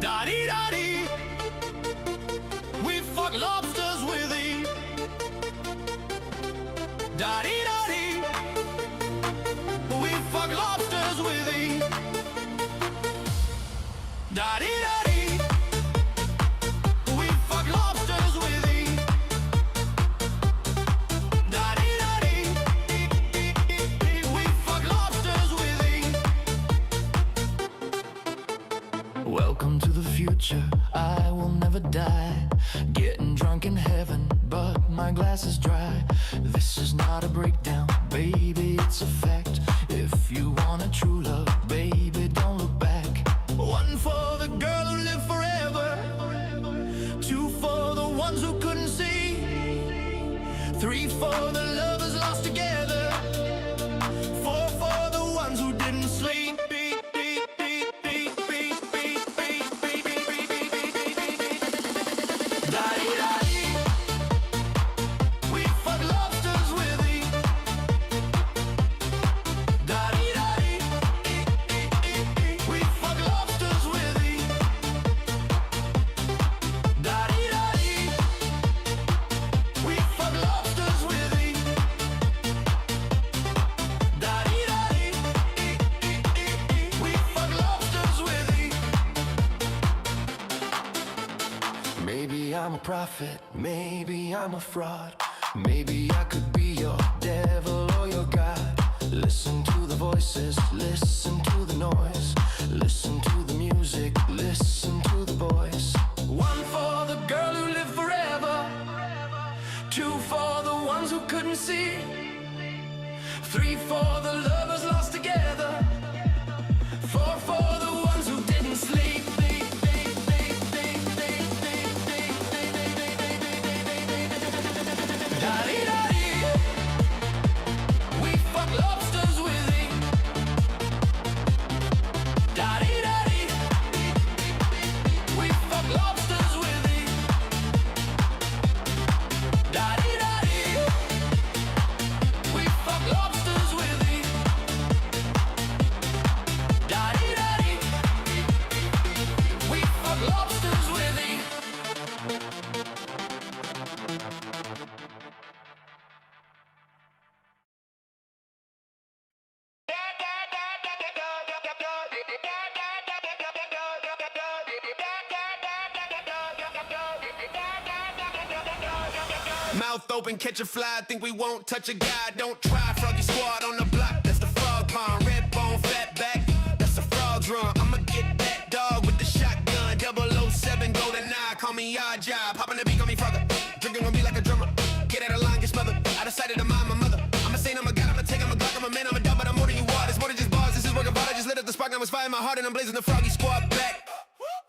Da-dee-da-dee. We fuck lobsters with E. Da-dee-da-dee. We fuck lobsters with E. Da-dee-da-dee. We fuck lobsters with E. Da-dee-da-dee. We fuck lobsters with E. Welcome to the future, I will never die. Getting drunk in heaven, but my glass is dry. This is not a breakdown, baby, it's a fact. If you want a true love, baby, don't look back. One for the girl who lived forever. Two for the ones who couldn't see. Three for the lovers lost together. Four for the ones who didn't sleep. Maybe I'm a prophet, maybe I'm a fraud. Maybe I could be your devil or your God. Listen to the voices, listen to the noise. Listen to the music, listen to the voice. One for the girl who lived forever. Two for the ones who couldn't see. Three for the lovers lost together. Four for the ones who didn't sleep. Mouth open, catch a fly, think we won't touch a guy. Don't try, Froggy Squad on the block, that's the frog pond. Red bone, fat back, that's the frog's run. I'ma get that dog with the shotgun. 007, golden eye, call me Yard Job. Poppin' the beat, call me Frogger. Drinking on me like a drummer. Get out of line, get smothered. I decided to mind my mother. I'm a saint, I'm a god, I'm a tank, I'm a glock, I'm a man, I'm a dog, but I'm more than you are. It's more than just bars, this is work of art. I just lit up the spark, now it's fire in my heart, and I'm blazing the Froggy Squad back.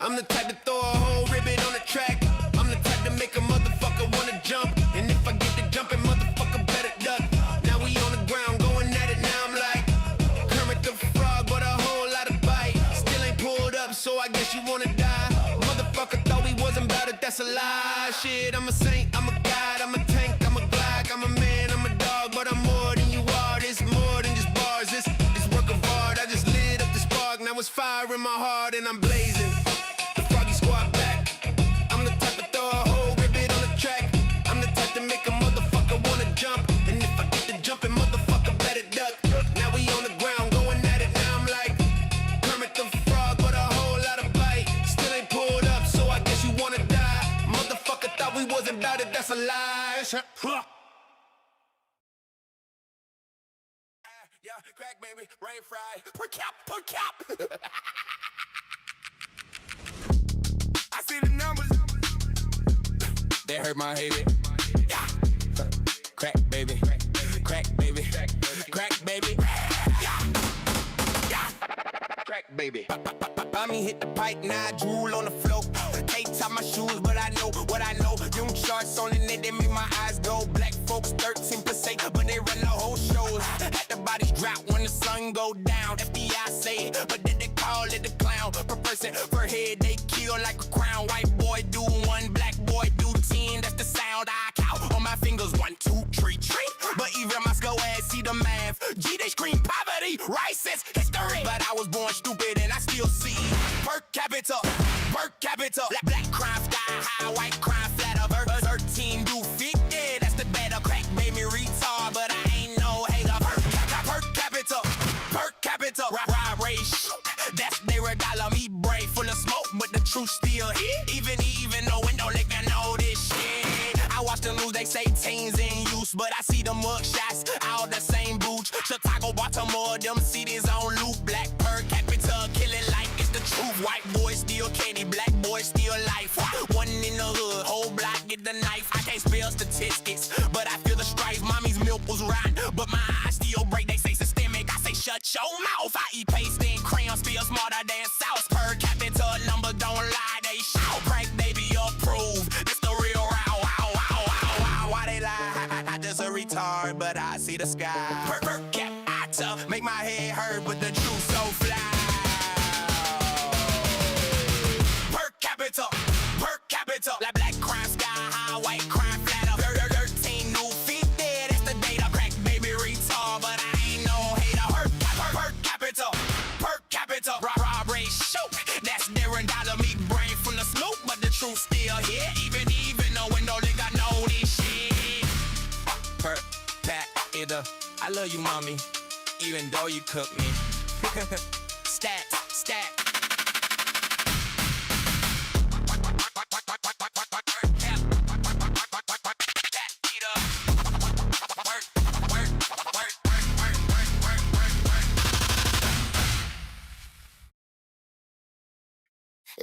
I'm the type to throw a whole ribbon on the track. I'm the type to make a motherfucker wanna jump. And if I get to jumping, motherfucker better duck. Now we on the ground going at it, now I'm like Kermit the Frog, but a whole lot of bite. Still ain't pulled up, so I guess you wanna die. Motherfucker thought we wasn't about it, that's a lie. Shit, I'm a saint, I'm a god, I'm a tank, I'm a Glock, I'm a man, I'm a dog, but I'm more than you are. This more than just bars, this work of art. I just lit up the spark, now it's fire in my heart and I'm blazing. The Froggy Squad back. I'm the type to throw a whole ribbon on the track. I'm the type to make a motherfucker wanna jump. And if I get to jumping, motherfucker better duck. Now we on the ground going at it, now I'm like Kermit the Frog, but a whole lot of bite. Still ain't pulled up, so I guess you wanna die. Motherfucker thought we wasn't about it, that's a lie. Yeah, crack baby, rain fry. Per cap. I see the numbers. They hurt my head. Yeah. Crack baby, crack baby, crack baby. Yeah. Crack baby. I mean hit the pipe, now I drool on the floor. Can't tie my shoes, but I know what I know. Them charts on the net, they make my eyes go. Black folks 13%, but they run the whole shows. At the bodies drop when the sun go down. FBI say it, but then they call it a clown. Per person, per head, they kill like a crown. White boy do one, black boy do 10. That's the sound I count on my fingers. 1, 2, 3, 3. But even my skull ass see the math. G, they scream poverty, racist history. But I was born stupid and I still see per capita, per per capita. Black crime sky high, white crime flat of earth. 13 do 50, that's the better. Crack made me retard, but I ain't no hater. Per capita, per capita. Ride race, that's their dollar. Me brain full of smoke, but the truth still here. Even though window like I know this shit. I watch them lose, they say teens in use, but I see the mug shots, all the same booch. Chicago, Baltimore, them cities on loop. Black per capita, killing like it's the truth. White boy still candy, black boy still life. One in the hood, whole block get the knife. I can't spell statistics, but I feel the strife. Mommy's milk was rotten, but my eyes still break. They say systemic, I say shut your mouth. I eat paste and crayon, still smarter than sauce. Per capita number don't lie, they shout. Crack baby approved, it's the real wow, wow, wow, wow, wow. Why they lie? I just a retard, but I see the sky. Per capita, make my head hurt, but the truth so fly. Per capita, like black crime sky high, white crime flat up. 13 new 50, that's the data. Crack baby retard, but I ain't no hater. Per capita, robbery shoot. That's their dollar, me brain from the snoop, but the truth still here. Even though when no nigga know this shit. Per capita, I love you, mommy, even though you cook me. Stat.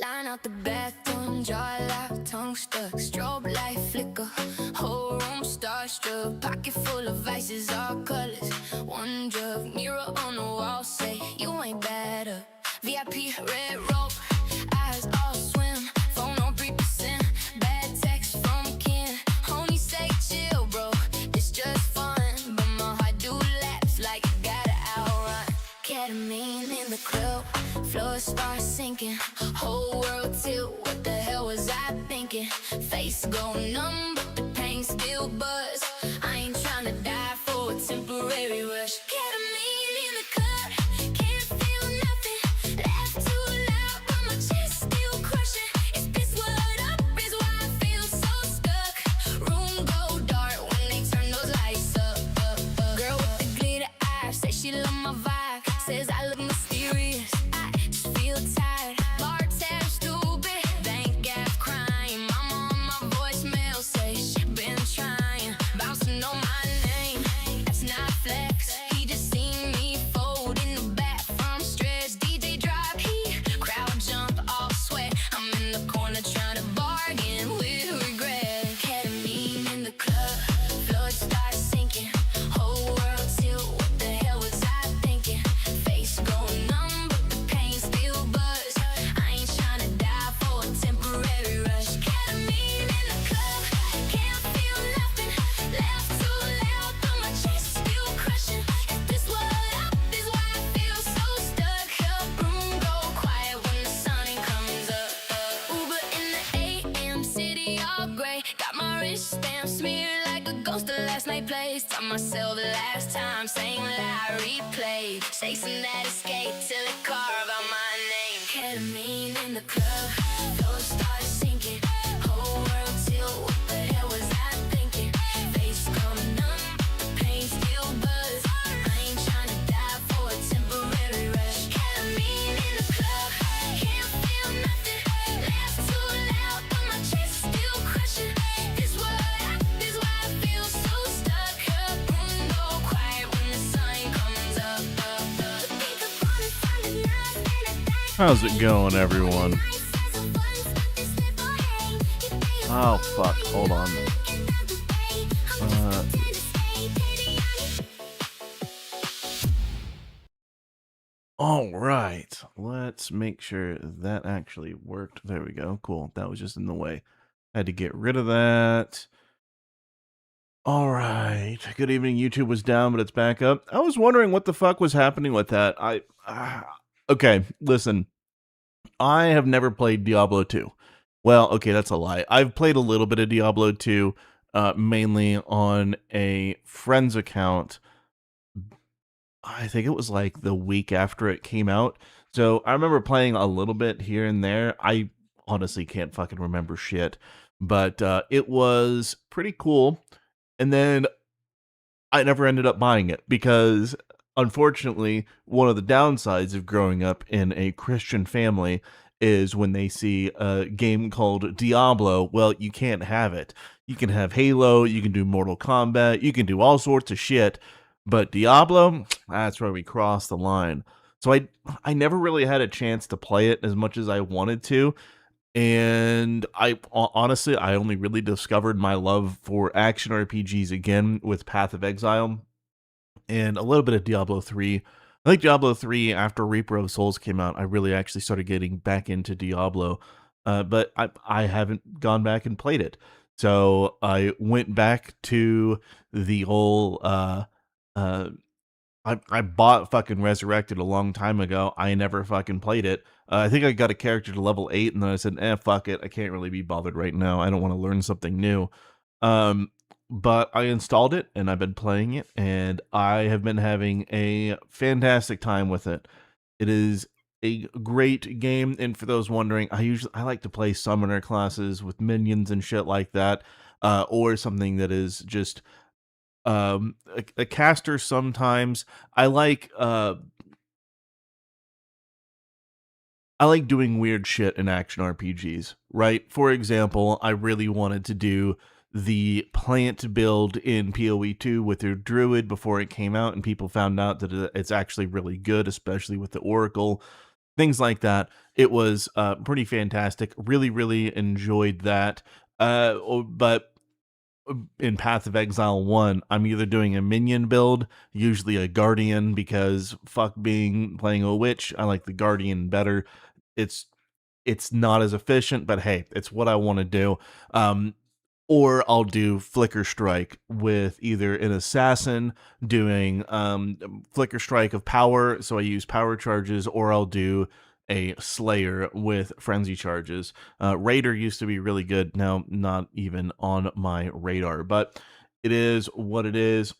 Line out the bathroom, jaw locked, tongue stuck, strobe light flicker, whole room starstruck, pocket full of vices, all colors, one drug, mirror on the wall, say you ain't bad up, VIP red rope, eyes all swim, phone on 3%, bad text from Ken, homie say chill bro, it's just fun, but my heart do laps like it gotta outrun, ketamine in the club, floor starts sinking, whole world tilt, what the hell was I thinking? Face go numb, but the pain still buzz. I ain't tryna die for a temporary rush. Ketamine in the cup, can't feel nothing. Laugh too loud, but my chest still crushing. Is this what up is why I feel so stuck? Room go dark when they turn those lights up. Girl with the glitter eyes, say she love my vibe, says I look mysterious. I just feel tired. Bartender stupid, thank God crying. Mama on my voicemail say she been trying. Bouncing on my name, that's not flex. He just seen me fold in the back from stress. DJ drop heat, crowd jump, all sweat. I'm in the corner trying to bargain with regret. Ketamine in the club, blood starts sinking. Whole world tilt, what the hell was I thinking? Face go numb, but the pain still buzz. I ain't tryna die for a temporary rush. Ketamine in the club, can't feel nothing. Laugh too loud, but my chest still crushing. Is this what up is why I feel so stuck? The room go quiet when the sun comes up. Uber in the AM, city all gray. Got my wristband smeared like a ghost of last night plays. Tell myself the last time, same lie replayed. Chasing that escape till it carve out my name. Ketamine in the club, floor starts sinking. Whole world tilt, what the hell was I thinking? Face go numb, the pain still buzz. I ain't tryna die for a temporary rush. Ketamine in the club, can't feel nothing. Laugh too loud, but my chest still crushing. This what up is why I feel so stuck. Room go quiet when the sun comes up. Think upon it, find a knife and a dime. How's it going, everyone? Oh, fuck. Hold on. All right. Let's make sure that actually worked. There we go. Cool. That was just in the way. Had to get rid of that. All right. Good evening. YouTube was down, but it's back up. I was wondering what the fuck was happening with that. Okay, listen. I have never played Diablo 2. Well, okay, that's a lie. I've played a little bit of Diablo 2, mainly on a friend's account. I think it was like the week after it came out. So I remember playing a little bit here and there. I honestly can't fucking remember shit. But it was pretty cool. And then I never ended up buying it because, unfortunately, one of the downsides of growing up in a Christian family is when they see a game called Diablo, well, you can't have it. You can have Halo, you can do Mortal Kombat, you can do all sorts of shit, but Diablo, that's where we cross the line. So I never really had a chance to play it as much as I wanted to, and honestly, I only really discovered my love for action RPGs again with Path of Exile and a little bit of Diablo 3. I think Diablo 3, after Reaper of Souls came out, I really actually started getting back into Diablo. But I haven't gone back and played it. So I went back to the whole uh, I bought fucking Resurrected a long time ago. I never fucking played it. I think I got a character to level 8, and then I said, fuck it. I can't really be bothered right now. I don't want to learn something new. Um, but I installed it, and I've been playing it, and I have been having a fantastic time with it. It is a great game, and for those wondering, I like to play summoner classes with minions and shit like that, or something that is just a caster sometimes. I like doing weird shit in action RPGs, right? For example, I really wanted to do the plant build in PoE2 with their druid before it came out, and people found out that it's actually really good, especially with the oracle, things like that. It was pretty fantastic. Really, really enjoyed that. But in Path of Exile 1, I'm either doing a minion build, usually a guardian, because fuck being playing a witch, I like the guardian better. It's it's not as efficient, but hey, it's what I want to do. Um, or I'll do Flicker Strike with either an assassin doing Flicker Strike of power, so I use power charges, or I'll do a Slayer with frenzy charges. Raider used to be really good, now not even on my radar, but it is what it is.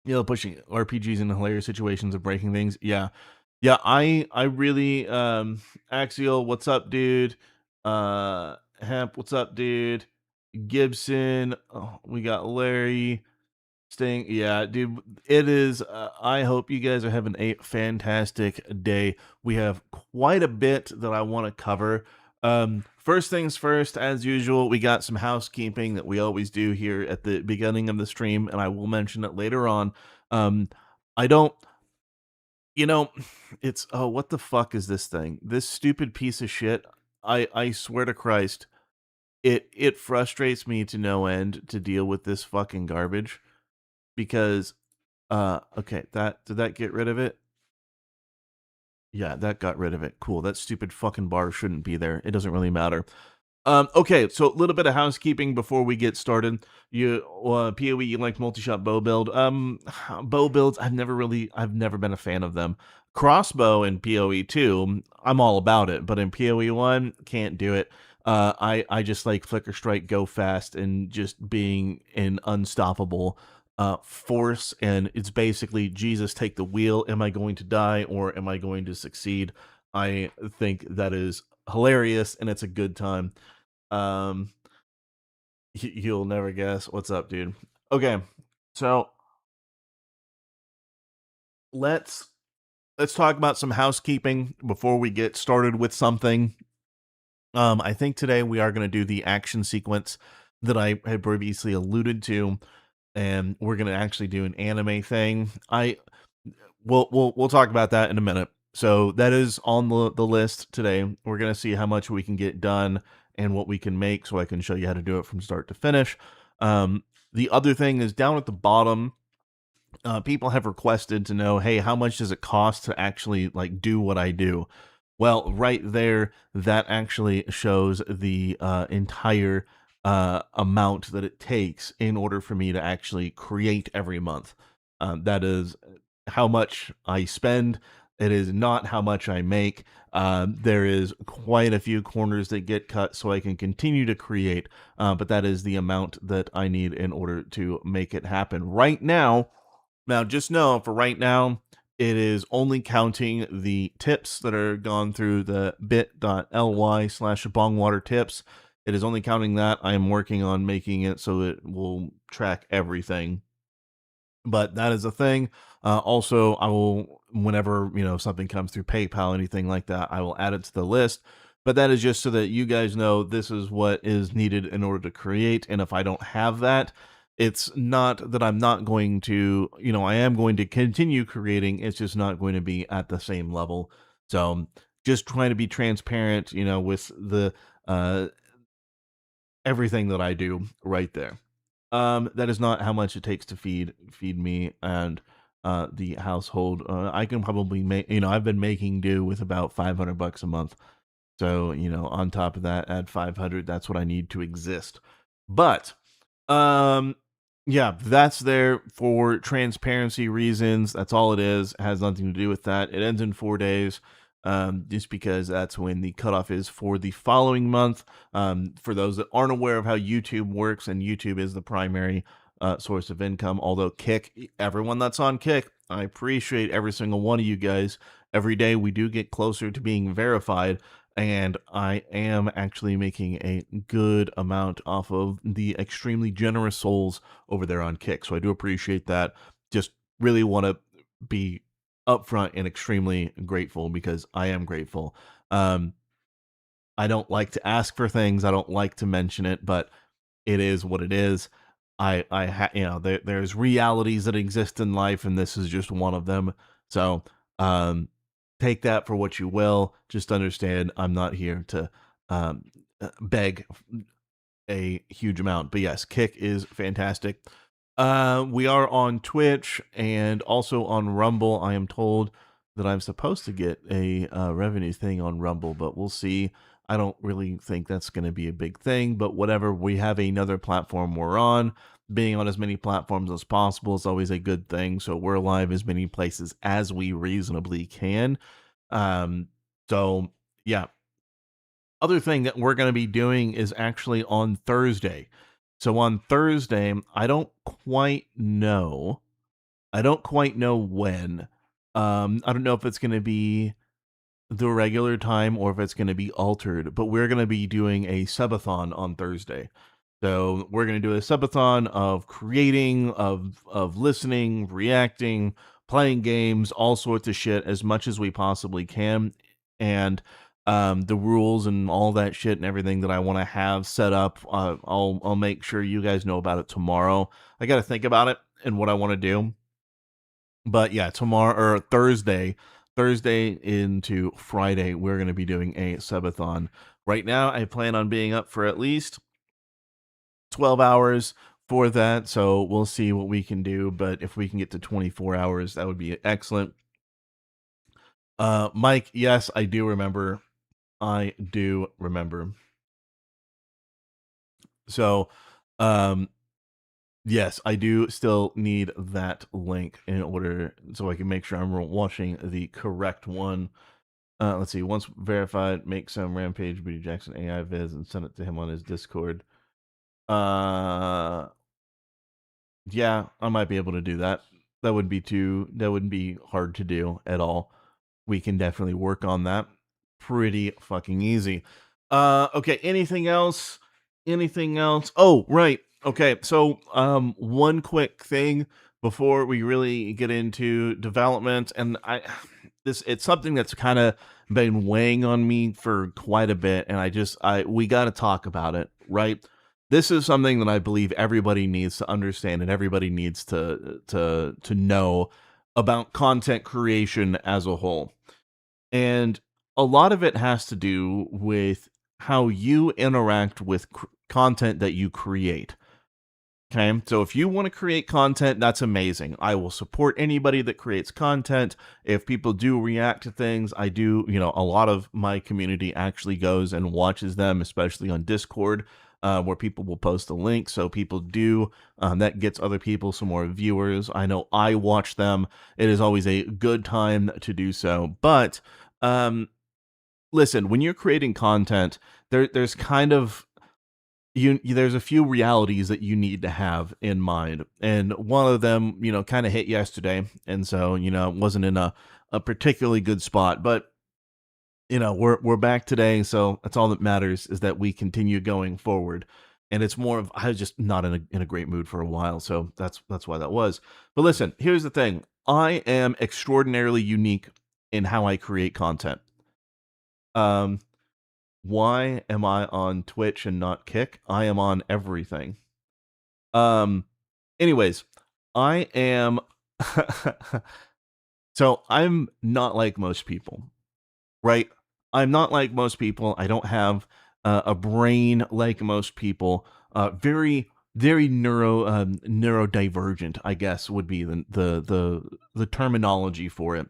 Pushing RPGs into hilarious situations of breaking things. Yeah. Yeah, I really Axial, what's up, dude? Hemp, what's up, dude? Gibson, oh, we got Larry, Sting. Yeah, dude, it is. I hope you guys are having a fantastic day. We have quite a bit that I want to cover. First things first, as usual, we got some housekeeping that we always do here at the beginning of the stream, and I will mention it later on. I don't, you know, it's, oh, what the fuck is this thing? This stupid piece of shit. I swear to Christ, it frustrates me to no end to deal with this fucking garbage because okay, did that get rid of it? Yeah, that got rid of it. Cool. That stupid fucking bar shouldn't be there. It doesn't really matter. Okay, so a little bit of housekeeping before we get started. You PoE, you like multi-shot bow build. Bow builds, I've never been a fan of them. Crossbow in PoE 2, I'm all about it, but in PoE 1, can't do it. I just like Flicker Strike, go fast, and just being an unstoppable force, and it's basically Jesus take the wheel. Am I going to die or am I going to succeed? I think that is hilarious and it's a good time. Um, you'll never guess. What's up, dude? Okay, so let's talk about some housekeeping before we get started with something. I think today we are going to do the action sequence that I had previously alluded to, and we're going to actually do an anime thing. We'll talk about that in a minute. So that is on the list today. We're going to see how much we can get done and what we can make, so I can show you how to do it from start to finish. The other thing is down at the bottom, people have requested to know, hey, how much does it cost to actually like do what I do? Well, right there, that actually shows the entire amount that it takes in order for me to actually create every month. That is how much I spend. It is not how much I make. There is quite a few corners that get cut so I can continue to create, but that is the amount that I need in order to make it happen. Right now, just know for right now, It is only counting the tips that are gone through the bit.ly/bongwater tips. It is only counting that. I am working on making it so it will track everything, but that is a thing. Also, I will, whenever something comes through PayPal, anything like that, I will add it to the list. But that is just so that you guys know this is what is needed in order to create. And if I don't have that, it's not that I'm not going to, I am going to continue creating. It's just not going to be at the same level. So just trying to be transparent, with the uh, everything that I do right there. That is not how much it takes to feed me and the household. I can probably make, I've been making do with about $500 a month. So, on top of that, add 500, that's what I need to exist. But um, yeah, that's there for transparency reasons. That's all it is. It has nothing to do with that. It ends in 4 days. Just because that's when the cutoff is for the following month. For those that aren't aware of how YouTube works, and YouTube is the primary source of income, although Kick, everyone that's on Kick, I appreciate every single one of you guys. Every day we do get closer to being verified, and I am actually making a good amount off of the extremely generous souls over there on Kick. So I do appreciate that. Just really want to be upfront and extremely grateful, because I am grateful. I don't like to ask for things. I don't like to mention it, but it is what it is. There's realities that exist in life, and this is just one of them. So, take that for what you will. Just understand, I'm not here to beg a huge amount. But yes, Kick is fantastic. We are on Twitch and also on Rumble. I am told that I'm supposed to get a revenue thing on Rumble, but we'll see. I don't really think that's going to be a big thing, but whatever. We have another platform we're on. Being on as many platforms as possible is always a good thing. So we're live as many places as we reasonably can. So yeah. Other thing that we're going to be doing is actually on Thursday. So on Thursday, I don't quite know. I don't quite know when. I don't know if it's going to be the regular time or if it's going to be altered, but we're going to be doing a subathon on Thursday. So we're going to do a subathon of creating, of listening, reacting, playing games, all sorts of shit, as much as we possibly can. And the rules and all that shit and everything that I want to have set up, I'll make sure you guys know about it tomorrow. I got to think about it and what I want to do. But yeah, tomorrow or Thursday into Friday, we're going to be doing a subathon. Right now, I plan on being up for at least 12 hours for that. So we'll see what we can do. But if we can get to 24 hours, that would be excellent. Mike, yes, I do remember. I do remember. So, yes, I do still need that link in order so I can make sure I'm watching the correct one. Let's see. Once verified, make some Rampage Booty Jackson AI viz and send it to him on his Discord. Yeah, I might be able to do that. That wouldn't be hard to do at all. We can definitely work on that. Pretty fucking easy. Okay, anything else? Anything else? Oh, right. Okay, so one quick thing before we really get into development, and it's something that's kind of been weighing on me for quite a bit, and we got to talk about it, right? This is something that I believe everybody needs to understand and everybody needs to know about content creation as a whole. And a lot of it has to do with how you interact with content that you create. Okay, so if you want to create content, that's amazing. I will support anybody that creates content. If people do react to things, I do, a lot of my community actually goes and watches them, especially on Discord, where people will post a link. So people do, that gets other people some more viewers. I know I watch them. It is always a good time to do so. But listen, when you're creating content, there's kind of there's a few realities that you need to have in mind, and one of them, kind of hit yesterday, and so wasn't in a particularly good spot, but we're back today, so that's all that matters is that we continue going forward. And it's more of I was just not in a great mood for a while, so that's why that was. But listen, here's the thing: I am extraordinarily unique in how I create content. Um, why am I on Twitch and not Kick? I am on everything. Um, anyways, I am. So I'm not like most people, right? I'm not like most people. I don't have a brain like most people. Very, very neurodivergent, I guess, would be the terminology for it.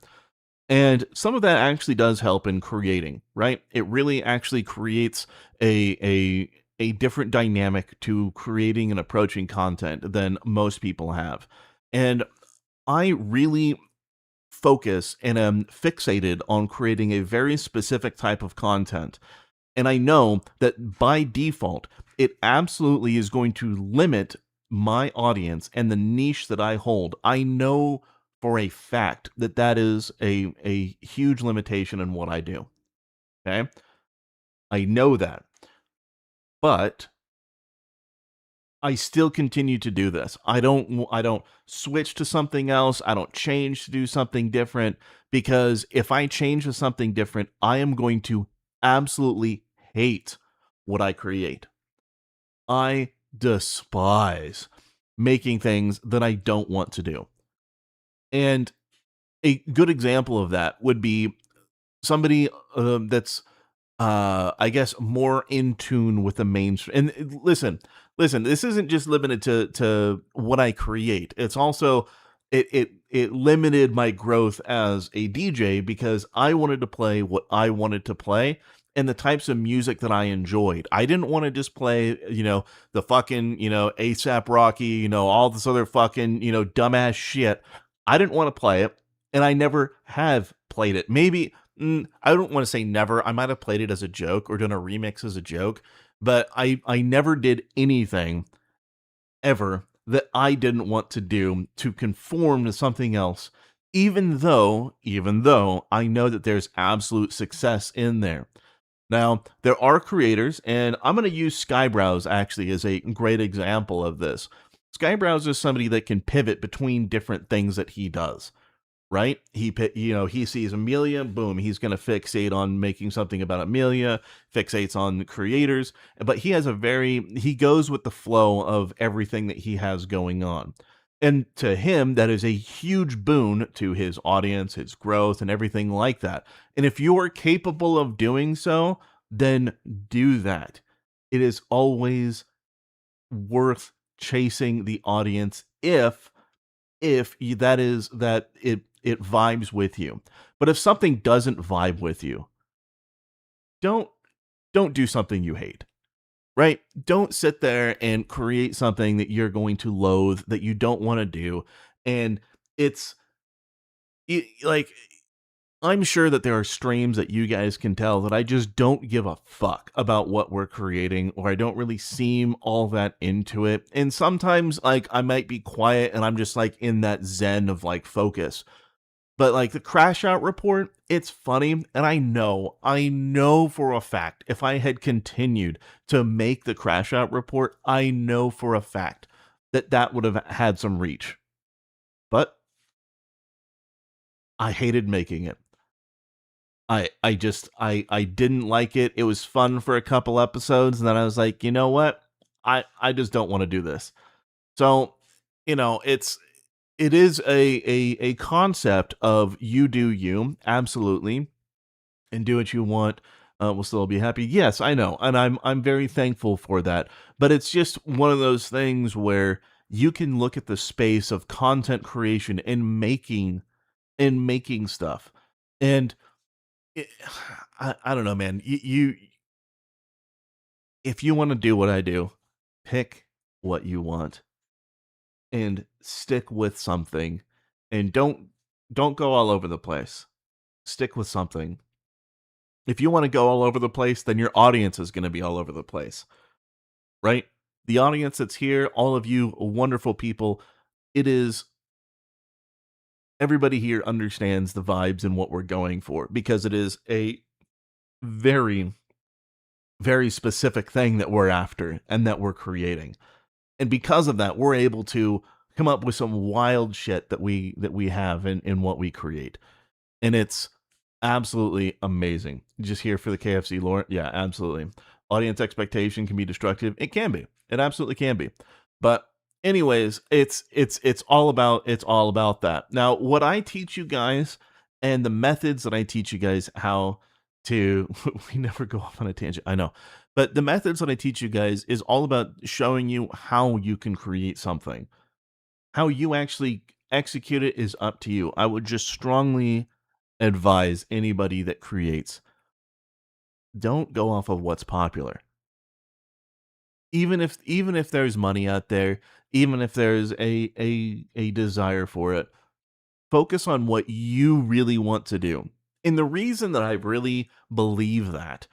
And some of that actually does help in creating, right? It really actually creates a different dynamic to creating and approaching content than most people have. And I really focus and am fixated on creating a very specific type of content. And I know that by default, it absolutely is going to limit my audience and the niche that I hold. I know for a fact that that is a huge limitation in what I do. Okay. I know that. But I still continue to do this. I don't switch to something else. I don't change to do something different because if I change to something different, I am going to absolutely hate what I create. I despise making things that I don't want to do. And a good example of that would be somebody that's I guess more in tune with the mainstream. And listen, this isn't just limited to what I create. It's also it limited my growth as a DJ because I wanted to play what I wanted to play and the types of music that I enjoyed. I didn't want to just play, the fucking, ASAP Rocky, all this other fucking, dumbass shit. I didn't want to play it, and I never have played it. Maybe I don't want to say never. I might have played it as a joke or done a remix as a joke, but I never did anything ever that I didn't want to do to conform to something else, even though I know that there's absolute success in there. Now, there are creators, and I'm going to use Skybrowse actually as a great example of this. Skybrowse is somebody that can pivot between different things that he does, right? He sees Amelia, boom, he's going to fixate on making something about Amelia, fixates on the creators, but he goes with the flow of everything that he has going on. And to him, that is a huge boon to his audience, his growth, and everything like that. And if you are capable of doing so, then do that. It is always worth chasing the audience that it vibes with you. But if something doesn't vibe with you, don't do something you hate. Right? Don't sit there and create something that you're going to loathe, that you don't want to do. And it's like, I'm sure that there are streams that you guys can tell that I just don't give a fuck about what we're creating, or I don't really seem all that into it. And sometimes, like, I might be quiet and I'm just like in that zen of like focus. But like the crash out report, it's funny, and I know for a fact if I had continued to make the crash out report, I know for a fact that that would have had some reach. But I hated making it. I didn't like it. It was fun for a couple episodes, and then I was like, you know what? I just don't want to do this. So, it is a concept of you do you, absolutely, and do what you want. We'll still be happy. Yes, I know, and I'm very thankful for that. But it's just one of those things where you can look at the space of content creation and making stuff, and it, I don't know, man. You if you want to do what I do, pick what you want and stick with something, and don't go all over the place. Stick with something. If you want to go all over the place, then your audience is going to be all over the place. right? The audience that's here, all of you wonderful people, it is everybody here understands the vibes and what we're going for because it is a very, very specific thing that we're after and that we're creating. And because of that, we're able to come up with some wild shit that we have in what we create. And it's absolutely amazing. Just here for the KFC lore. Yeah, absolutely. Audience expectation can be destructive. It can be. It absolutely can be. But anyways, it's all about that. Now, what I teach you guys and the methods that I teach you guys how to we never go off on a tangent. I know. But the methods that I teach you guys is all about showing you how you can create something. How you actually execute it is up to you. I would just strongly advise anybody that creates, don't go off of what's popular. Even if there's money out there, even if there's a desire for it, focus on what you really want to do. And the reason that I really believe that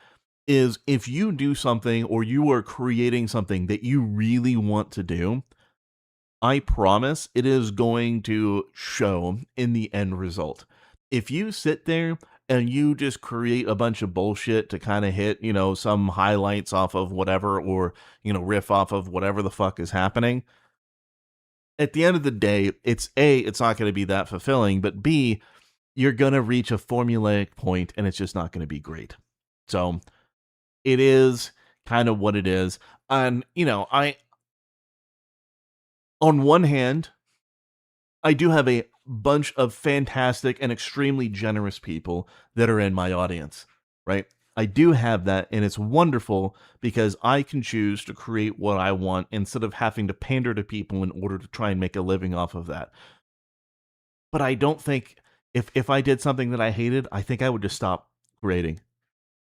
is if you do something or you are creating something that you really want to do, I promise it is going to show in the end result. If you sit there and you just create a bunch of bullshit to kind of hit, some highlights off of whatever or, riff off of whatever the fuck is happening, at the end of the day, it's not going to be that fulfilling, but B, you're going to reach a formulaic point and it's just not going to be great. So it is kind of what it is. And, on one hand, I do have a bunch of fantastic and extremely generous people that are in my audience, right? I do have that, and it's wonderful because I can choose to create what I want instead of having to pander to people in order to try and make a living off of that. But I don't think if I did something that I hated, I think I would just stop creating,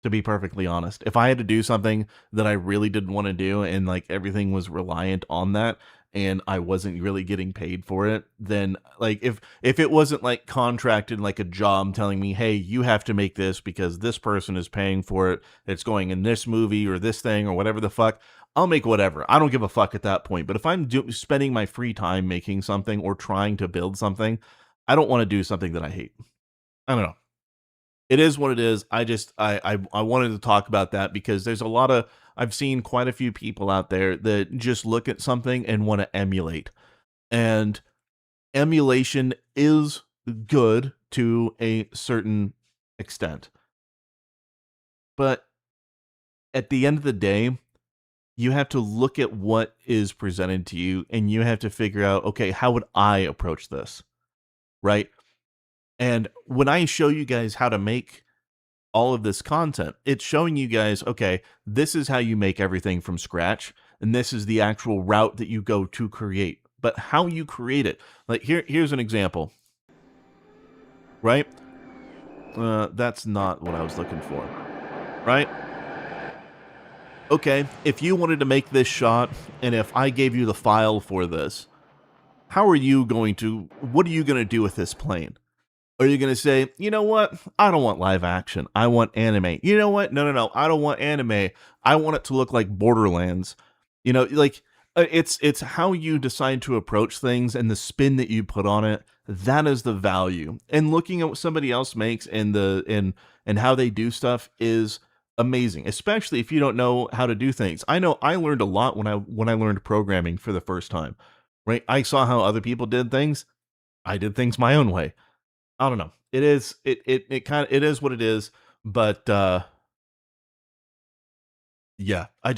to be perfectly honest. If I had to do something that I really didn't want to do and like everything was reliant on that and I wasn't really getting paid for it, then like if it wasn't like contracted like a job telling me, "Hey, you have to make this because this person is paying for it. It's going in this movie or this thing or whatever the fuck." I'll make whatever. I don't give a fuck at that point. But if I'm spending my free time making something or trying to build something, I don't want to do something that I hate. I don't know. It is what it is. I wanted to talk about that because there's a lot of I've seen quite a few people out there that just look at something and want to emulate. And emulation is good to a certain extent. But at the end of the day, you have to look at what is presented to you and you have to figure out, okay, how would I approach this? Right? And when I show you guys how to make all of this content, it's showing you guys, okay, this is how you make everything from scratch, and this is the actual route that you go to create. But how you create it, like here's an example, right? That's not what I was looking for, right? Okay, if you wanted to make this shot, and if I gave you the file for this, how are you going to? What are you going to do with this plane? Are you going to say, you know what? I don't want live action. I want anime. You know what? No, no, no. I don't want anime. I want it to look like Borderlands. Like it's how you decide to approach things and the spin that you put on it. That is the value. And looking at what somebody else makes and how they do stuff is amazing, especially if you don't know how to do things. I know I learned a lot when I learned programming for the first time. Right? I saw how other people did things. I did things my own way. I don't know. It is what it is, but yeah, I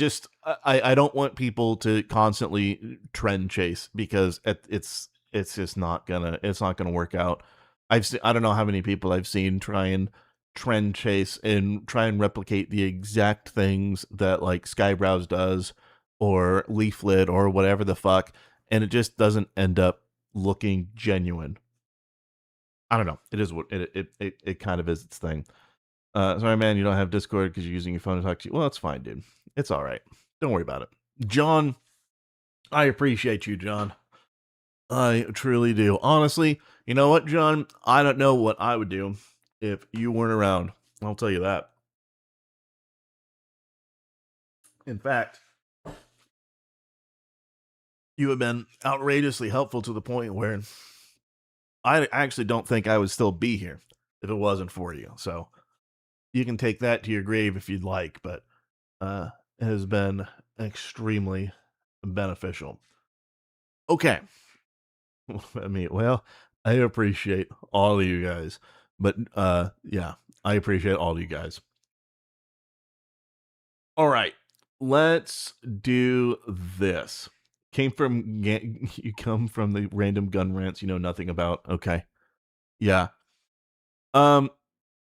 don't want people to constantly trend chase because it's just not gonna work out. I don't know how many people I've seen try and trend chase and try and replicate the exact things that like Skybrowse does or Leaflet or whatever the fuck, and it just doesn't end up looking genuine. I don't know. It is what it kind of is its thing. Sorry, man, you don't have Discord because you're using your phone to talk to you. Well, it's fine, dude. It's all right. Don't worry about it. John, I appreciate you, John. I truly do. Honestly, you know what, John? I don't know what I would do if you weren't around. I'll tell you that. In fact, You have been outrageously helpful to the point where I actually don't think I would still be here if it wasn't for you. So you can take that to your grave if you'd like, but it has been extremely beneficial. Okay. I mean, well, I appreciate all of you guys, but yeah, I appreciate all of you guys. All right, let's do this. You come from the random gun rants you know nothing about. Okay, yeah. Um.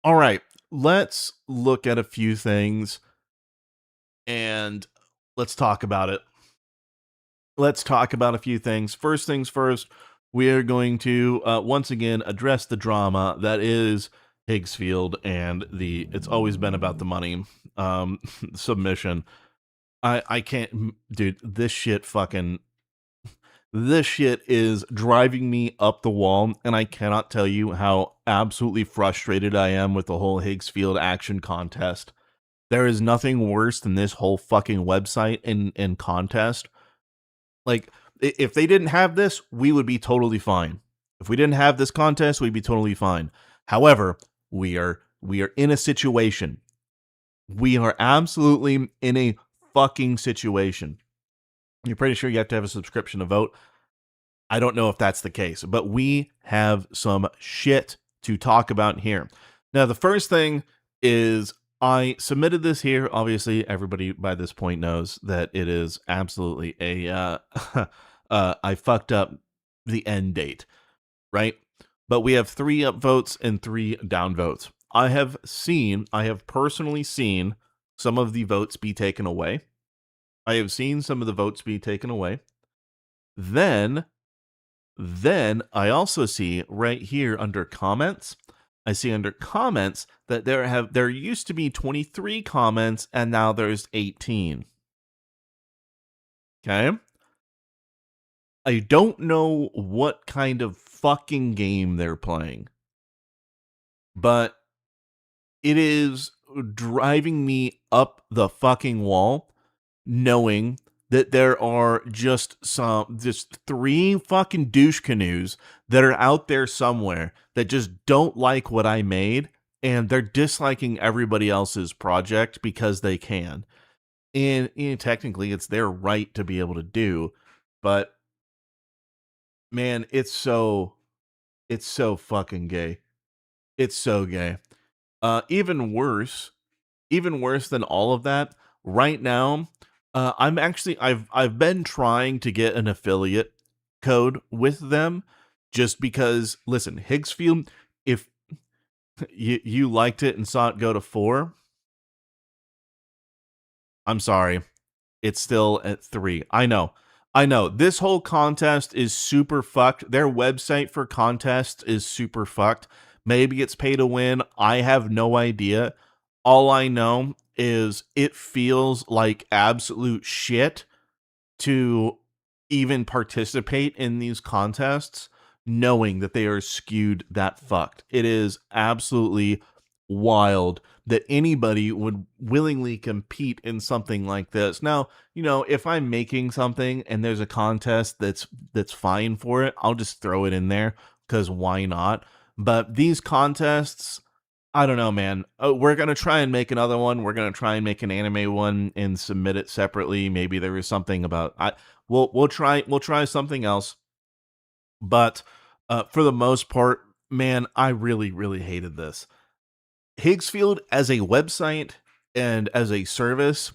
All right, let's look at a few things and let's talk about it. Let's talk about a few things. First things first, we are going to once again address the drama that is Higgsfield and the it's always been about the money submission. I can't, dude, this shit is driving me up the wall, and I cannot tell you how absolutely frustrated I am with the whole Higgsfield action contest. There is nothing worse than this whole fucking website and contest. Like, if they didn't have this, we would be totally fine. If we didn't have this contest, we'd be totally fine. However, we are in a situation. We are absolutely in a fucking situation. You're pretty sure you have to have a subscription to vote. I don't know if that's the case, but we have some shit to talk about here. Now, the first thing is I submitted this here. Obviously, everybody by this point knows that it is absolutely a I fucked up the end date, right? But we have 3 upvotes and 3 downvotes. I have personally seen some of the votes be taken away. I have seen some of the votes be taken away. Then I also see right here under comments, I see under comments that there used to be 23 comments and now there's 18. Okay? I don't know what kind of fucking game they're playing, but it is driving me up the fucking wall knowing that there are just 3 fucking douche canoes that are out there somewhere that just don't like what I made and they're disliking everybody else's project because they can. And technically it's their right to be able to do, but man, it's so fucking gay. It's so gay. Even worse than all of that, right now, I've been trying to get an affiliate code with them just because, listen, Higgsfield, if you liked it and saw it go to 4, I'm sorry. It's still at 3. I know. This whole contest is super fucked. Their website for contests is super fucked. Maybe it's pay to win. I have no idea. All I know is it feels like absolute shit to even participate in these contests knowing that they are skewed that fucked. It is absolutely wild that anybody would willingly compete in something like this. Now, if I'm making something and there's a contest that's fine for it, I'll just throw it in there because why not? But these contests, I don't know, man. We're gonna try and make another one. We're gonna try and make an anime one and submit it separately. Maybe there is something about we'll try something else. But for the most part, man, I really really hated this. Higgsfield as a website and as a service,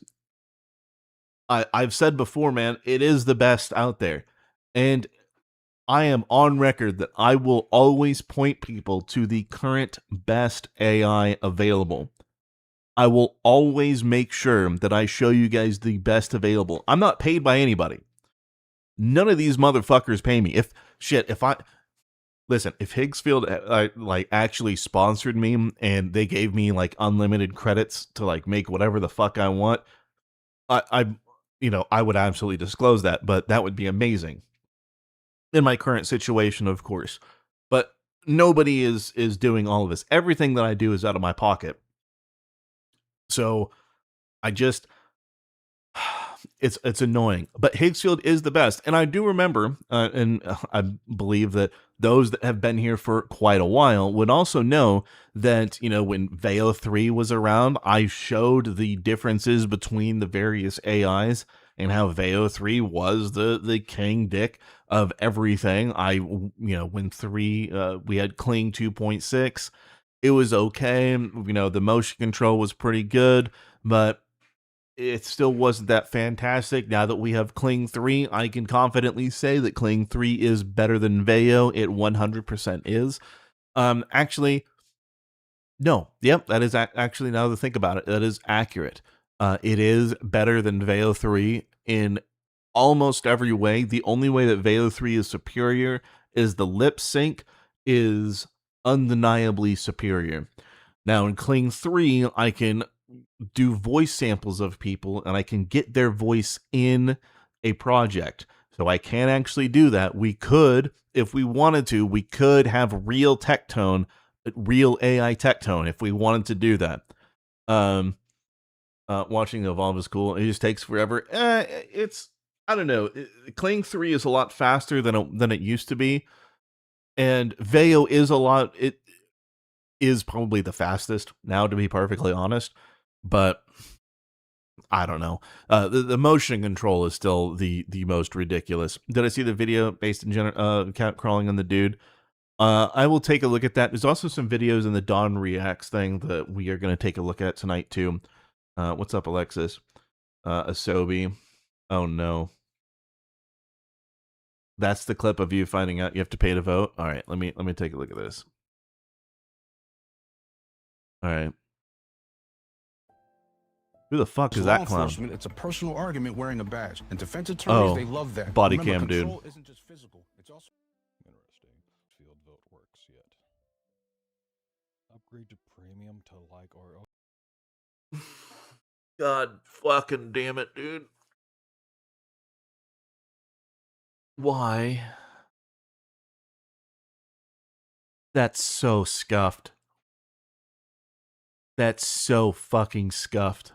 I've said before, man, it is the best out there. And I am on record that I will always point people to the current best AI available. I will always make sure that I show you guys the best available. I'm not paid by anybody. None of these motherfuckers pay me. If Higgsfield actually sponsored me and they gave me like unlimited credits to like make whatever the fuck I want, I would absolutely disclose that, but that would be amazing. In my current situation, of course. But nobody is doing all of this. Everything that I do is out of my pocket. So it's annoying. But Higgsfield is the best, and I do remember, I believe that those that have been here for quite a while would also know that, you know, when Veo 3 was around, I showed the differences between the various AIs and how Veo 3 was the king dick of everything. You know, when 3 we had Kling 2.6, it was okay. You know, the motion control was pretty good, but it still wasn't that fantastic. Now that we have Kling 3, I can confidently say that Kling 3 is better than Veo. It 100% is. Actually, no. Yep, that is actually, now to think about it, that is accurate. It is better than Veo 3 in almost every way. The only way that Veo 3 is superior is the lip sync is undeniably superior. Now in Kling 3, I can do voice samples of people and I can get their voice in a project. So I can actually do that. We could, if we wanted to, we could have real real AI tech tone if we wanted to do that. Watching Evolve is cool. It just takes forever. It's, I don't know. Kling 3 is a lot faster than it used to be. And Veo is it is probably the fastest now, to be perfectly honest. But I don't know. The motion control is still the most ridiculous. Did I see the video based in cat crawling on the dude? I will take a look at that. There's also some videos in the Dawn Reacts thing that we are going to take a look at tonight too. What's up, Alexis? Asobi. Oh no. That's the clip of you finding out you have to pay to vote. All right, let me take a look at this. All right. Who the fuck is that clown? It's a personal argument wearing a badge. And defense attorneys, they love that. Body cam dude. Isn't just physical. It's also interesting. Field vote works yet. Upgrade to premium to like or God fucking damn it, dude. Why? That's so scuffed. That's so fucking scuffed.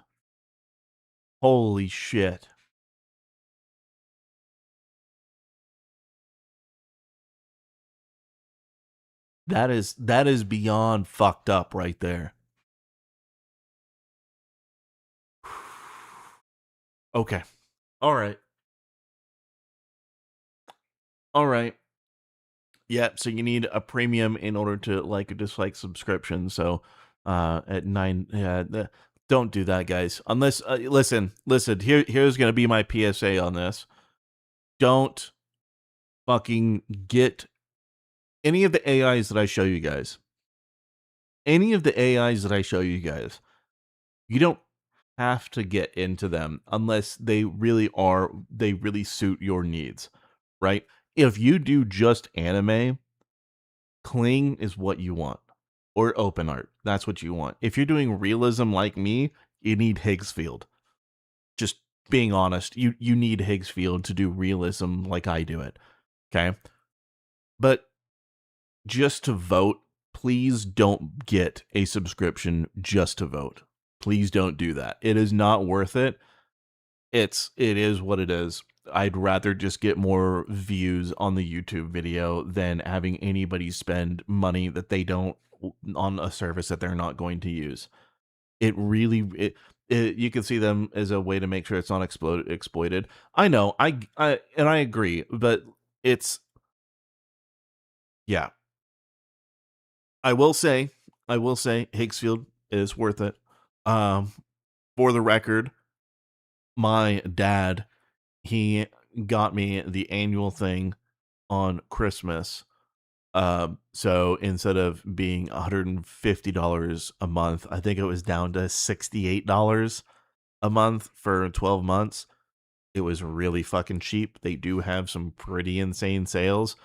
Holy shit. That is beyond fucked up right there. Okay. All right. All right. Yeah, so you need a premium in order to like or dislike subscription. So at 9 don't do that, guys. Unless listen, here's going to be my PSA on this. Don't fucking get any of the AIs that I show you guys. Any of the AIs that I show you guys. You don't have to get into them unless they really suit your needs, right? If you do just anime, Kling is what you want. Or open art. That's what you want. If you're doing realism like me, you need Higgsfield. Just being honest, you need Higgsfield to do realism like I do it. Okay? But just to vote, please don't get a subscription just to vote. Please don't do that. It is not worth it. It is what it is. I'd rather just get more views on the YouTube video than having anybody spend money that they don't on a service that they're not going to use. It really, you can see them as a way to make sure it's not exploited. I know, I agree, but it's, yeah. I will say, Higgsfield is worth it. For the record, my dad, he got me the annual thing on Christmas. So instead of being $150 a month, I think it was down to $68 a month for 12 months. It was really fucking cheap. They do have some pretty insane sales.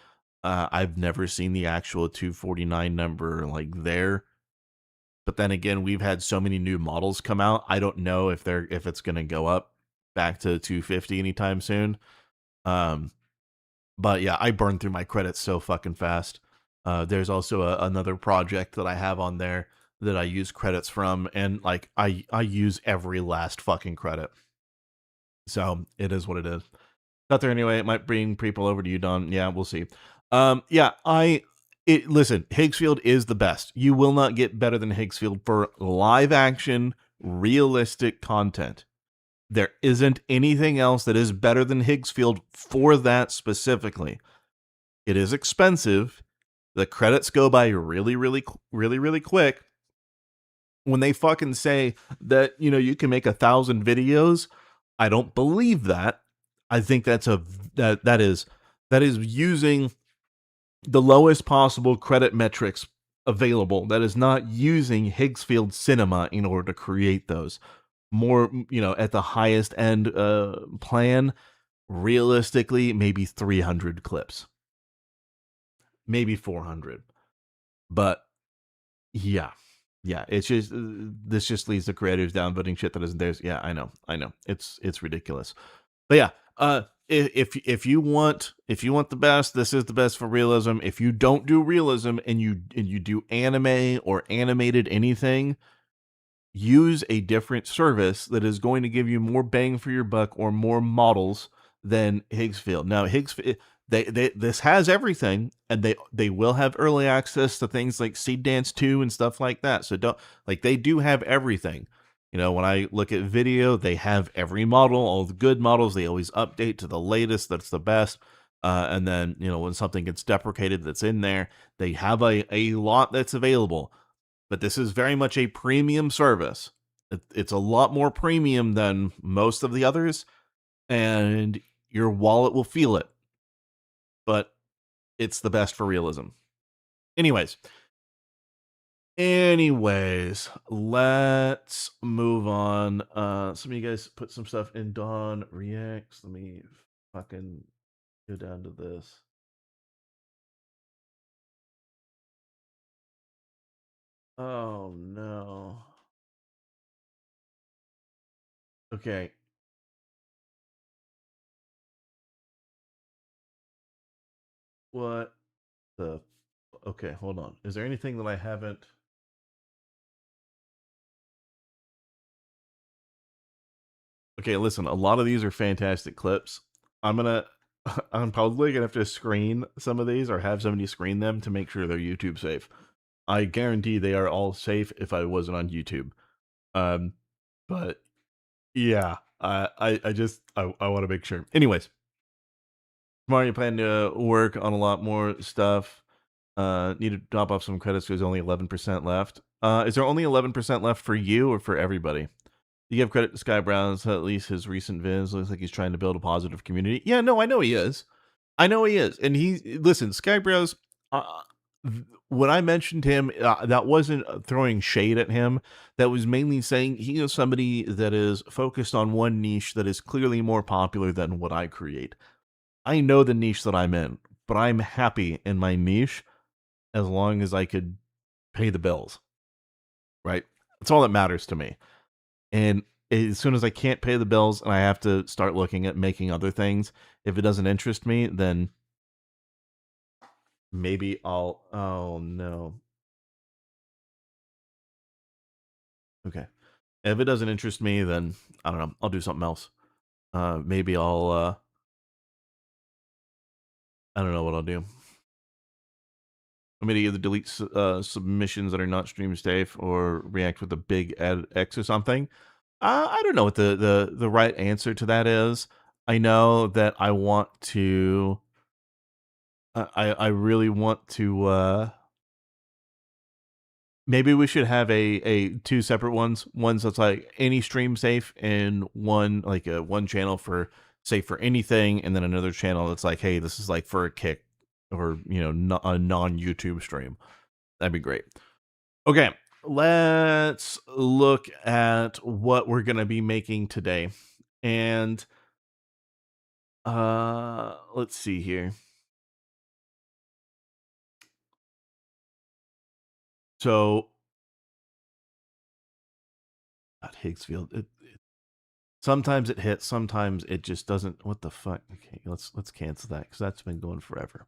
I've never seen the actual $249 number like there. But then again, we've had so many new models come out. I don't know if it's going to go up back to $250 anytime soon. But yeah, I burned through my credits so fucking fast. There's also another project that I have on there that I use credits from, and like I use every last fucking credit. So it is what it is. Out there anyway. It might bring people over to you, Don. Yeah, we'll see. Listen, Higgsfield is the best. You will not get better than Higgsfield for live action, realistic content. There isn't anything else that is better than Higgsfield for that specifically. It is expensive. The credits go by really, really, really, really quick. When they fucking say that, you can make 1,000 videos, I don't believe that. I think that is using the lowest possible credit metrics available. That is not using Higgsfield Cinema in order to create those. More, at the highest end plan, realistically, maybe 300 clips. Maybe 400. But yeah. Yeah, it's just this just leads the creators downvoting shit that isn't theirs. Yeah, I know. It's ridiculous. But yeah, if you want the best, this is the best for realism. If you don't do realism and you do anime or animated anything, use a different service that is going to give you more bang for your buck or more models than Higgsfield. Now, this has everything, and they will have early access to things like Seed Dance 2 and stuff like that. So they do have everything. When I look at video, they have every model, all the good models. They always update to the latest. That's the best. And then, when something gets deprecated that's in there, they have a lot that's available. But this is very much a premium service. It's a lot more premium than most of the others, and your wallet will feel it. But it's the best for realism. Anyways, let's move on. Some of you guys put some stuff in Dawn Reacts. Let me fucking go down to this. Oh no. Okay. What the? Okay, hold on. Is there anything that I haven't? Okay, listen, a lot of these are fantastic clips. I'm probably gonna have to screen some of these or have somebody screen them to make sure they're YouTube safe. I guarantee they are all safe if I wasn't on YouTube. But yeah, I want to make sure. Anyways, tomorrow you plan to work on a lot more stuff. Need to drop off some credits because there's only 11% left. Is there only 11% left for you or for everybody? You give credit to Sky Brown's, at least his recent vids. Looks like he's trying to build a positive community. Yeah, no, I know he is. And listen, Sky Brown's, when I mentioned him, that wasn't throwing shade at him. That was mainly saying he is somebody that is focused on one niche that is clearly more popular than what I create. I know the niche that I'm in, but I'm happy in my niche as long as I could pay the bills. Right? That's all that matters to me. And as soon as I can't pay the bills and I have to start looking at making other things, if it doesn't interest me, then maybe I'll... Oh, no. Okay. If it doesn't interest me, then I don't know. I'll do something else. Maybe I'll... I don't know what I'll do. I'm going to either delete submissions that are not stream safe or react with a big X or something. I don't know what the right answer to that is. I know that I want to... I really want to... maybe we should have a two separate ones. One's that's like any stream safe, and one like one channel for safe for anything, and then another channel that's like, hey, this is like for a kick or a non-YouTube stream. That'd be great. Okay, let's look at what we're gonna be making today, and let's see here. So at Higgsfield, sometimes it hits, sometimes it just doesn't. What the fuck? Okay, let's cancel that because that's been going forever.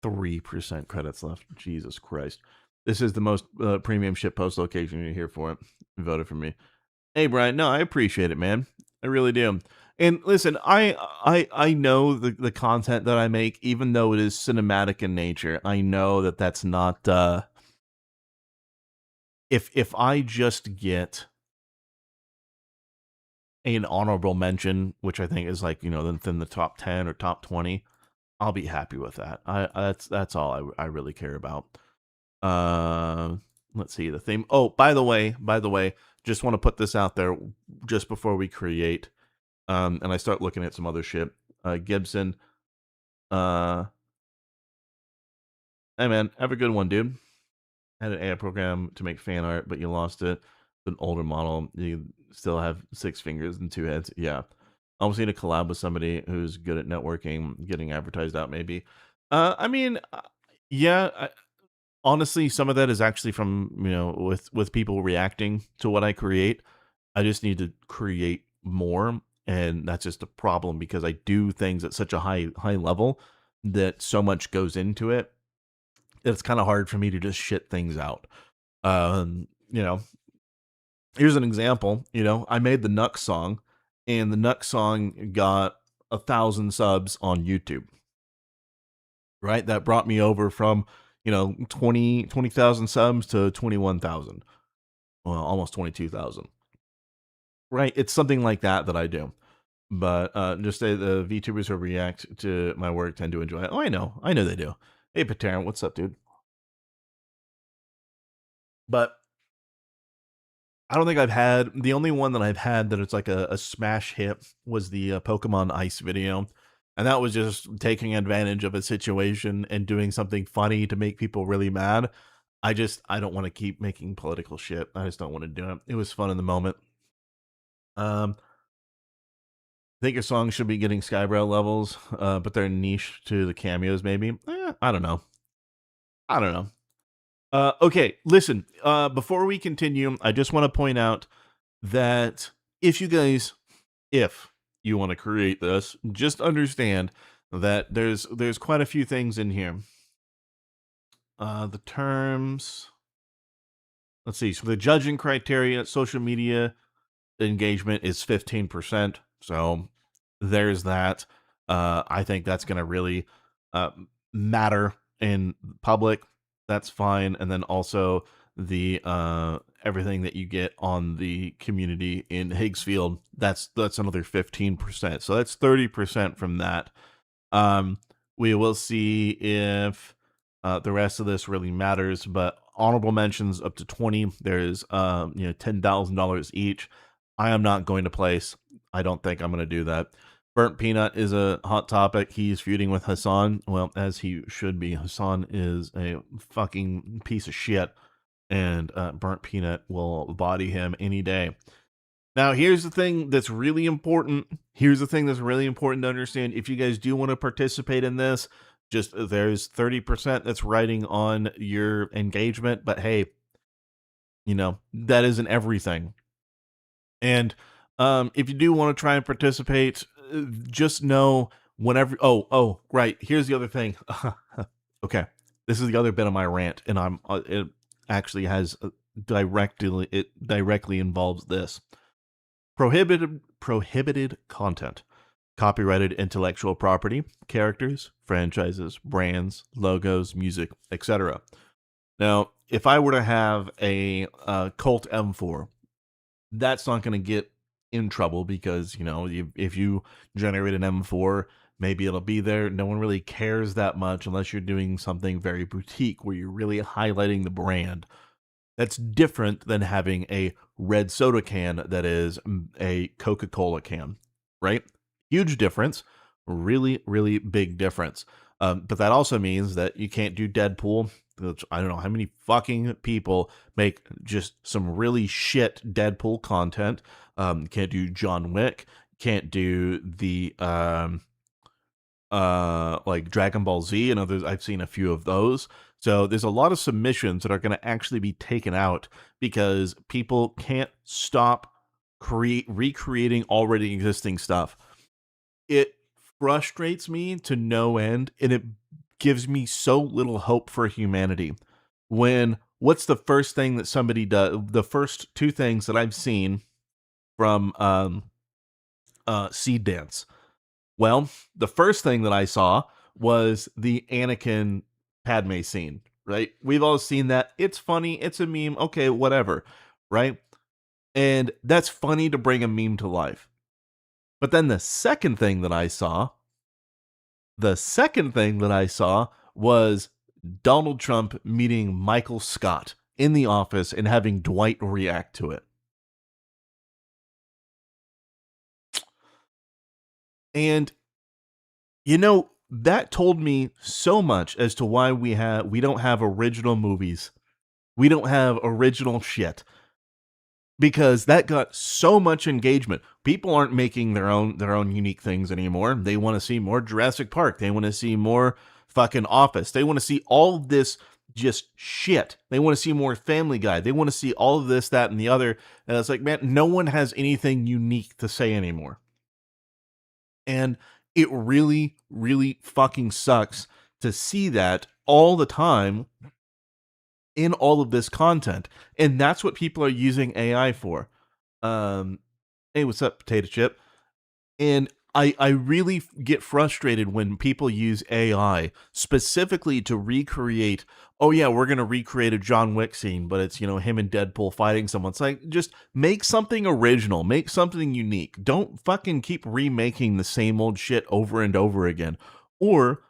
3% credits left. Jesus Christ. This is the most premium shitpost location you're here for it. Voted for me. Hey, Brian. No, I appreciate it, man. I really do. And listen, I know the content that I make, even though it is cinematic in nature. I know that that's not. If I just get an honorable mention, which I think is like within the top 10 or top 20, I'll be happy with that. That's all I really care about. Uh, let's see the theme. Oh, by the way, just want to put this out there just before we create. And I start looking at some other shit. Gibson. Uh, hey man, have a good one, dude. Had an AI program to make fan art, but you lost it. It's an older model. You still have 6 fingers and 2 heads. Yeah. Almost need to collab with somebody who's good at networking, getting advertised out, maybe. I mean, yeah. Honestly, some of that is actually from with people reacting to what I create. I just need to create more, and that's just a problem because I do things at such a high level that so much goes into it. It's kind of hard for me to just shit things out. Um, you know, Here's an example. I made the Nuck song, and the Nuck song got 1,000 subs on YouTube. Right, that brought me over from 20,000 subs to 21,000. Well, almost 22,000. Right, it's something like that I do. But just say the VTubers who react to my work tend to enjoy it. Oh, I know they do. Hey, Pateran, what's up, dude? But I don't think I've had the only one that I've had that it's like a smash hit was the Pokemon Ice video. And that was just taking advantage of a situation and doing something funny to make people really mad. I don't want to keep making political shit. I just don't want to do it. It was fun in the moment. Um, I think your songs should be getting Skybrow levels, but they're niche to the cameos, maybe. I don't know. I don't know. Okay, listen. Before we continue, I just want to point out that if you guys, if you want to create this, just understand that there's quite a few things in here. The terms. Let's see. So the judging criteria, social media engagement is 15%. So there's that. I think that's going to really uh, matter in public. That's fine. And then also the everything that you get on the community in Higgsfield, that's another 15%. So that's 30% from that. Um, we will see if the rest of this really matters, but honorable mentions up to 20. There's $10,000 each. I am not going to place. I don't think I'm going to do that. Burnt Peanut is a hot topic. He's feuding with Hassan. Well, as he should be. Hassan is a fucking piece of shit, and Burnt Peanut will body him any day. Now, here's the thing that's really important. Here's the thing that's really important to understand. If you guys do want to participate in this, just there's 30% that's writing on your engagement, but hey, that isn't everything. And if you do want to try and participate, just know whenever. Oh, right. Here's the other thing. Okay, this is the other bit of my rant, and it actually has directly involves this. Prohibited content, copyrighted intellectual property, characters, franchises, brands, logos, music, etc. Now, if I were to have a Colt M4, that's not going to get in trouble because if you generate an M4, maybe it'll be there. No one really cares that much unless you're doing something very boutique where you're really highlighting the brand. That's different than having a red soda can that is a Coca-Cola can, right? Huge difference. Really, really big difference. But that also means that you can't do Deadpool. Which I don't know how many fucking people make just some really shit Deadpool content. Can't do John Wick. Can't do the like Dragon Ball Z and others. I've seen a few of those. So there's a lot of submissions that are going to actually be taken out because people can't stop recreating already existing stuff. It frustrates me to no end, and it gives me so little hope for humanity. When what's the first thing that somebody does? The first two things that I've seen from Seed Dance. Well, the first thing that I saw was the Anakin Padme scene, right? We've all seen that. It's funny. It's a meme. Okay, whatever, right? And that's funny to bring a meme to life. But then the second thing that I saw was Donald Trump meeting Michael Scott in the office and having Dwight react to it. And that told me so much as to why we don't have original movies. We don't have original shit. Because that got so much engagement. People aren't making their own unique things anymore. They want to see more Jurassic Park. They want to see more fucking Office. They want to see all of this just shit. They want to see more Family Guy. They want to see all of this, that, and the other. And it's like, man, no one has anything unique to say anymore. And it really, really fucking sucks to see that all the time in all of this content. And that's what people are using AI for. Hey, what's up, potato chip? And I really get frustrated when people use AI specifically to recreate, oh yeah, we're going to recreate a John Wick scene, but it's, him and Deadpool fighting someone. It's like, just make something original, make something unique. Don't fucking keep remaking the same old shit over and over again. Or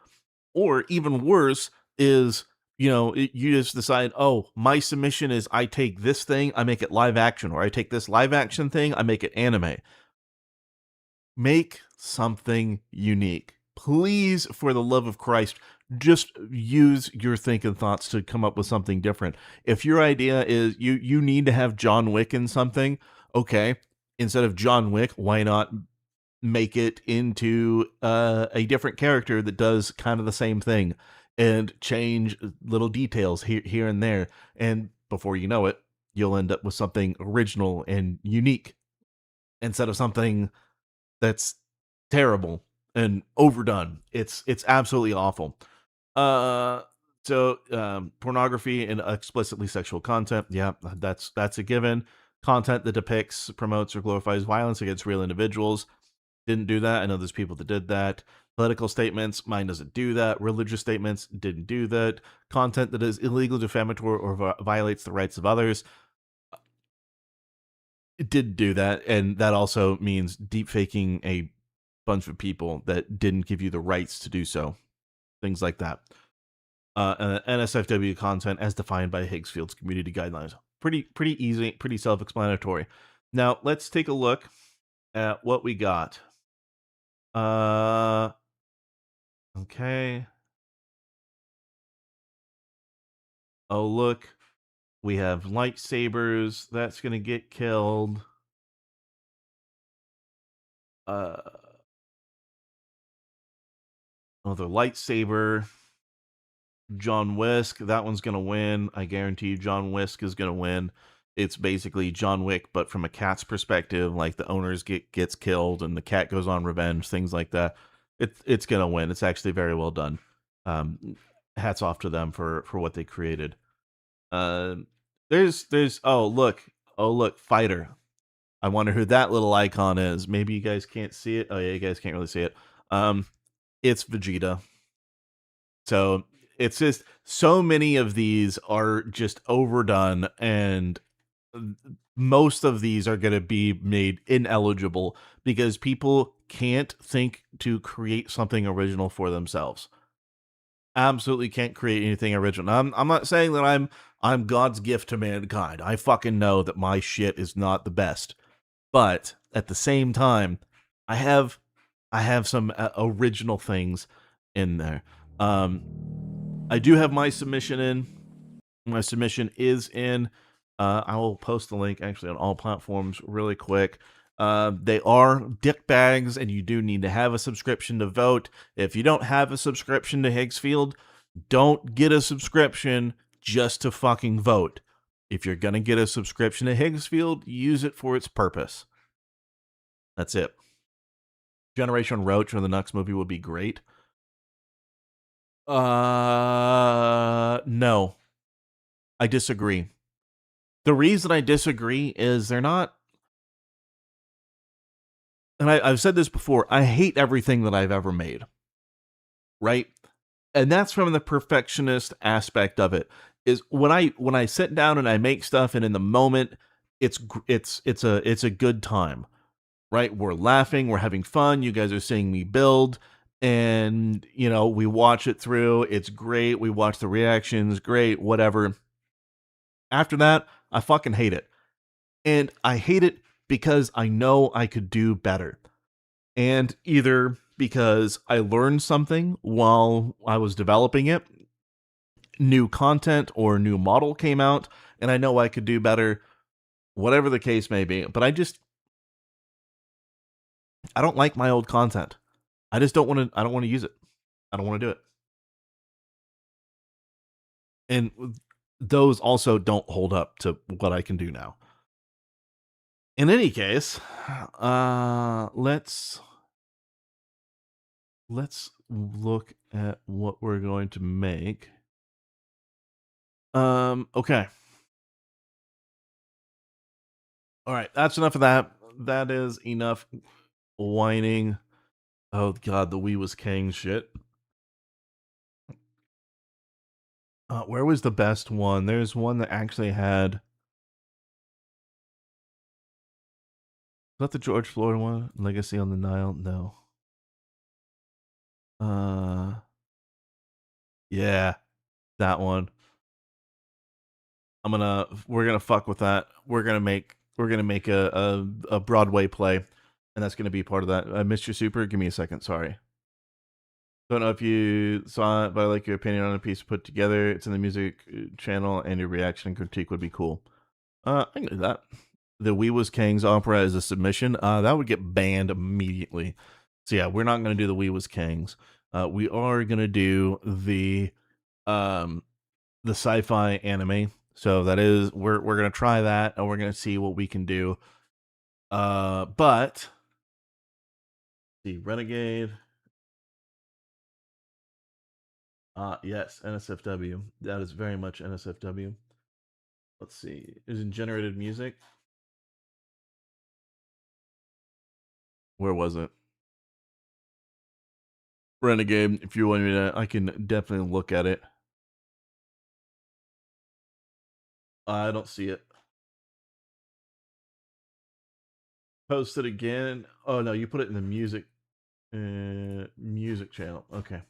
even worse is, you just decide, oh, my submission is I take this thing, I make it live action, or I take this live action thing, I make it anime. Make something unique. Please, for the love of Christ, just use your thinking thoughts to come up with something different. If your idea is you need to have John Wick in something, okay, instead of John Wick, why not make it into a different character that does kind of the same thing and change little details here and there. And before you know it, you'll end up with something original and unique instead of something that's terrible and overdone. It's absolutely awful. Pornography and explicitly sexual content. Yeah, that's a given. Content that depicts, promotes, or glorifies violence against real individuals. Didn't do that. I know there's people that did that. Political statements, mine doesn't do that. Religious statements, didn't do that. Content that is illegal, defamatory, or violates the rights of others, it didn't do that. And that also means deep faking a bunch of people that didn't give you the rights to do so. Things like that. NSFW content as defined by Higgsfield's community guidelines. Pretty easy, pretty self-explanatory. Now, let's take a look at what we got. Okay. Oh, look. We have lightsabers. That's going to get killed. Another lightsaber. John Wick. That one's going to win. I guarantee you John Wick is going to win. It's basically John Wick, but from a cat's perspective, like the owners gets killed and the cat goes on revenge, things like that. It's going to win. It's actually very well done. Hats off to them for what they created. There's oh look, fighter. I wonder who that little icon is. Maybe you guys can't see it. Oh yeah, you guys can't really see it. It's Vegeta. So it's just so many of these are just overdone, and most of these are going to be made ineligible because people can't think to create something original for themselves. Absolutely can't create anything original. I'm not saying that I'm God's gift to mankind. I fucking know that my shit is not the best. But at the same time, I have some original things in there. I do have my submission in. My submission is in. I will post the link actually on all platforms really quick. They are dick bags, and you do need to have a subscription to vote. If you don't have a subscription to Higgsfield, don't get a subscription just to fucking vote. If you're going to get a subscription to Higgsfield, use it for its purpose. That's it. Generation Roach or the Nux movie would be great. No. I disagree. The reason I disagree is they're not and I've said this before, I hate everything that I've ever made, right? And that's from the perfectionist aspect of it. Is when I sit down and I make stuff, and in the moment, it's a good time, right? We're laughing, we're having fun. You guys are seeing me build, and we watch it through. It's great. We watch the reactions, great, whatever. After that, I fucking hate it, and I hate it because I know I could do better. And either because I learned something while I was developing it, new content or new model came out, and I know I could do better, whatever the case may be. But I don't like my old content. I just don't want to. I don't want to use it. I don't want to do it. And those also don't hold up to what I can do now. In any case, let's look at what we're going to make. Okay. All right, that's enough of that. That is enough whining. Oh god, the Wii was king shit. Where was the best one? There's one that actually had. Is that the George Floyd one? Legacy on the Nile? No. Yeah, that one. We're gonna fuck with that. We're gonna make a Broadway play, and that's gonna be part of that. Mr. Super, give me a second. Sorry. Don't know if you saw it, but I like your opinion on a piece put together. It's in the music channel, and your reaction and critique would be cool. I can do that. The We Was Kings opera is a submission. That would get banned immediately. So yeah, we're not going to do the We Was Kings. We are going to do the sci-fi anime. So that is we're going to try that, and we're going to see what we can do. But the Renegade. Yes, NSFW. That is very much NSFW. Let's see. Is it generated music? Where was it? Renegade, if you want me to, I can definitely look at it. I don't see it. Post it again. Oh no, you put it in the music music channel. Okay.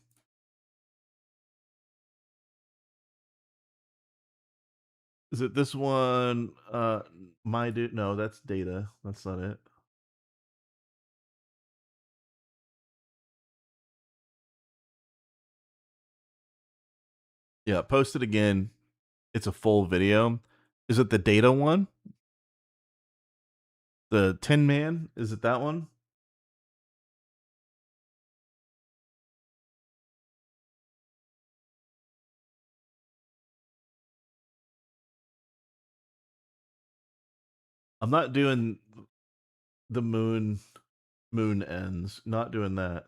Is it this one? No, that's data. That's not it. Yeah, post it again. It's a full video. Is it the data one? The Tin Man? Is it that one? I'm not doing the moon ends. Not doing that.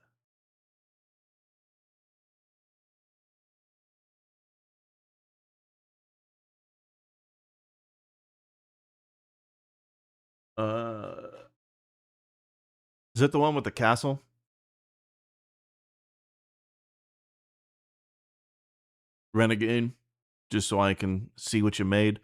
Is it the one with the castle? Renegade, just so I can see what you made.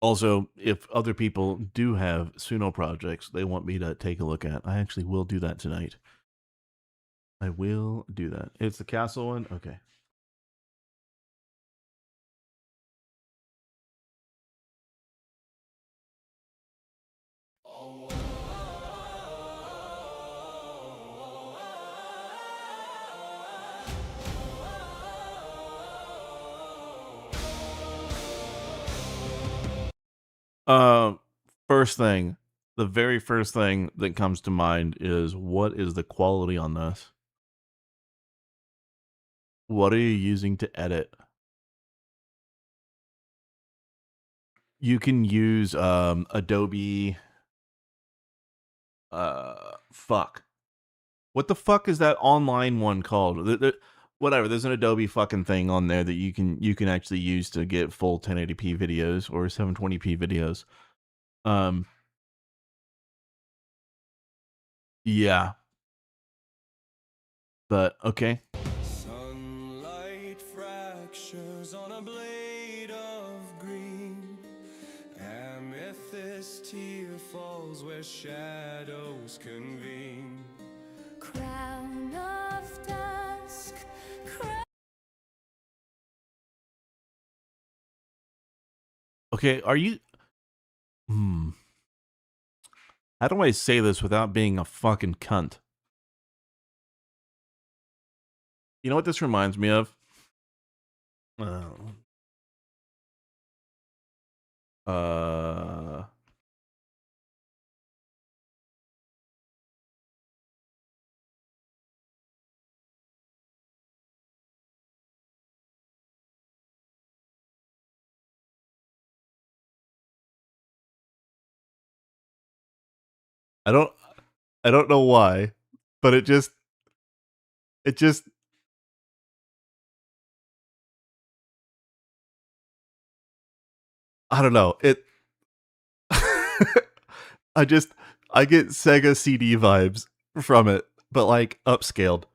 Also, if other people do have Suno projects they want me to take a look at, I actually will do that tonight. I will do that. It's the castle one? Okay. First thing, the very first thing that comes to mind is what is the quality on this? What are you using to edit? You can use Adobe fuck. What the fuck is that online one called? Whatever, there's an Adobe fucking thing on there that you can actually use to get full 1080p videos or 720p videos. Yeah. But okay. Sunlight fractures on a blade of green. Amethyst tear falls where shadows convene. Crown of dusk. Okay, are you how do I say this without being a fucking cunt? You know what this reminds me of? Uh I don't I don't know why, but it just I don't know. It I just I get Sega CD vibes from it, but like upscaled.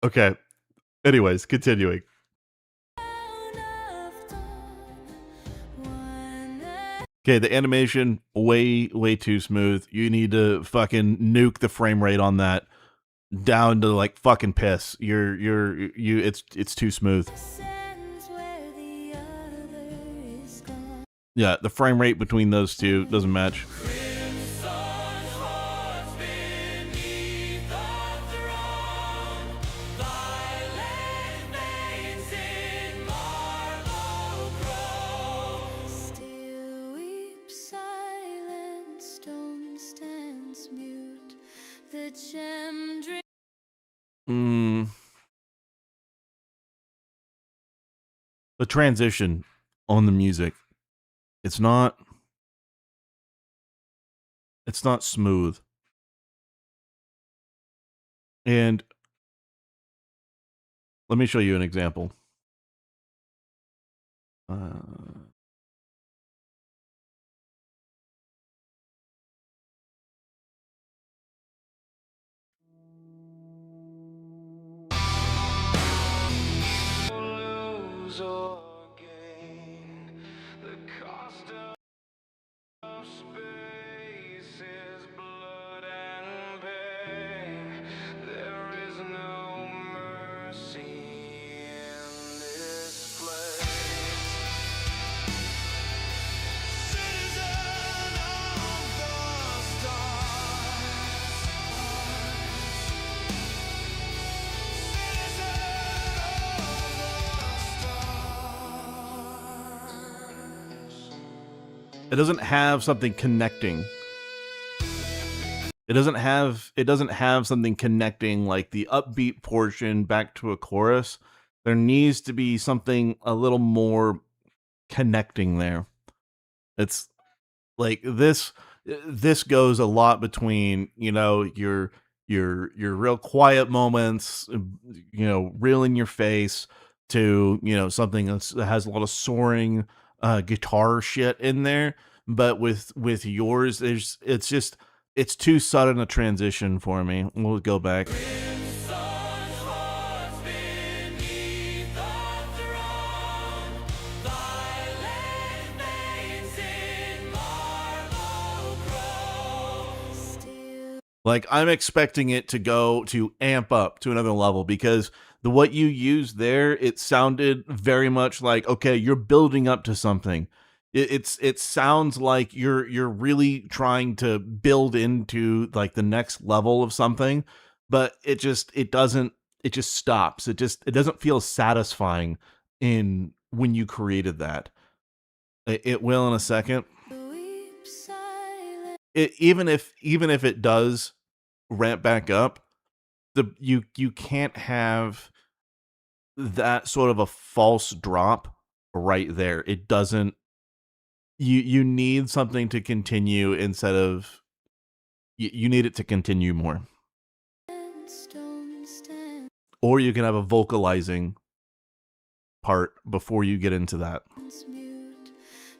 Okay. Anyways, continuing. Okay, the animation way too smooth. You need to fucking nuke the frame rate on that down to like fucking piss. It's too smooth. Yeah, the frame rate between those two doesn't match. The transition on the music, it's not smooth. And let me show you an example. Lose or gain, the cost of space is blood and pain. There is no mercy in this place. Citizen of the stars. It doesn't have something connecting. It doesn't have something connecting like the upbeat portion back to a chorus. There needs to be something a little more connecting there. It's like this goes a lot between, you know, your real quiet moments, you know, real in your face, to, you know, something that has a lot of soaring guitar shit in there. But with yours, it's too sudden a transition for me. We'll go back. Like, I'm expecting it to go to amp up to another level, because what you used there, it sounded very much like, okay, you're building up to something. It sounds like you're really trying to build into like the next level of something, but it just stops. It doesn't feel satisfying in when you created that. It will in a second. Even if it does ramp back up, you can't have that sort of a false drop right there. It doesn't. You need something to continue instead of you need it to continue more. Or you can have a vocalizing part before you get into that.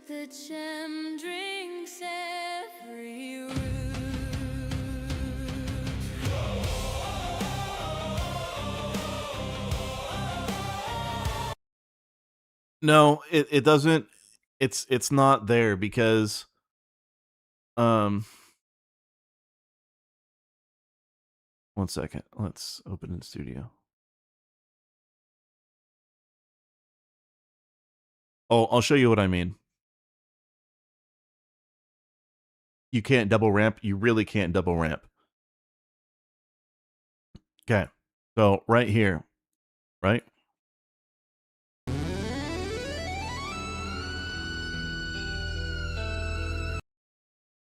The gem drinks every room. No, it doesn't. It's not there because um. One second. Let's open in Studio. Oh, I'll show you what I mean. You can't double ramp. You really can't double ramp. Okay. So right here, right?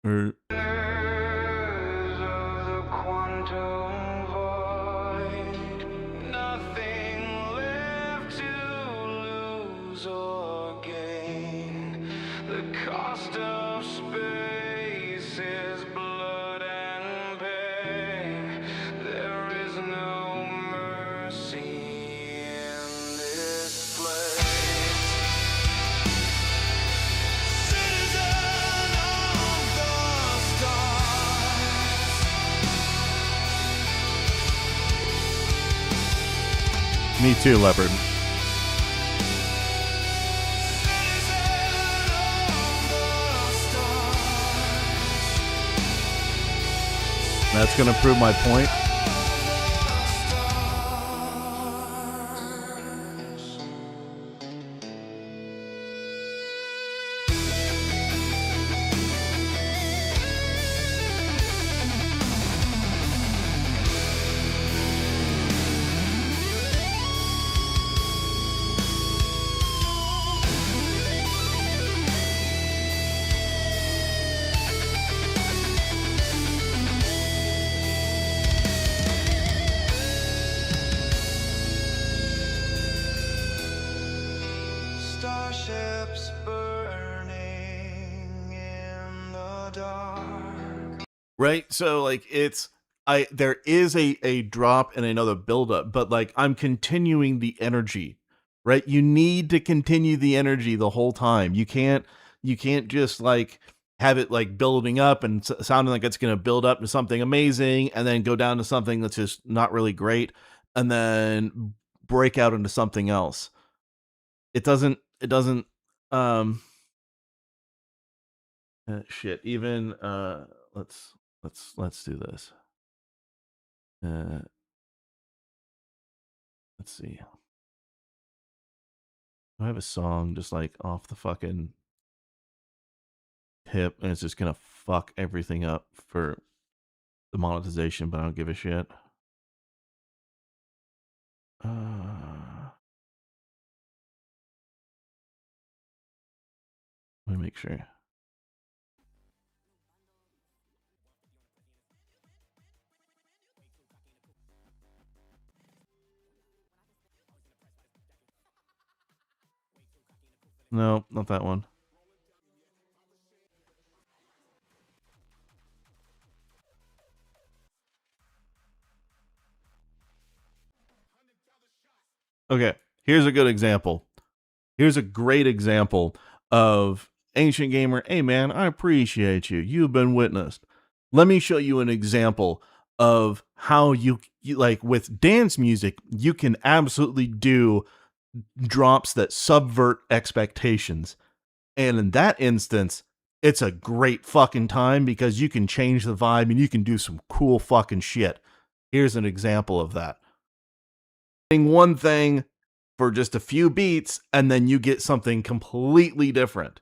Or Nothing left to lose or gain. The cost of space is blood and pain. There is no mercy in this place. Citizen of the stars. me too, Leopard. That's gonna prove my point. Starships burning in the dark. Right? So like there is a drop and another buildup, but like I'm continuing the energy. Right? You need to continue the energy the whole time. You can't just like have it like building up and sounding like it's going to build up to something amazing and then go down to something that's just not really great and then break out into something else. It doesn't shit. Even let's do this. Let's see. I have a song just like off the fucking hip, and it's just gonna fuck everything up for the monetization, but I don't give a shit. Let me make sure. No, not that one. Okay, here's a good example. Here's a great example of Ancient Gamer. Hey man, I appreciate you. You've been witnessed. Let me show you an example of how you like with dance music, you can absolutely do drops that subvert expectations. And in that instance, it's a great fucking time because you can change the vibe and you can do some cool fucking shit. Here's an example of that. One thing for just a few beats and then you get something completely different.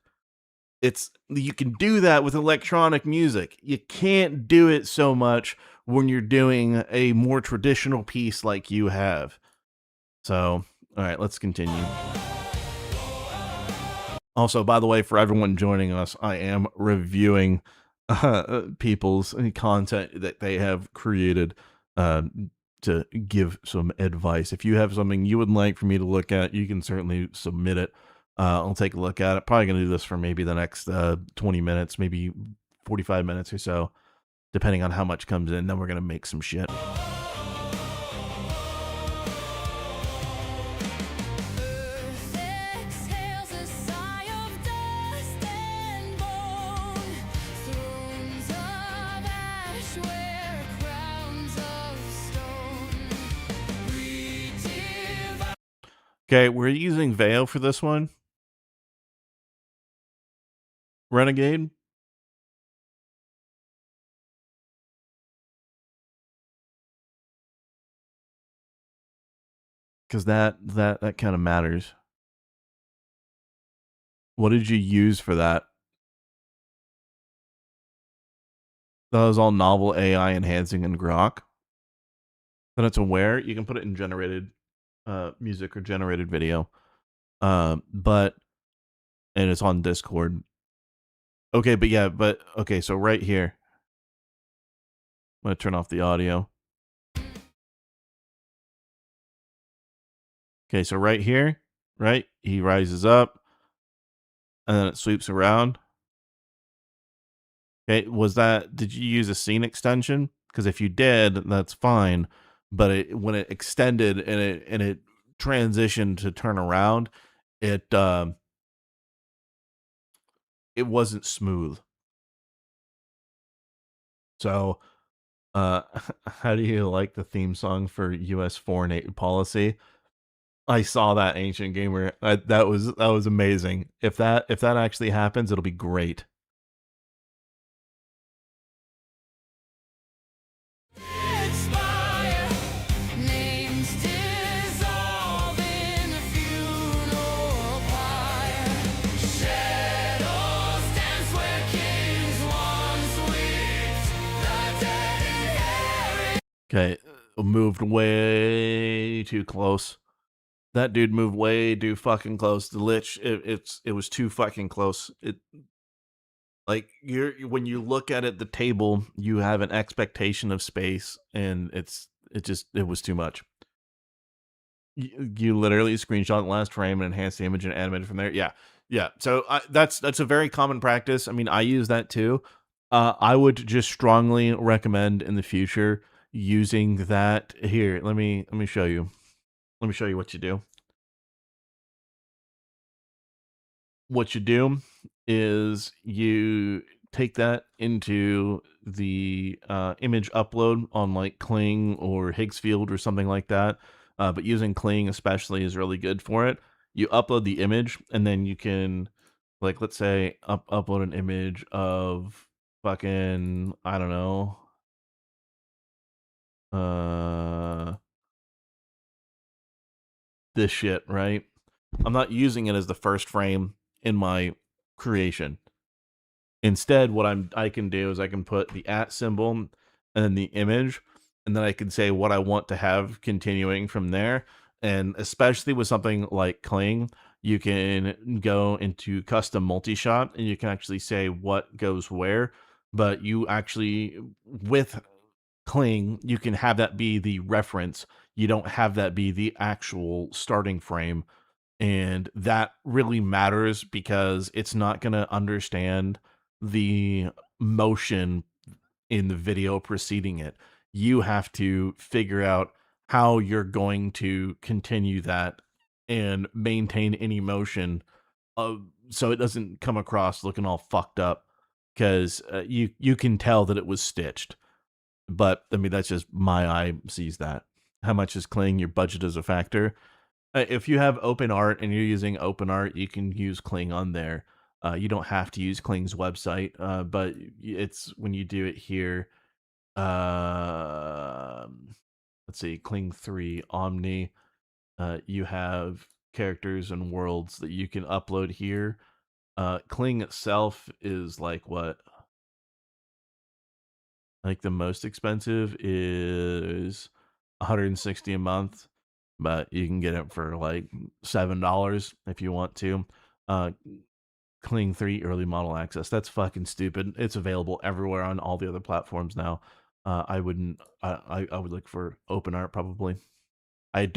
You can do that with electronic music. You can't do it so much when you're doing a more traditional piece like you have. So, all right, let's continue. Also, by the way, for everyone joining us, I am reviewing people's content that they have created to give some advice. If you have something you would like for me to look at, you can certainly submit it. I'll take a look at it. Probably going to do this for maybe the next 20 minutes, maybe 45 minutes or so, depending on how much comes in. Then we're going to make some shit. Okay, we're using Veo for this one. Renegade. Because that kind of matters. What did you use for that? That was all novel AI enhancing in Grok. Then it's aware. You can put it in generated music or generated video. But and it's on Discord. Okay, but yeah, okay, so right here. I'm gonna turn off the audio. Okay, so right here, right? He rises up and then it sweeps around. Okay, did you use a scene extension? Because if you did, that's fine. But when it extended and it transitioned to turn around, it it wasn't smooth. So, how do you like the theme song for U.S. foreign aid policy? I saw that, Ancient Gamer. That was amazing. If that actually happens, it'll be great. Names dissolve in a funeral pyre. Shadows dance where kings once wept. The dead inherit. Okay, moved way too close. That dude moved way too fucking close. The Lich, it was too fucking close. Like when you look at it, the table, you have an expectation of space, and it was too much. You literally screenshot the last frame and enhance the image and animate it from there. Yeah. So that's a very common practice. I mean, I use that too. I would just strongly recommend in the future using that. Here, let me show you. Let me show you what you do. What you do is you take that into the image upload on like Kling or Higgsfield or something like that. But using Kling especially is really good for it. You upload the image and then you can, like, let's say upload an image of fucking, I don't know, this shit, right? I'm not using it as the first frame in my creation. Instead, what I can do is I can put the @ symbol and then the image, and then I can say what I want to have continuing from there. And especially with something like Kling, you can go into custom multi-shot and you can actually say what goes where. But you actually, with Kling, you can have that be the reference. You don't have that be the actual starting frame. And that really matters because it's not going to understand the motion in the video preceding it. You have to figure out how you're going to continue that and maintain any motion, so it doesn't come across looking all fucked up, because you can tell that it was stitched. But I mean, that's just my eye sees that. How much is Kling? Your budget is a factor. If you have open art and you're using open art, you can use Kling on there. You don't have to use Kling's website, but it's when you do it here. Let's see, Kling 3 Omni. You have characters and worlds that you can upload here. Kling itself is like what? Like the most expensive is 160 a month, but you can get it for like $7 if you want to. Kling 3 early model access. That's fucking stupid. It's available everywhere on all the other platforms now. I wouldn't. I would look for open art probably. I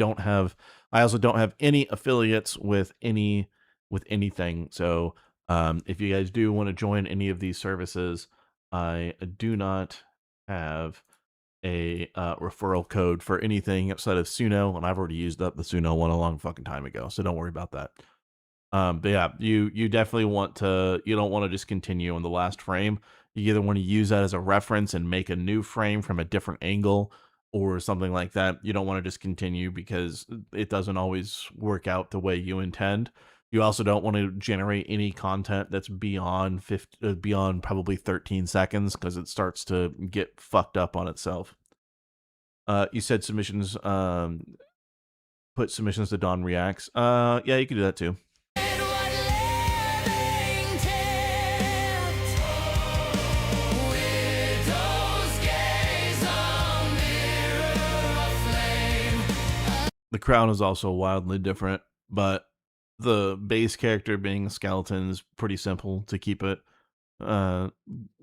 also don't have any affiliates with anything. So if you guys do want to join any of these services, I do not have a referral code for anything outside of Suno, and I've already used up the Suno one a long fucking time ago, so don't worry about that. But yeah, you definitely you don't want to just continue on the last frame. You either want to use that as a reference and make a new frame from a different angle, or something like that, you don't want to discontinue because it doesn't always work out the way you intend. You also don't want to generate any content that's beyond beyond probably 13 seconds because it starts to get fucked up on itself. You said submissions, put submissions to Don Reacts. Yeah, you can do that too. The crown is also wildly different, but the base character being a skeleton is pretty simple to keep it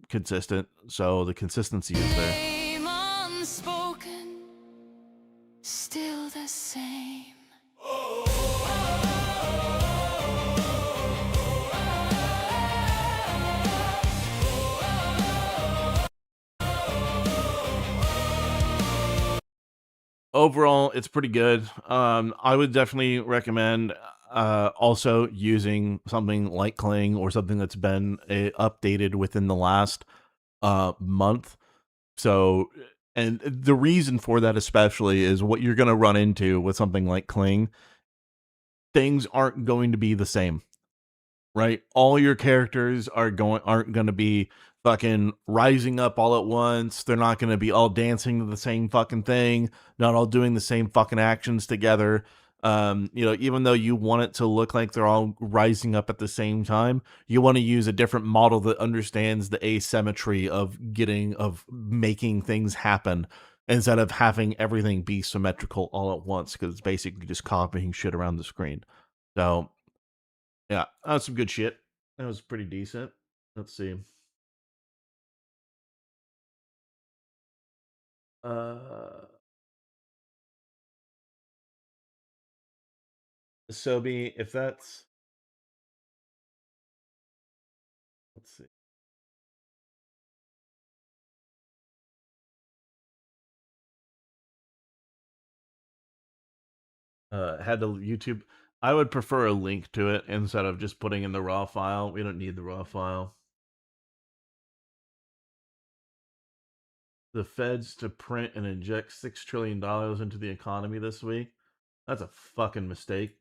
consistent. So the consistency is there. Name unspoken, still the same. Overall, it's pretty good. I would definitely recommend also using something like Kling or something that's been updated within the last month. So, and the reason for that especially is what you're going to run into with something like Kling. Things aren't going to be the same, right? All your characters aren't going to be fucking rising up all at once. They're not going to be all dancing to the same fucking thing, not all doing the same fucking actions together. Even though you want it to look like they're all rising up at the same time, you want to use a different model that understands the asymmetry of making things happen instead of having everything be symmetrical all at once, because it's basically just copying shit around the screen. So yeah, that was some good shit. That was pretty decent. Let's see. Sobi, if that's, let's see. Had the YouTube. I would prefer a link to it instead of just putting in the raw file. We don't need the raw file. The feds to print and inject $6 trillion into the economy this week. That's a fucking mistake.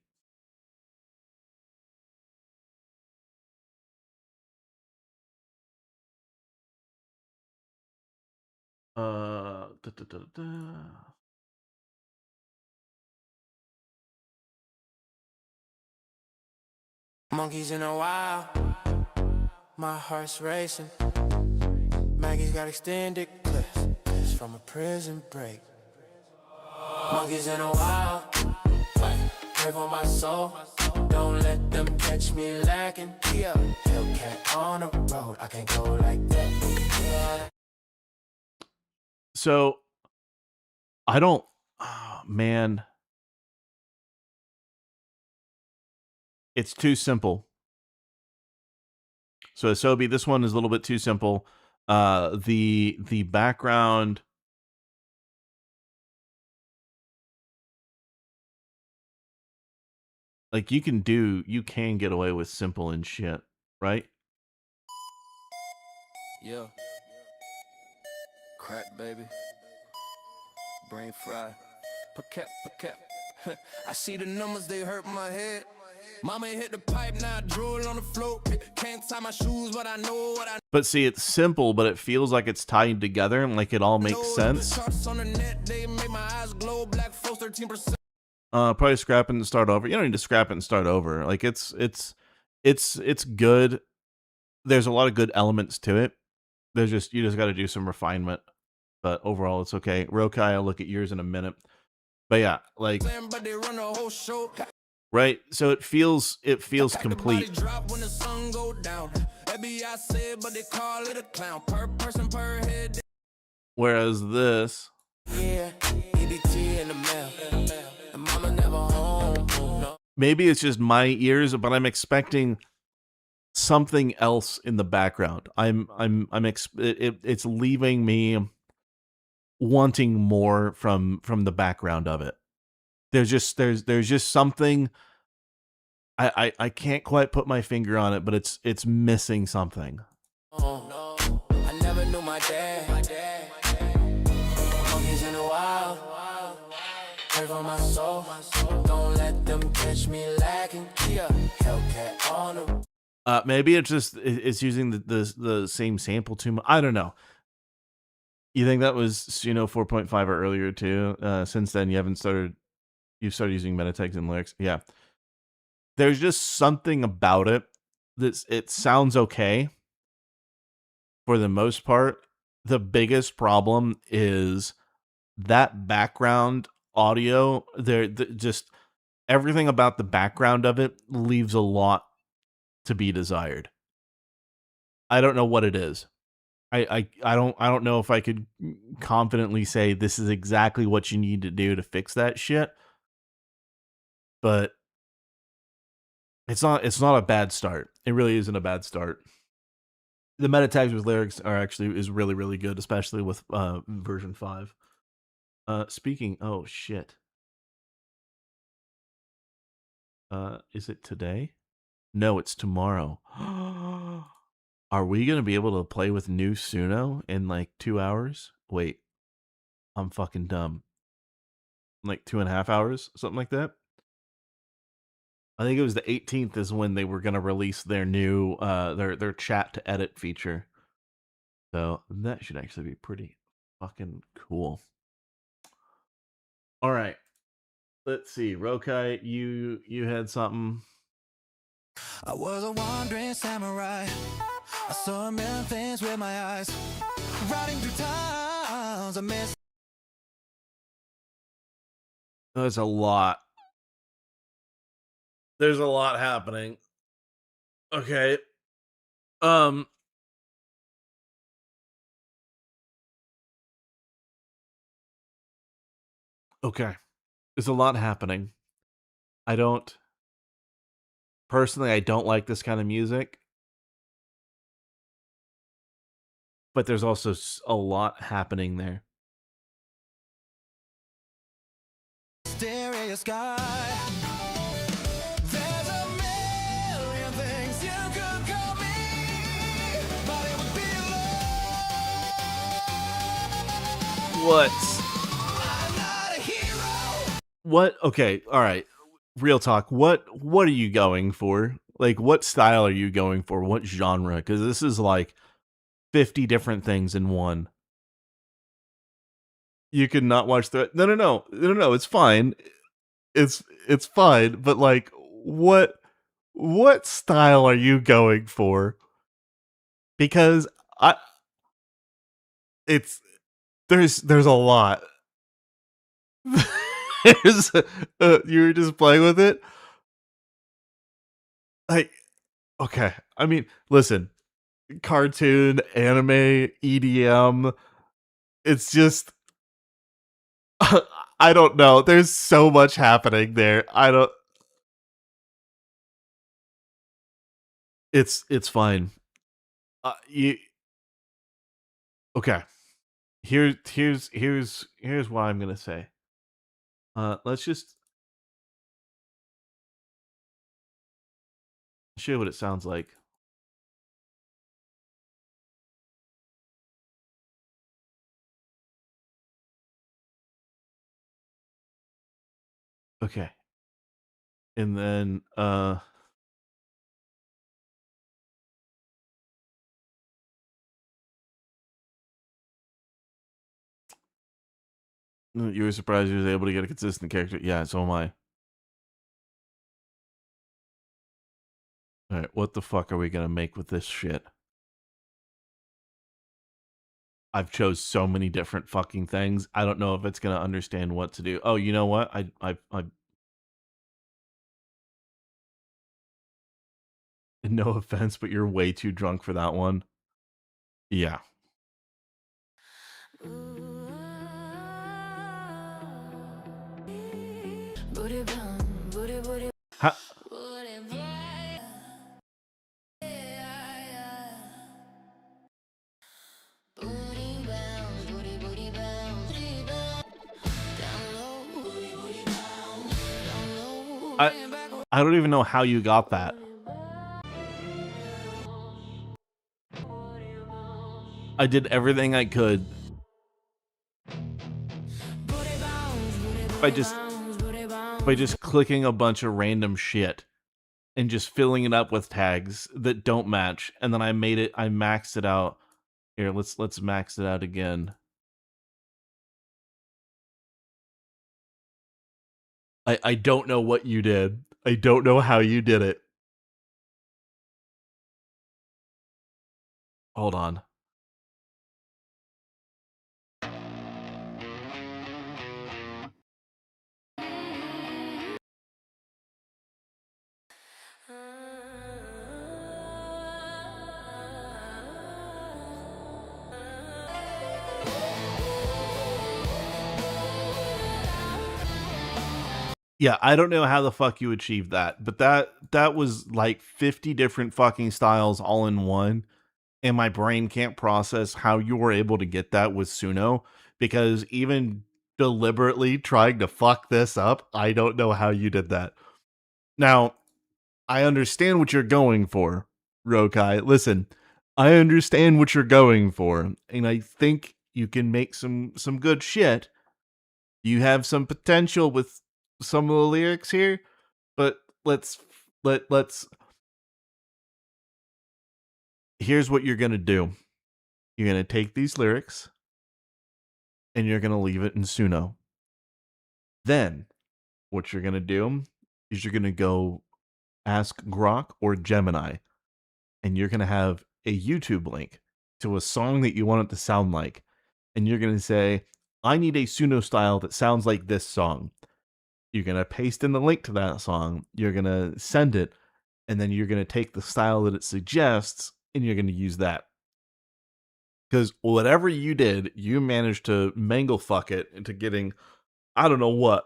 Monkeys in a while, my heart's racing. Maggie's got extended clips from a prison break. Monkeys in a while, pray for my soul. Don't let them catch me lacking. Yeah, Hellcat on the road, I can't go like that. Yeah. So, I don't, man. It's too simple. So Asobi, this one is a little bit too simple. The background, like you can get away with simple and shit, right? Yeah. Crack, baby. Brain fry. Paket. I see the numbers, they hurt my head. Mama hit the pipe, now I drool on the floor. Can't tie my shoes, but I know what I. But see, it's simple, but it feels like it's tied together and like it all makes sense. Probably scrap it and start over. You don't need to scrap it and start over. Like it's good. There's a lot of good elements to it. You just got to do some refinement. But overall, it's okay. Rokai, I'll look at yours in a minute. But yeah, like, right? So it feels complete. Whereas this, maybe it's just my ears, but I'm expecting something else in the background. It's leaving me wanting more from the background of it. There's just something. I can't quite put my finger on it, but it's missing something. I never knew my dad. Monkeys in in a while. Pray for my soul. Don't let them catch me lagging. Yeah, Hellcat on the. Maybe it's using the same sample too much. I don't know. You think that was 4.5 or earlier too? Since then you've started using meta tags and lyrics. Yeah. There's just something about it it sounds okay for the most part. The biggest problem is that background audio. Just everything about the background of it leaves a lot to be desired. I don't know what it is. I don't know if I could confidently say this is exactly what you need to do to fix that shit. But it's not a bad start. It really isn't a bad start. The meta tags with lyrics is really, really good, especially with version 5. Speaking, oh shit. Is it today? No, it's tomorrow. Are we gonna be able to play with new Suno in like 2 hours? Wait, I'm fucking dumb. Like 2.5 hours, something like that. I think it was the 18th is when they were gonna release their new their chat to edit feature. So that should actually be pretty fucking cool. All right, let's see. Rokai, you had something. I was a wandering samurai. I saw a million things with my eyes. Riding through towns, I miss. There's a lot. There's a lot happening. Okay. Okay. There's a lot happening. I don't like this kind of music. But there's also a lot happening there. Stereo sky. There's a million things you could call me, but it would be What? I'm not a hero. What? Okay. All right. Real talk. What are you going for? Like, what style are you going for? What genre? Because this is like 50 different things in one. You could not watch the no. It's fine. It's fine. But like, what style are you going for? Because there's a lot. You were just playing with it. Like, okay. I mean, listen. Cartoon, anime, EDM. It's just I don't know. There's so much happening there. It's fine. You okay. Here's what I'm gonna say. Let's just show you what it sounds like. Okay. And then you were surprised you was able to get a consistent character. Yeah, so am I. Alright, what the fuck are we gonna make with this shit? I've chose so many different fucking things. I don't know if it's gonna understand what to do. Oh, you know what? I no offense, but you're way too drunk for that one. Yeah. Ha- I don't even know how you got that. I did everything I could. by just clicking a bunch of random shit and just filling it up with tags that don't match, and then I maxed it out. Here, let's max it out again. I don't know what you did. I don't know how you did it. Hold on. Yeah, I don't know how the fuck you achieved that, but that was like 50 different fucking styles all in one, and my brain can't process how you were able to get that with Suno, because even deliberately trying to fuck this up, I don't know how you did that. Now, I understand what you're going for, Rokai. Listen, I understand what you're going for, and I think you can make some good shit. You have some potential with some of the lyrics here, but let's here's what you're going to do. You're going to take these lyrics and you're going to leave it in Suno. Then what you're going to do is you're going to go ask Grok or Gemini, and you're going to have a YouTube link to a song that you want it to sound like. And you're going to say, I need a Suno style that sounds like this song. You're going to paste in the link to that song. You're going to send it. And then you're going to take the style that it suggests and you're going to use that. Because whatever you did, you managed to mangle fuck it into getting, I don't know what.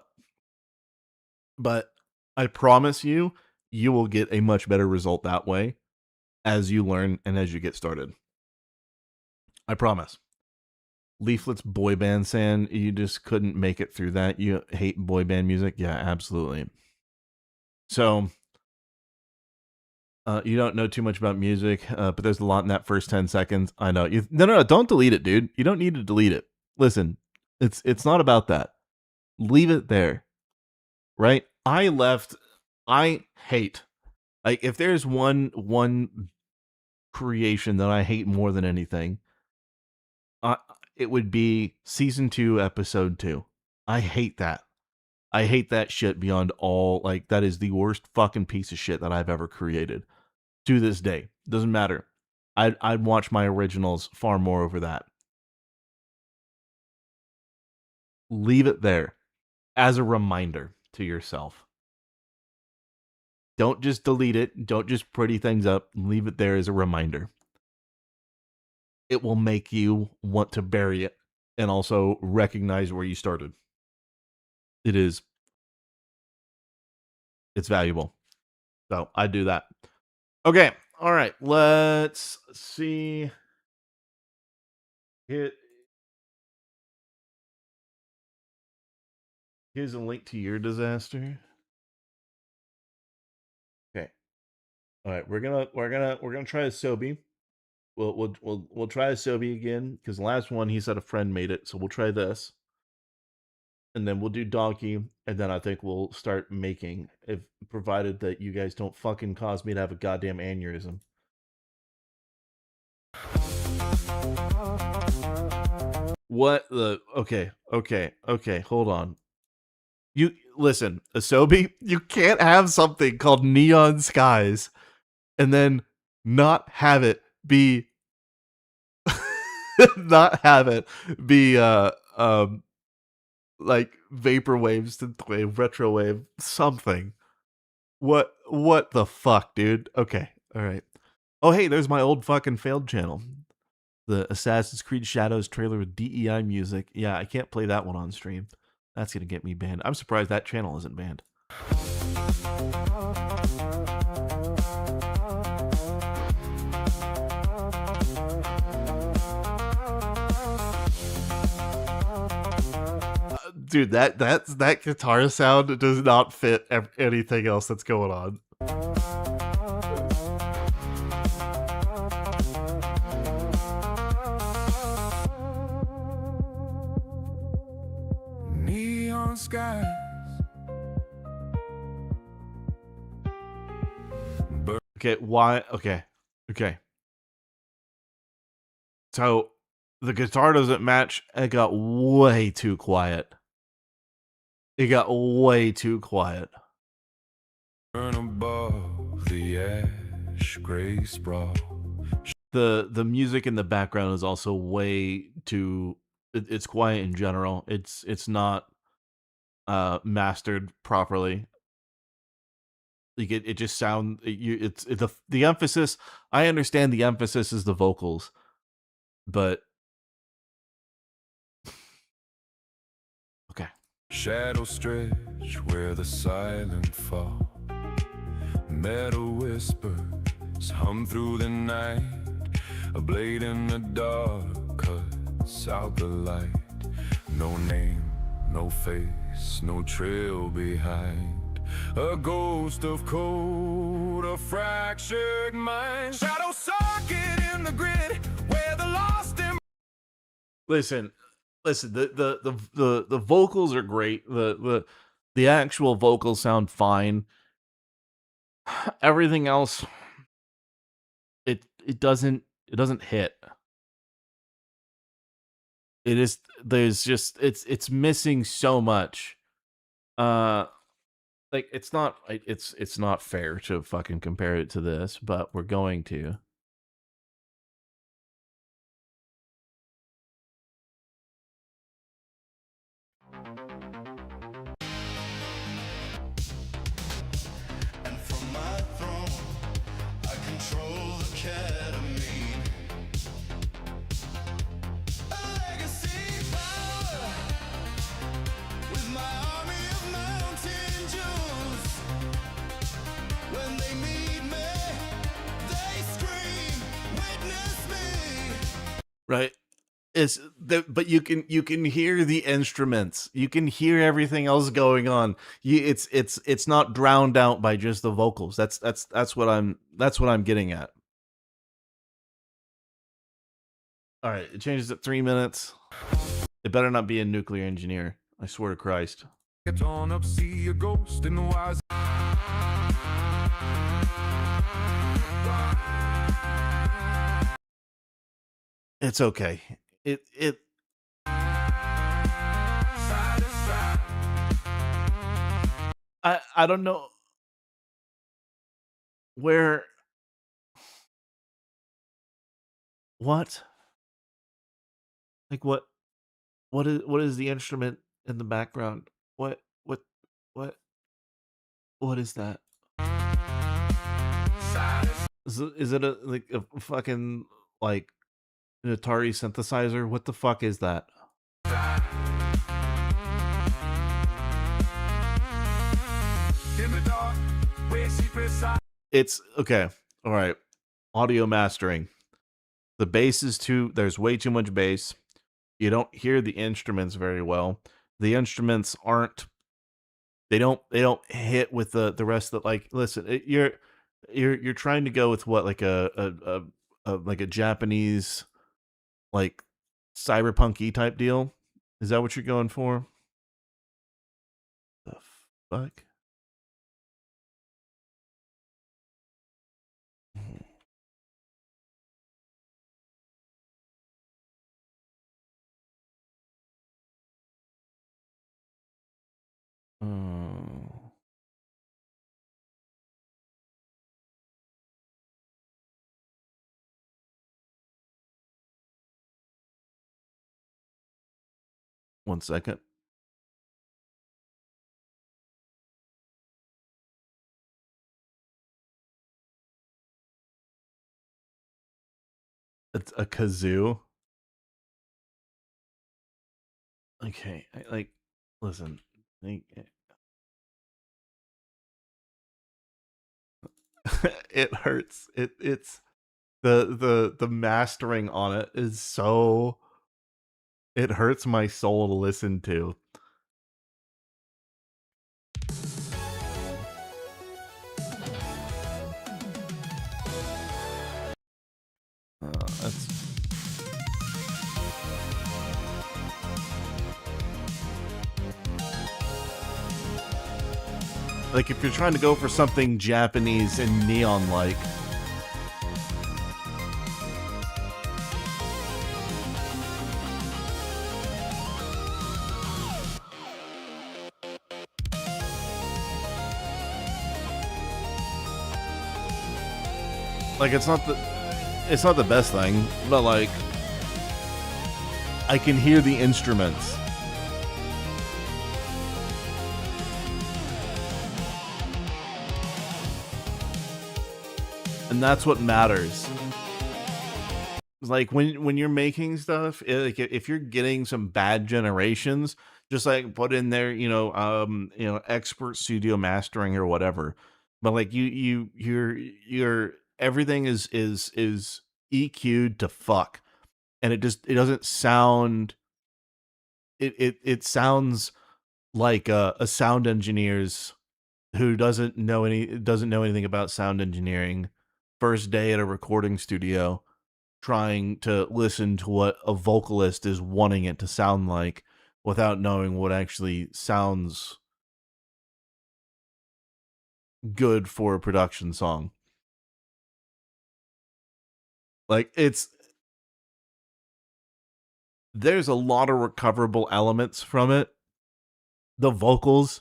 But I promise you, you will get a much better result that way as you learn and as you get started. I promise. Leaflet's boy band saying you just couldn't make it through that. You hate boy band music? Yeah, absolutely. So, you don't know too much about music, but there's a lot in that first 10 seconds. I know. No, don't delete it, dude. You don't need to delete it. Listen, it's not about that. Leave it there. Right? I hate, like, if there's one creation that I hate more than anything, it would be season 2, episode 2. I hate that. I hate that shit beyond all. Like, that is the worst fucking piece of shit that I've ever created. To this day. Doesn't matter. I'd watch my originals far more over that. Leave it there as a reminder to yourself. Don't just delete it. Don't just pretty things up. Leave it there as a reminder. It will make you want to bury it and also recognize where you started. It's valuable. So I do that. Okay. All right. Let's see. Here's a link to your disaster. Okay. All right. We're gonna try a Sobi. We'll try a Sobi again, because the last one he said a friend made it, so we'll try this. And then we'll do Donkey, and then I think we'll start making, if provided that you guys don't fucking cause me to have a goddamn aneurysm. What the okay, hold on. You listen, Asobi, you can't have something called Neon Skies and then not have it be like vaporwave, synthwave, retrowave, something. What the fuck, dude? Okay, all right. Oh, hey, there's my old fucking failed channel. The Assassin's Creed Shadows trailer with DEI music. Yeah, I can't play that one on stream. That's gonna get me banned. I'm surprised that channel isn't banned. Dude, that guitar sound does not fit anything else that's going on. Neon neon skies. Okay, why? Okay. So the guitar doesn't match. It got way too quiet. It got way too quiet. Burn above the ash gray sprawl. The music in the background is also way too. It's quiet in general. It's not mastered properly. Like it just sound the emphasis. I understand the emphasis is the vocals, but okay. Shadows stretch where the silent fall. Meadow whispers hum through the night. A blade in the dark cuts out the light. No name, no face, no trail behind. A ghost of cold, a fractured mind. Shadow socket in the grid where the lost in. Listen. The vocals are great. The actual vocals sound fine. Everything else, it doesn't hit. It's missing so much. Like it's not fair to fucking compare it to this, but we're going to. And from my throne, I control the ketamine. A legacy power with my army of mountain Jews. When they meet me, they scream, witness me. Right. But you can hear the instruments. You can hear everything else going on. It's not drowned out by just the vocals. That's what I'm getting at. All right, it changes at 3 minutes. It better not be a nuclear engineer. I swear to Christ. Get on up, see a ghost in the wise. It's okay. It I don't know where what like what is the instrument in the background? What what is that? Is it a like a fucking like an Atari synthesizer? What the fuck is that? In the dark, where she preside. It's okay. All right. Audio mastering. The bass is there's way too much bass. You don't hear the instruments very well. The instruments they don't hit with the rest of the, like, listen, you're trying to go with what, like a like a Japanese like cyberpunk-y type deal? Is that what you're going for? The fuck? Oh. One second. It's a kazoo. Okay, listen. It hurts. It's the mastering on it is so. It hurts my soul to listen to. That's. Like, if you're trying to go for something Japanese and neon-like, like, it's not the best thing, but, like, I can hear the instruments. And that's what matters. Like, when you're making stuff, like, if you're getting some bad generations, just like put in there, expert studio mastering or whatever. But like you're everything is EQ'd to fuck, and it doesn't sound. It sounds like a sound engineer's who doesn't know anything about sound engineering, first day at a recording studio, trying to listen to what a vocalist is wanting it to sound like without knowing what actually sounds good for a production song. Like, there's a lot of recoverable elements from it. The vocals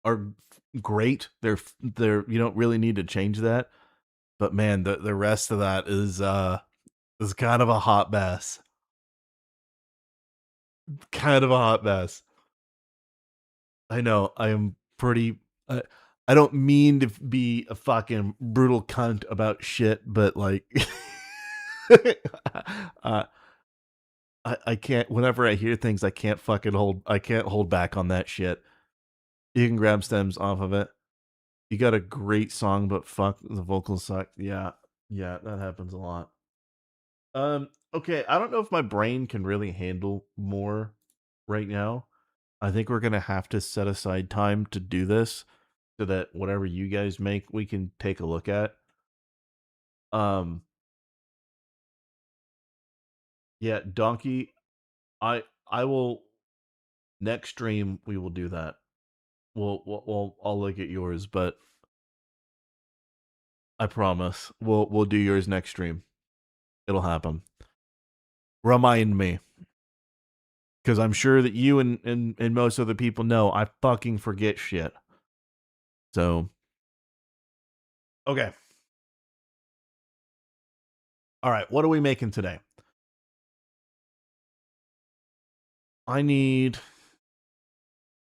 are great. They're you don't really need to change that. But man, the rest of that is kind of a hot mess. Kind of a hot mess. I know. I am pretty. I don't mean to be a fucking brutal cunt about shit, but like, uh, I can't. Whenever I hear things, I can't fucking hold. I can't hold back on that shit. You can grab stems off of it. You got a great song, but fuck, the vocals suck. Yeah, yeah, that happens a lot. Okay, I don't know if my brain can really handle more right now. I think we're gonna have to set aside time to do this so that whatever you guys make, we can take a look at. Um, yeah, Donkey, I will next stream we will do that. I'll look at yours, but I promise we'll do yours next stream. It'll happen. Remind me. Because I'm sure that you and most other people know I fucking forget shit. So, okay. All right, what are we making today? I need.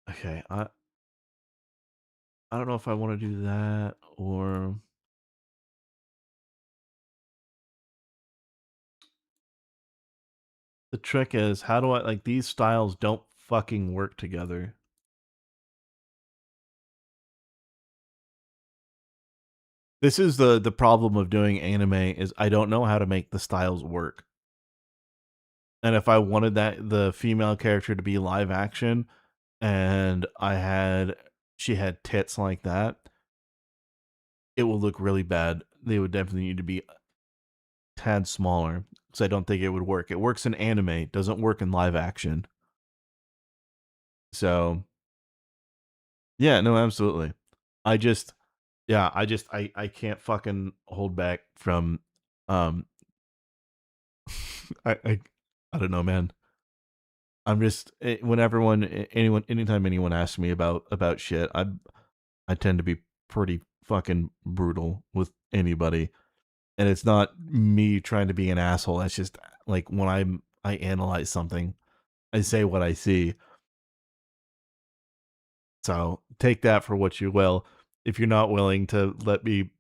Okay, I don't know if I want to do that or. The trick is, how do I like these styles don't fucking work together? This is the problem of doing anime is I don't know how to make the styles work. And if I wanted the female character to be live action and she had tits like that, it will look really bad. They would definitely need to be a tad smaller because I don't think it would work. It works in anime, it doesn't work in live action. So, yeah, no, absolutely. I just Yeah, I can't fucking hold back from um I I I don't know, man. I'm just when anytime anyone asks me about shit, I tend to be pretty fucking brutal with anybody. And it's not me trying to be an asshole. That's just like when I analyze something, I say what I see. So, take that for what you will. If you're not willing to let me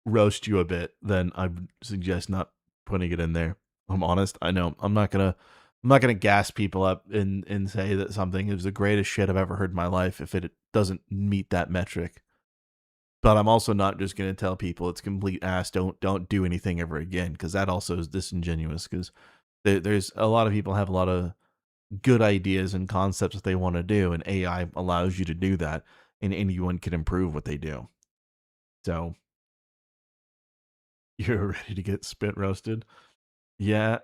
roast you a bit, then I would suggest not putting it in there. I'm honest. I know I'm not gonna gas people up and say that something is the greatest shit I've ever heard in my life if it doesn't meet that metric. But I'm also not just gonna tell people it's complete ass. Don't do anything ever again because that also is disingenuous. Because there's a lot of people have a lot of good ideas and concepts that they want to do, and AI allows you to do that, and anyone can improve what they do. So you're ready to get spit roasted? Yeah,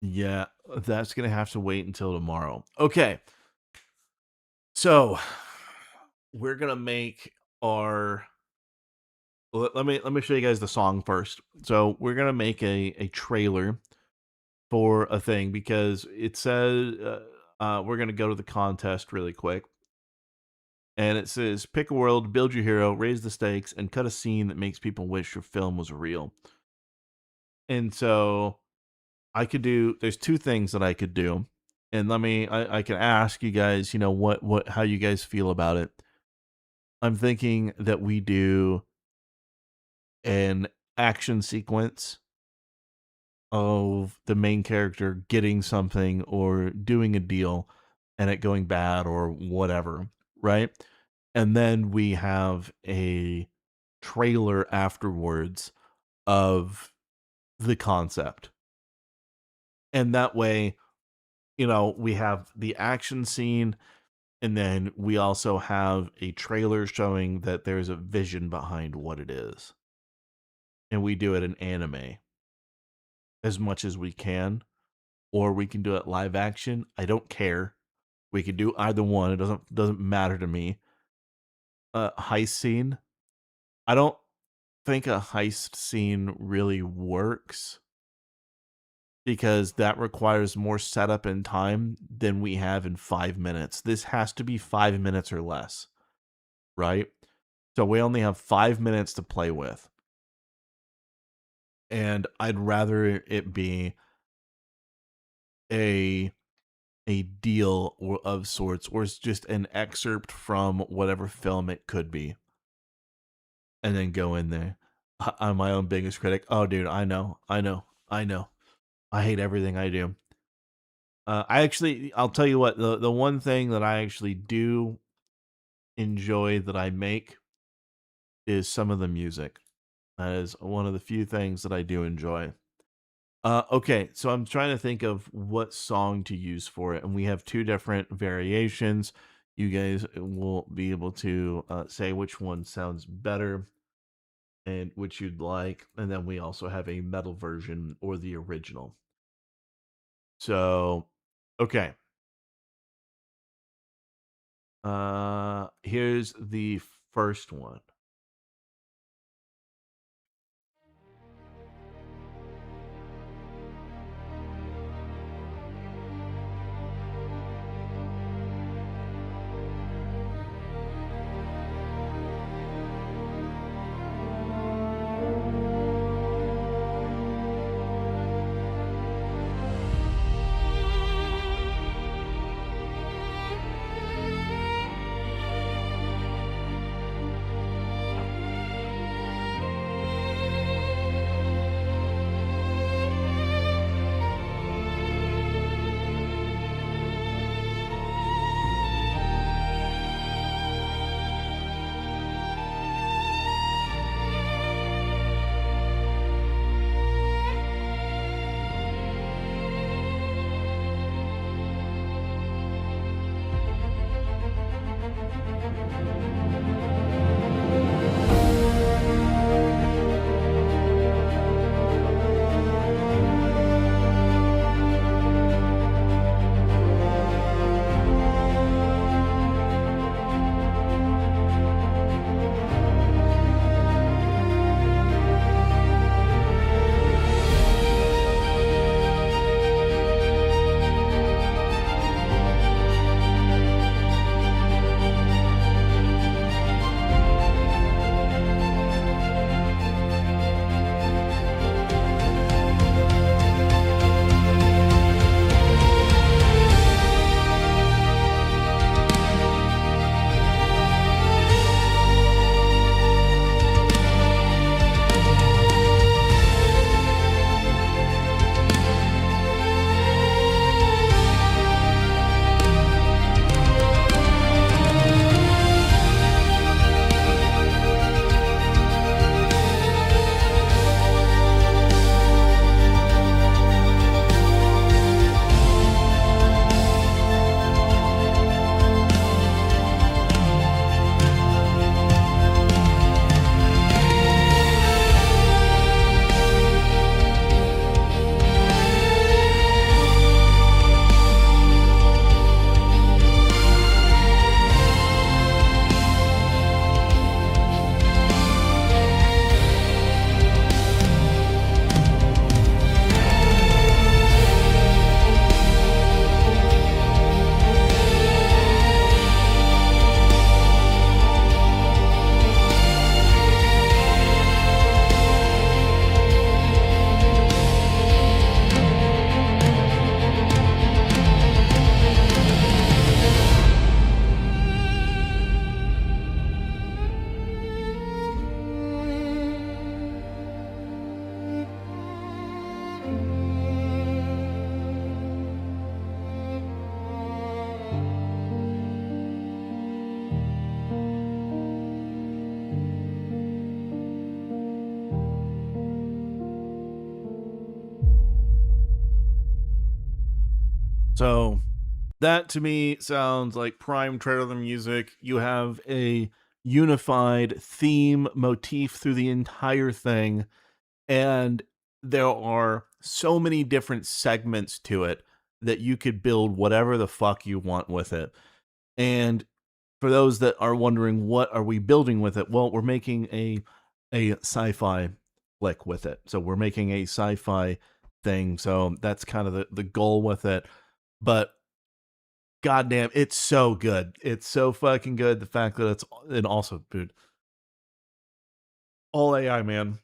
yeah, that's gonna have to wait until tomorrow. Okay, so we're gonna make are let me show you guys the song first. So we're gonna make a trailer for a thing because it says we're gonna go to the contest really quick, and it says pick a world, build your hero, raise the stakes, and cut a scene that makes people wish your film was real. And so I could do. There's two things that I could do, and I can ask you guys, what how you guys feel about it. I'm thinking that we do an action sequence of the main character getting something or doing a deal and it going bad or whatever, right? And then we have a trailer afterwards of the concept. And that way, we have the action scene and then we also have a trailer showing that there's a vision behind what it is. And we do it in anime as much as we can, or we can do it live action. I don't care. We can do either one. It doesn't matter to me. Heist scene. I don't think a heist scene really works because that requires more setup and time than we have in 5 minutes. This has to be 5 minutes or less, right? So we only have 5 minutes to play with. And I'd rather it be a deal of sorts, or it's just an excerpt from whatever film it could be, and then go in there. I'm my own biggest critic. Oh, dude, I know. I hate everything I do. I'll tell you what, the one thing that I actually do enjoy that I make is some of the music. That is one of the few things that I do enjoy. Okay, so I'm trying to think of what song to use for it, and we have two different variations. You guys will be able to say which one sounds better and which you'd like, and then we also have a metal version or the original. So, okay. Here's the first one. So that to me sounds like prime trailer music. You have a unified theme motif through the entire thing, and there are so many different segments to it that you could build whatever the fuck you want with it. And for those that are wondering what are we building with it, well, we're making a sci-fi flick with it. So we're making a sci-fi thing. So that's kind of the goal with it. But goddamn, it's so good. It's so fucking good. The fact that it's and also, dude, all AI, man.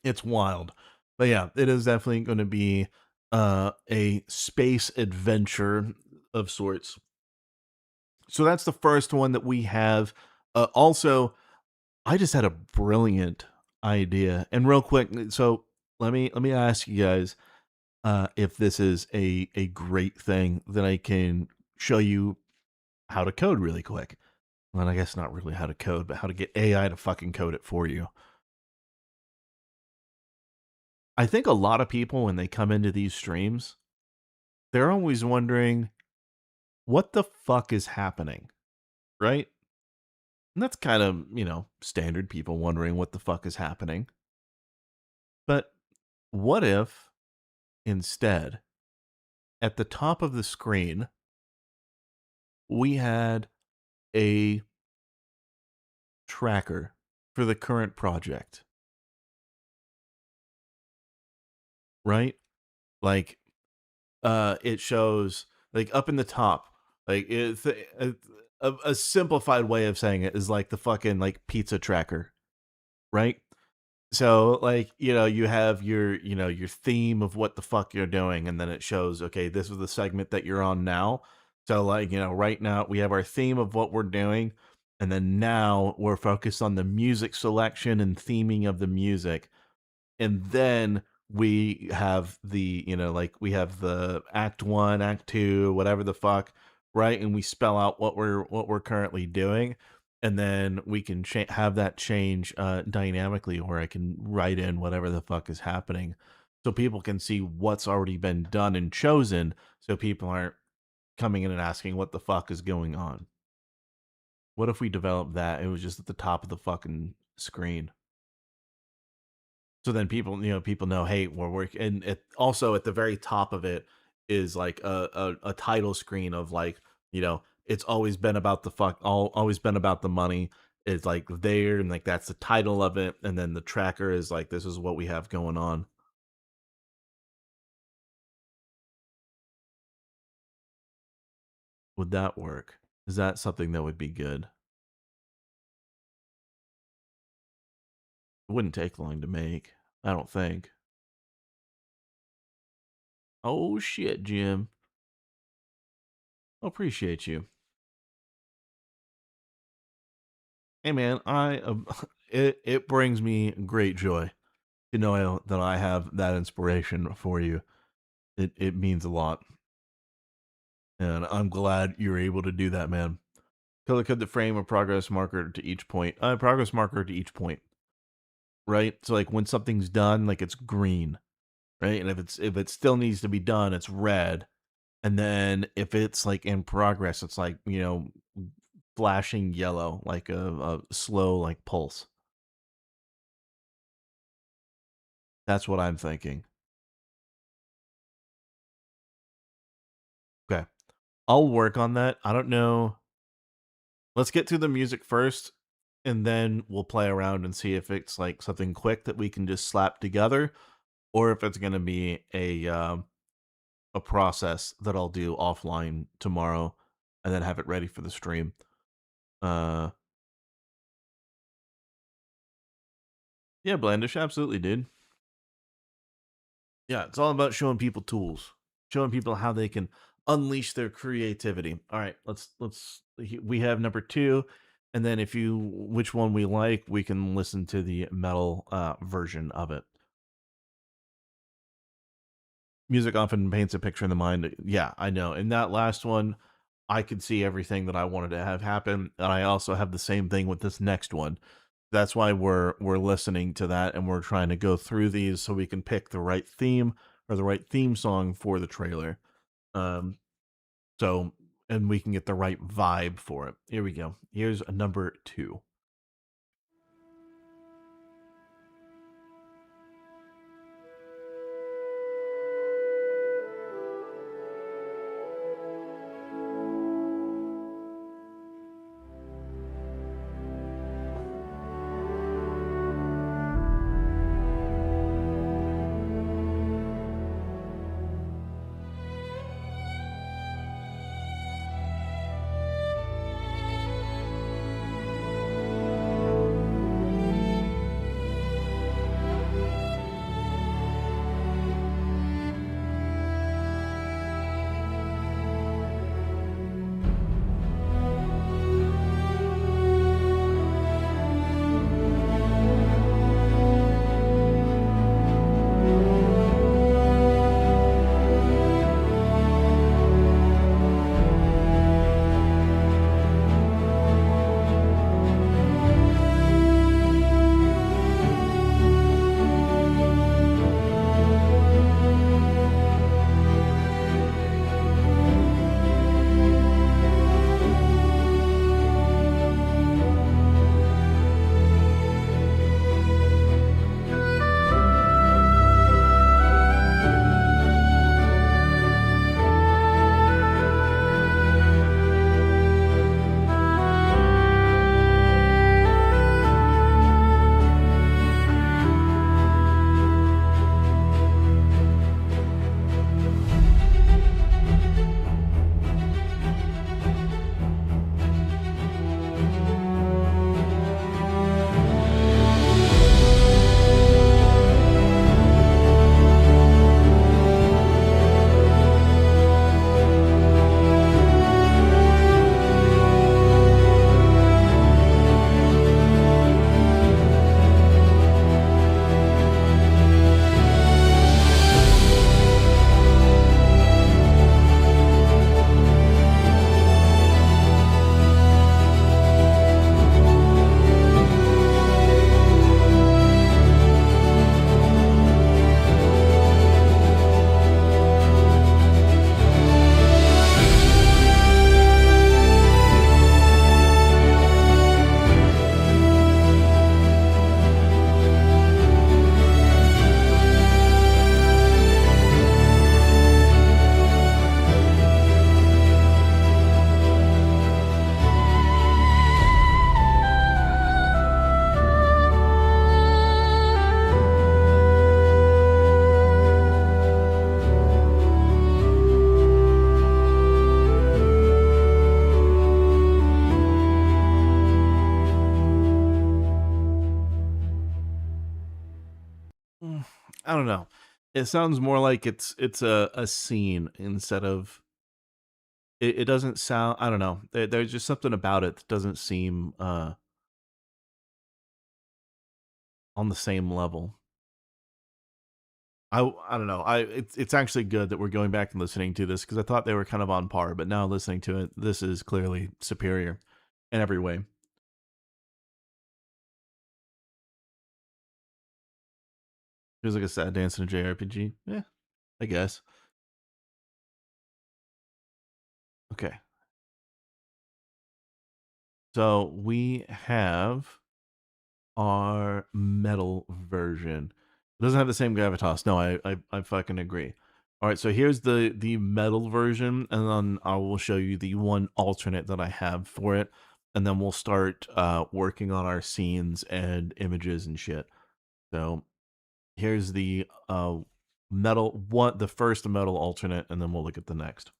It's wild. But yeah, it is definitely going to be a space adventure of sorts. So that's the first one that we have. Also, I just had a brilliant idea. And real quick, so let me ask you guys if this is a great thing that I can show you how to code really quick. Well, I guess not really how to code, but how to get AI to fucking code it for you. I think a lot of people, when they come into these streams, they're always wondering, what the fuck is happening? Right? And that's kind of, standard people wondering what the fuck is happening. But what if instead, at the top of the screen, we had a tracker for the current project, right? Like, it shows like up in the top, like it's a simplified way of saying it is like the fucking like pizza tracker, right? So like, you have your theme of what the fuck you're doing, and then it shows, okay, this is the segment that you're on now. So like, right now we have our theme of what we're doing, and then now we're focused on the music selection and theming of the music. And then we have like we have the act 1, act 2, whatever the fuck, right? And we spell out what we're currently doing, and then we can have that change dynamically, or I can write in whatever the fuck is happening, so people can see what's already been done and chosen, so people aren't coming in and asking what the fuck is going on. What if we developed that? It was just at the top of the fucking screen. So then people know, hey, we're working, and also at the very top of it is like a title screen of like, it's always been about always been about the money. It's like there, and like that's the title of it, and then the tracker is like, this is what we have going on. Would that work? Is that something that would be good? It wouldn't take long to make, I don't think. Oh shit, Jim. Appreciate you. Hey man, it brings me great joy to know that I have that inspiration for you. It means a lot, and I'm glad you're able to do that, man. Color code the frame a progress marker to each point. Progress marker to each point, right? So like when something's done, like it's green, right? And if it still needs to be done, it's red. And then if it's like in progress, it's like flashing yellow, like a slow like pulse. That's what I'm thinking. Okay. I'll work on that. I don't know. Let's get through the music first, and then we'll play around and see if it's like something quick that we can just slap together, or if it's gonna be a process that I'll do offline tomorrow, and then have it ready for the stream. Uh, yeah, Blandish, absolutely, dude. Yeah, it's all about showing people tools, showing people how they can unleash their creativity. All right, we have number 2, and then if you which one we like, we can listen to the metal version of it. Music often paints a picture in the mind. Yeah, I know. In that last one, I could see everything that I wanted to have happen, and I also have the same thing with this next one. That's why we're listening to that, and we're trying to go through these so we can pick the right theme or the right theme song for the trailer. So, and we can get the right vibe for it. Here we go. Here's a number 2. I don't know. It sounds more like it's a scene instead of it doesn't sound, I don't know. There's just something about it that doesn't seem on the same level. I don't know. It's actually good that we're going back and listening to this because I thought they were kind of on par, but now listening to it, this is clearly superior in every way. Feels like a sad dance in a JRPG. Yeah, I guess. Okay. So we have our metal version. It doesn't have the same gravitas. No, I fucking agree. All right, so here's the metal version, and then I will show you the one alternate that I have for it, and then we'll start working on our scenes and images and shit. So here's the the first metal alternate, and then we'll look at the next.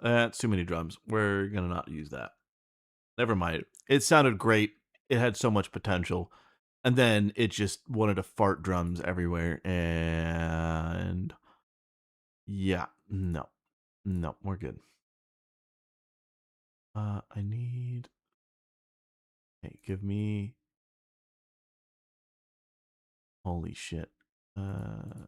That's too many drums. We're gonna not use that. Never mind. It sounded great. It had so much potential. And then it just wanted to fart drums everywhere. And yeah, no. No, we're good. I need... Hey, give me... Holy shit. Why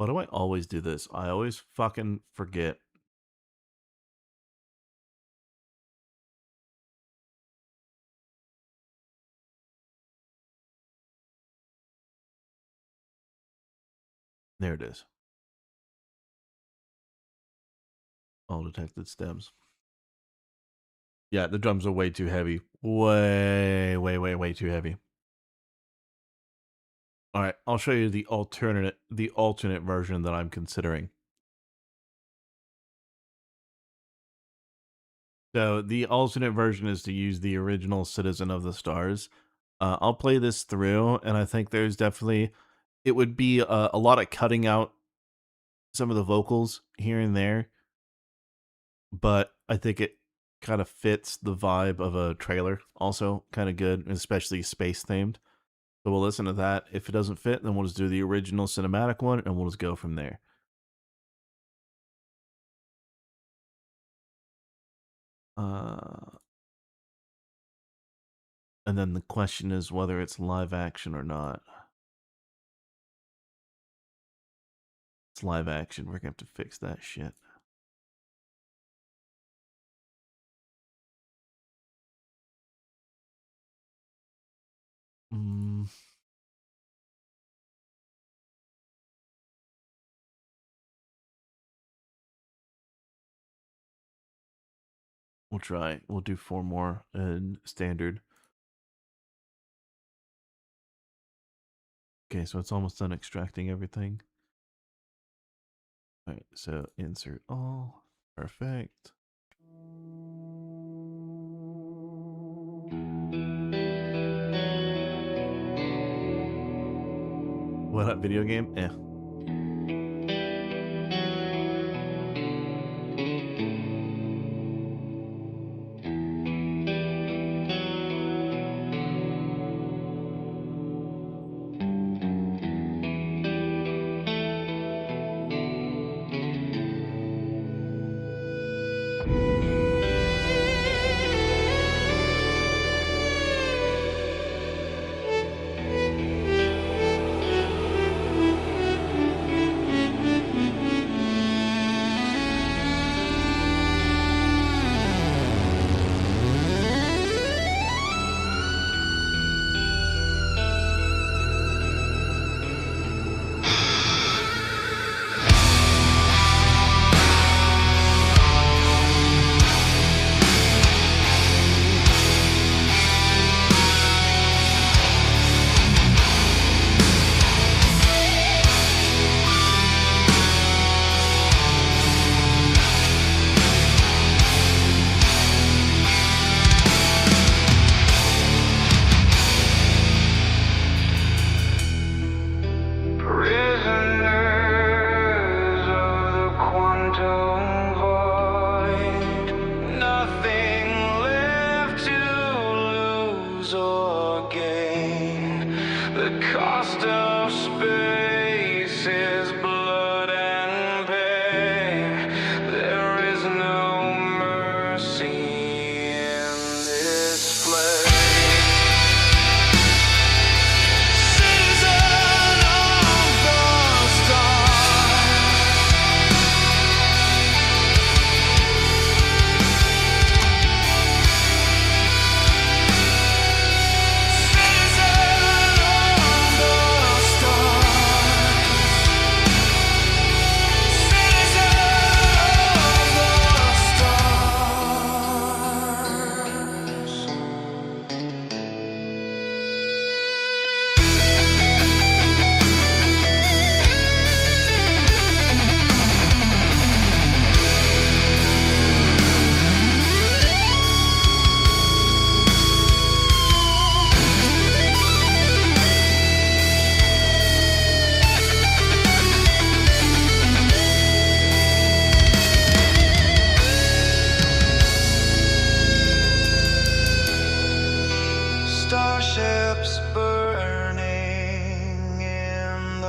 do I always do this? I always fucking forget. There it is. All detected stems. Yeah, the drums are way too heavy. Way too heavy. All right, I'll show you the alternate version that I'm considering. So the alternate version is to use the original Citizen of the Stars. I'll play this through, and I think there's definitely... It would be a lot of cutting out some of the vocals here and there, but I think it kind of fits the vibe of a trailer also kind of good, especially space themed. So we'll listen to that. If it doesn't fit, then we'll just do the original cinematic one and we'll just go from there. And then the question is whether it's live action or not. It's live action. We're going to have to fix that shit. We'll try. We'll do 4 more in standard. Okay, so it's almost done extracting everything. All right, so insert all. Perfect. What up, video game? Eh.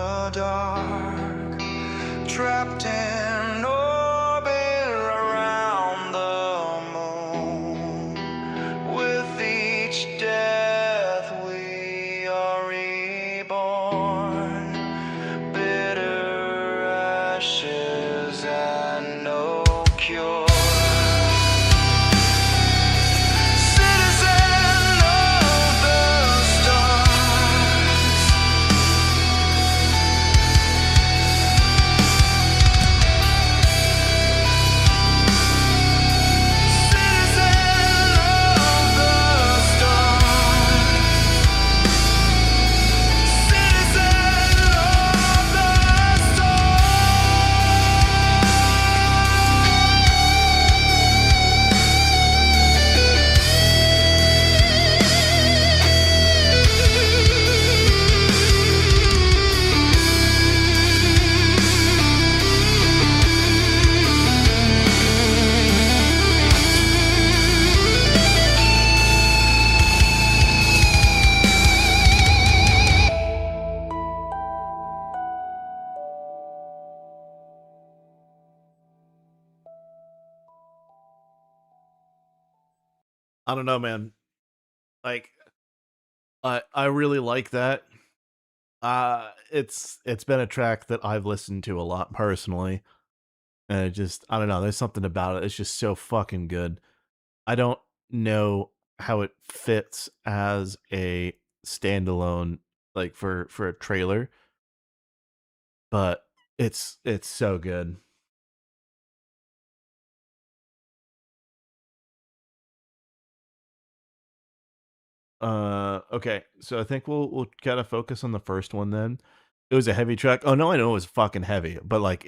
the dark, trapped in orbit around the moon. With each death we are reborn, bitter ashes and no cure. Citizen of the stars, citizen of the stars, citizen of the I don't know, man. Like, I really like that. It's been a track that I've listened to a lot personally, and it just I don't know. There's something about it. It's just so fucking good. I don't know how it fits as a standalone, like for a trailer, but it's so good. Okay, so I think we'll kind of focus on the first one then. It was a heavy track. Oh no, I know it was fucking heavy, but like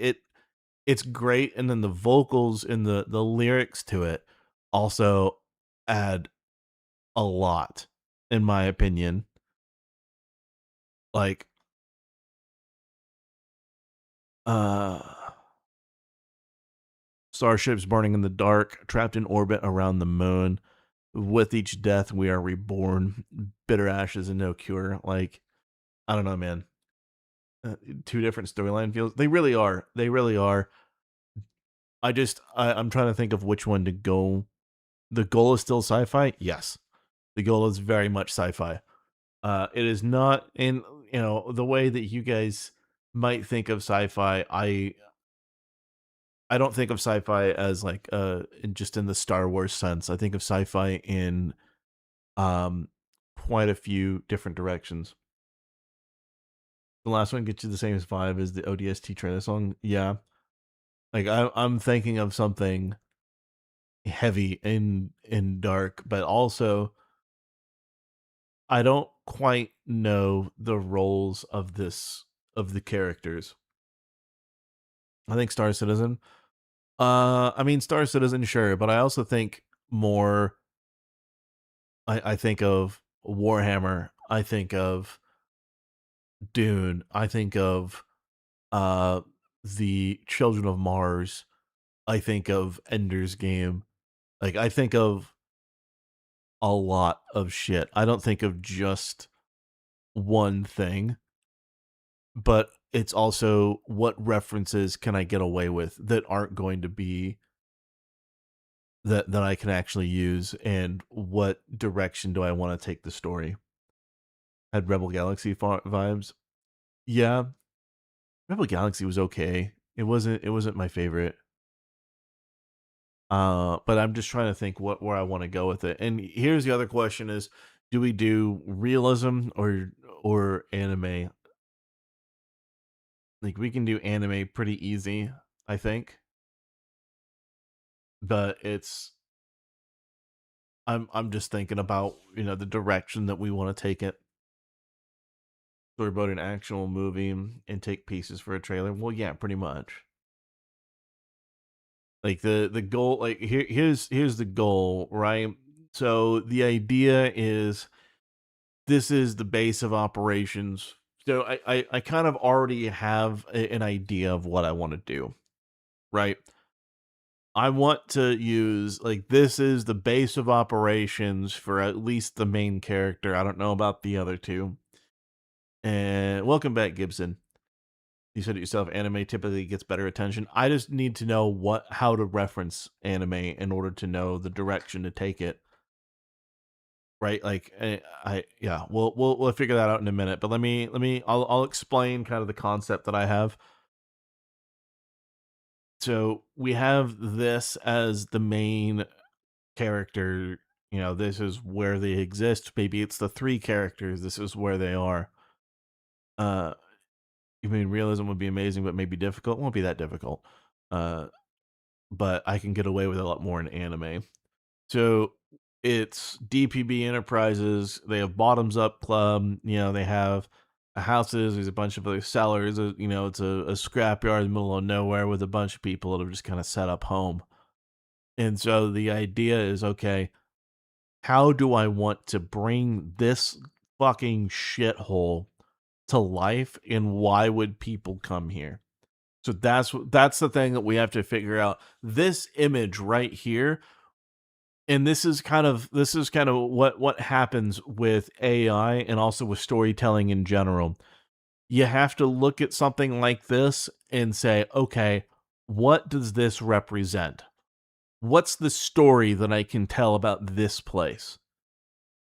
it's great, and then the vocals and the lyrics to it also add a lot, in my opinion. Like, uh, starships burning in the dark, trapped in orbit around the moon. With each death, we are reborn. Bitter ashes and no cure. Like, I don't know, man. Two different storyline feels. They really are. They really are. I'm trying to think of which one to go. The goal is still sci-fi. Yes, the goal is very much sci-fi. It is not in the way that you guys might think of sci-fi. I don't think of sci-fi as like just in the Star Wars sense. I think of sci-fi in um quite a few different directions. The last one gets you the same vibe as the ODST trailer song. Yeah, like I'm thinking of something heavy and dark, but also I don't quite know the roles of the characters. I think Star Citizen. I mean Star Citizen, sure, but I also think more. I think of Warhammer. I think of Dune. I think of uh the Children of Mars. I think of Ender's Game. Like I think of a lot of shit. I don't think of just one thing, but it's also what references can I get away with that aren't going to be that I can actually use, and what direction do I want to take the story? Had Rebel Galaxy vibes. Yeah, Rebel Galaxy was okay. It wasn't my favorite. But I'm just trying to think where I want to go with it. And here's the other question is, do we do realism or anime? Like we can do anime pretty easy, I think. But I'm just thinking about, the direction that we want to take it. So about an actual movie and take pieces for a trailer. Well, yeah, pretty much. Like the goal, like here's the goal, right? So the idea is this is the base of operations. So I kind of already have an idea of what I want to do, right? I want to use like this is the base of operations for at least the main character. I don't know about the other two. And welcome back, Gibson. You said it yourself, anime typically gets better attention. I just need to know how to reference anime in order to know the direction to take it. Right? Like yeah, we'll figure that out in a minute. But I'll explain kind of the concept that I have. So we have this as the main character. This is where they exist. Maybe it's the three characters. This is where they are. Uh, I mean, realism would be amazing, but maybe difficult. It won't be that difficult. Uh, but I can get away with a lot more in anime. So it's DPB Enterprises. They have Bottoms Up Club. They have houses. There's a bunch of other sellers. It's a scrapyard in the middle of nowhere with a bunch of people that have just kind of set up home. And so the idea is, okay, how do I want to bring this fucking shithole to life, and why would people come here? So that's the thing that we have to figure out. This image right here, and this is kind of what happens with AI and also with storytelling in general. You have to look at something like this and say, okay, what does this represent? What's the story that I can tell about this place?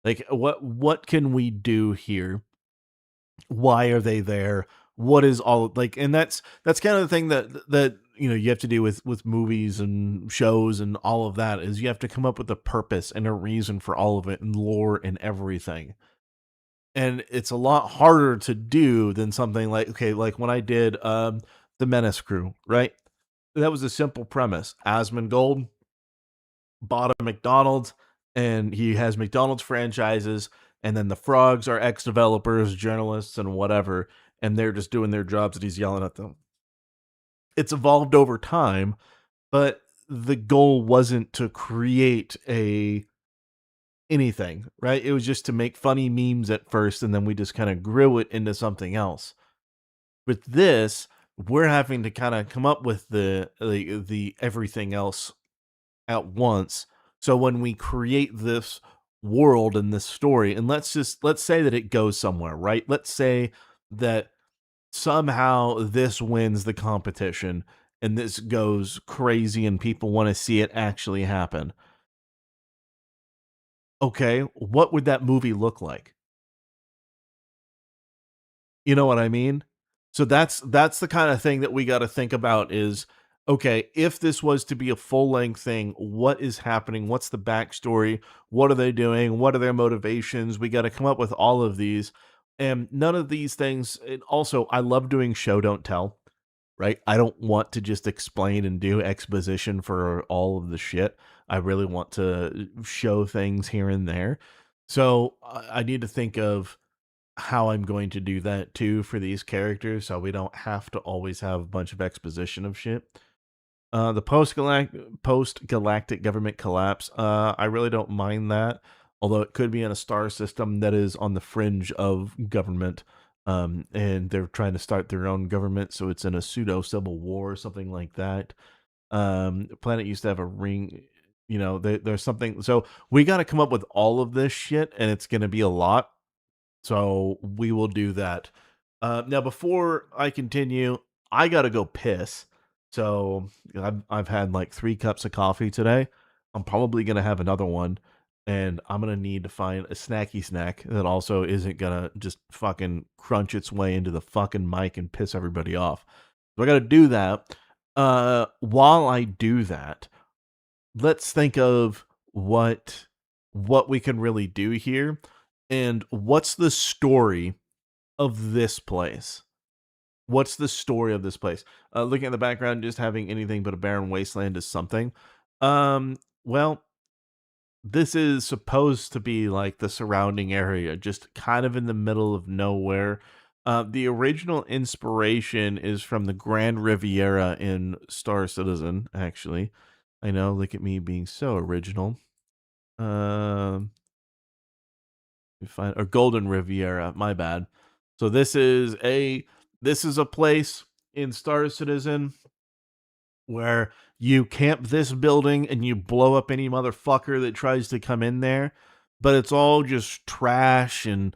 Like what can we do here? Why are they there? What is all like? And that's kind of the thing that you have to do with movies and shows and all of that, is you have to come up with a purpose and a reason for all of it, and lore and everything. And it's a lot harder to do than something like, okay, like when I did the Menace Crew, right? That was a simple premise. Asmongold bought a McDonald's, and he has McDonald's franchises, and then the frogs are ex-developers, journalists, and whatever, and they're just doing their jobs, and he's yelling at them. It's evolved over time, but the goal wasn't to create a anything, right? It was just to make funny memes at first, and then we just kind of grew it into something else. With this, we're having to kind of come up with the everything else at once. So when we create this world and this story, and let's say that it goes somewhere, right? Let's say that somehow this wins the competition and this goes crazy and people want to see it actually happen. Okay, what would that movie look like? You know what I mean? So that's the kind of thing that we got to think about is, okay, if this was to be a full-length thing, what is happening? What's the backstory? What are they doing? What are their motivations? We got to come up with all of these. And none of these things, and also I love doing show don't tell, right? I don't want to just explain and do exposition for all of the shit. I really want to show things here and there. So I need to think of how I'm going to do that too for these characters, so we don't have to always have a bunch of exposition of shit. The post-galactic government collapse. I really don't mind that, although it could be in a star system that is on the fringe of government, and they're trying to start their own government, so it's in a pseudo civil war or something like that. The planet used to have a ring. There's something. So we got to come up with all of this shit, and it's going to be a lot. So we will do that. Now, before I continue, I gotta go piss. So I've had like 3 cups of coffee today. I'm probably gonna have another one, and I'm gonna need to find a snacky snack that also isn't gonna just fucking crunch its way into the fucking mic and piss everybody off. So I gotta do that. While I do that, let's think of what we can really do here, and what's the story of this place. What's the story of this place? Looking at the background, just having anything but a barren wasteland is something. Well, this is supposed to be like the surrounding area, just kind of in the middle of nowhere. The original inspiration is from the Grand Riviera in Star Citizen, actually. I know, look at me being so original. Um, or Golden Riviera, my bad. So this is a place in Star Citizen where you camp this building and you blow up any motherfucker that tries to come in there, but it's all just trash and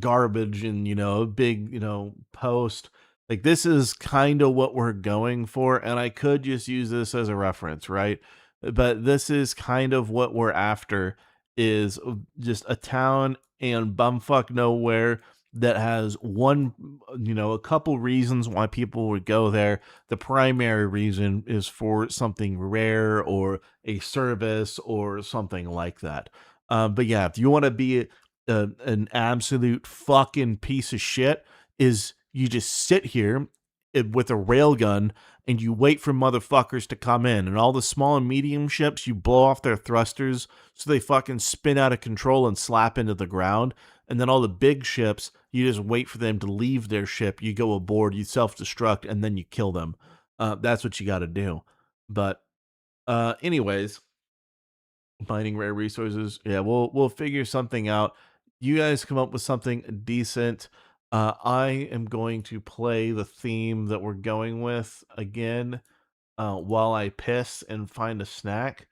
garbage, and a big post. Like, this is kind of what we're going for, and I could just use this as a reference, right? But this is kind of what we're after is just a town and bumfuck nowhere that has one, a couple reasons why people would go there. The primary reason is for something rare or a service or something like that. But yeah, if you want to be an absolute fucking piece of shit, is you just sit here with a railgun and you wait for motherfuckers to come in, and all the small and medium ships you blow off their thrusters so they fucking spin out of control and slap into the ground, and then all the big ships you just wait for them to leave their ship, you go aboard, you self-destruct, and then you kill them. That's what you got to do. But anyways, mining rare resources. Yeah, we'll figure something out. You guys come up with something decent. I am going to play the theme that we're going with again while I piss and find a snack,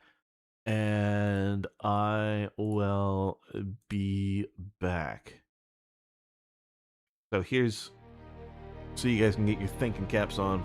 and I will be back. So you guys can get your thinking caps on.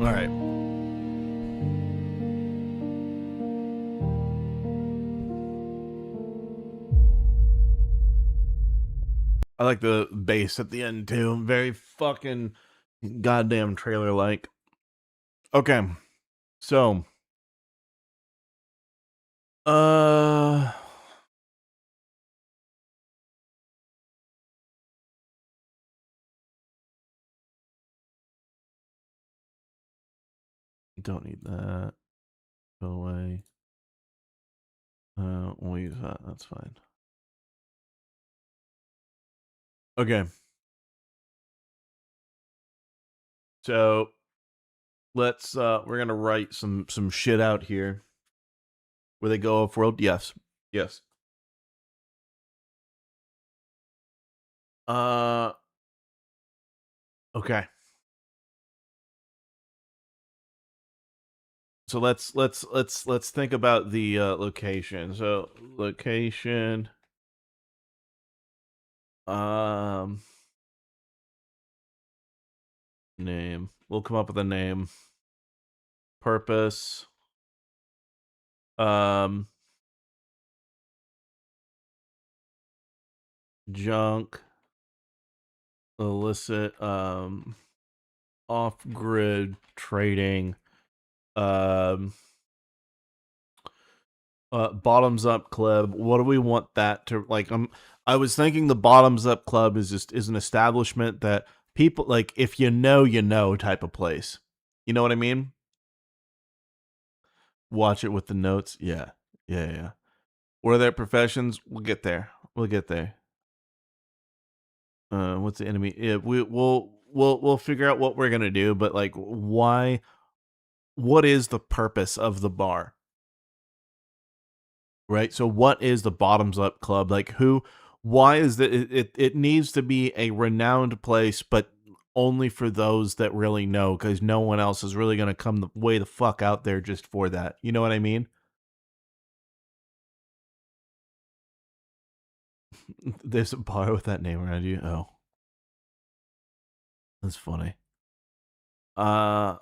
All right. I like the bass at the end too. Very fucking goddamn trailer like. Okay. So, uh don't need that. Go away. We'll use that. That's fine. Okay. So let's we're gonna write some shit out here. Where they go off world? Yes. Yes. Okay. So let's think about the location. So location, name. We'll come up with a name. Purpose. Junk. Illicit. Off-grid trading. Bottoms up club. What do we want that to like? I was thinking the bottoms up club is an establishment that people like. If you know type of place. You know what I mean? Watch it with the notes. Yeah. What are their professions? We'll get there. What's the enemy? Yeah, we'll figure out what we're gonna do. But like, why? What is the purpose of the bar? Right. So what is the bottoms up club? Like why is that it needs to be a renowned place, but only for those that really know, because no one else is really going to come the way the fuck out there just for that. You know what I mean? There's a bar with that name around you. Oh, that's funny. Uh,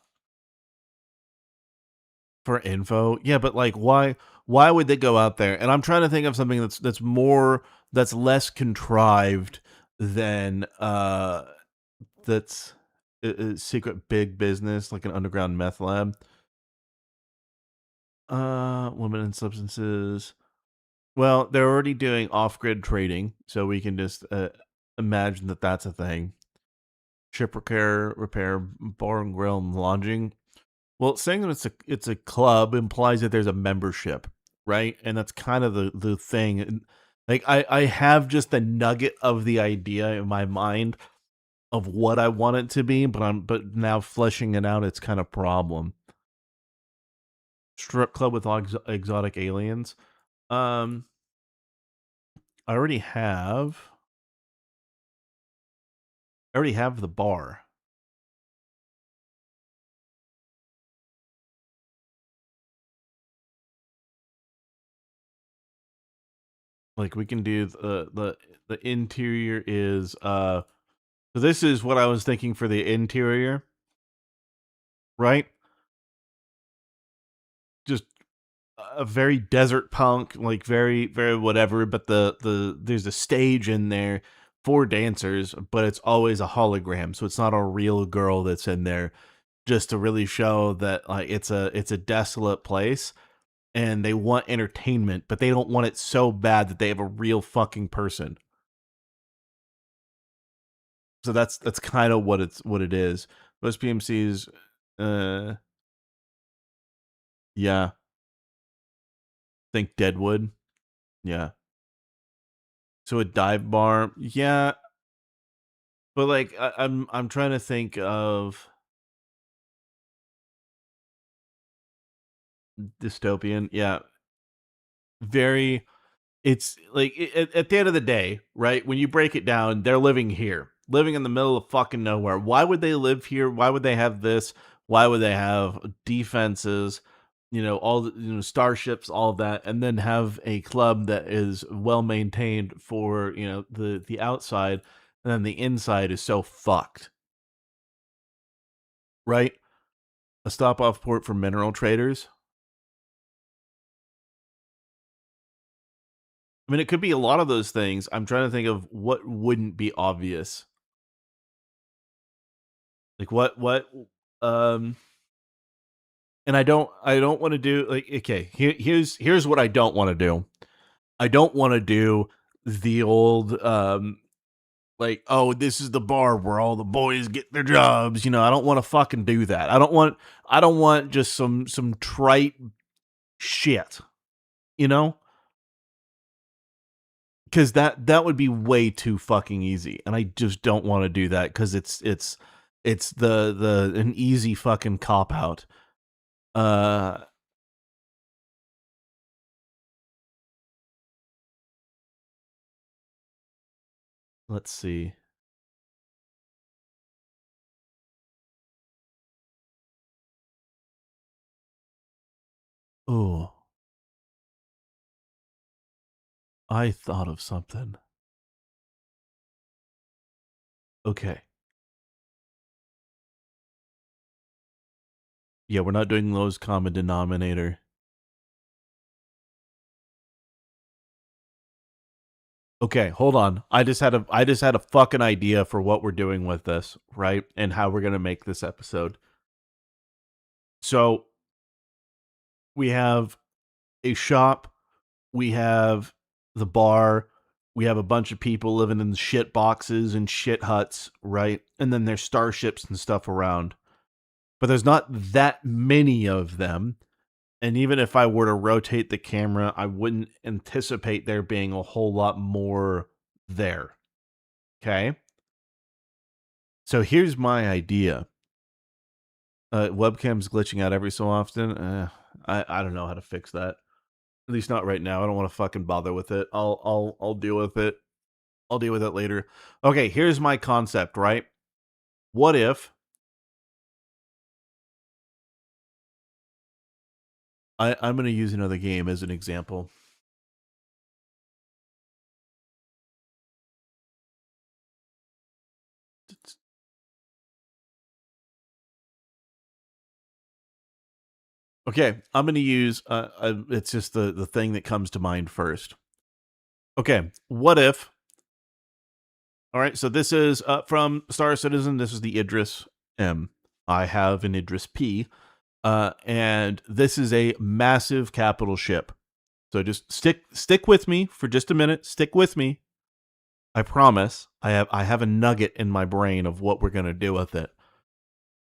for info. Yeah, but like why would they go out there? And I'm trying to think of something that's less contrived than that's a secret big business like an underground meth lab. Women and substances. Well, they're already doing off-grid trading, so we can just imagine that that's a thing. Ship repair, bar and grill, and lodging. Well, saying that it's a club implies that there's a membership, right? And that's kind of the thing. Like I have just a nugget of the idea in my mind of what I want it to be, but now fleshing it out, it's kind of problem. Strip club with exotic aliens. I already have the bar. Like we can do the interior is so this is what I was thinking for the interior, right? Just a very desert punk, like very whatever, but there's a stage in there for dancers, but it's always a hologram, so it's not a real girl that's in there, just to really show that like it's a desolate place and they want entertainment, but they don't want it so bad that they have a real fucking person. So that's kind of what it is. Most PMCs, yeah, think Deadwood, yeah. So a dive bar, yeah, but like I'm trying to think of dystopian, yeah, very. It's like at the end of the day, right? When you break it down, they're living here, living in the middle of fucking nowhere. Why would they live here? Why would they have this? Why would they have defenses? All the starships, all of that, and then have a club that is well maintained for the outside, and then the inside is so fucked, right? A stop off port for mineral traders. I mean, it could be a lot of those things. I'm trying to think of what wouldn't be obvious. Like um and I don't want to do like okay, here's what I don't want to do. I don't want to do the old like, oh, this is the bar where all the boys get their jobs. I don't want to fucking do that. I don't want just some trite shit, you know? because that would be way too fucking easy, and I just don't want to do that because it's the an easy fucking cop out. Uh, let's see. Oh, I thought of something. Okay. Yeah, we're not doing lowest common denominator. Okay, hold on. I just had a fucking idea for what we're doing with this, right? And how we're gonna make this episode. So we have a shop, we have the bar, we have a bunch of people living in shit boxes and shit huts, right? And then there's starships and stuff around. But there's not that many of them. And even if I were to rotate the camera, I wouldn't anticipate there being a whole lot more there. Okay? So here's my idea. Webcam's glitching out every so often. I don't know how to fix that. At least not right now. I don't want to fucking bother with it. I'll deal with it. I'll deal with it later. Okay, here's my concept, right? What if I'm gonna use another game as an example. Okay, I'm gonna use it's just the thing that comes to mind first. Okay, what if all right, so this is from Star Citizen. This is the Idris M. I have an Idris P. And this is a massive capital ship. So just stick with me for just a minute. Stick with me. I promise. I have a nugget in my brain of what we're gonna do with it.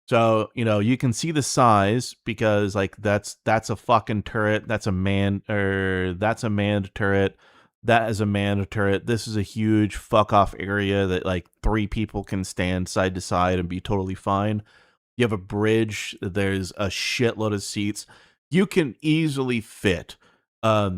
So, you can see the size because like that's a fucking turret. That's a that's a manned turret. That is a manned turret. This is a huge fuck off area that like 3 people can stand side to side and be totally fine. You have a bridge, there's a shitload of seats. You can easily fit a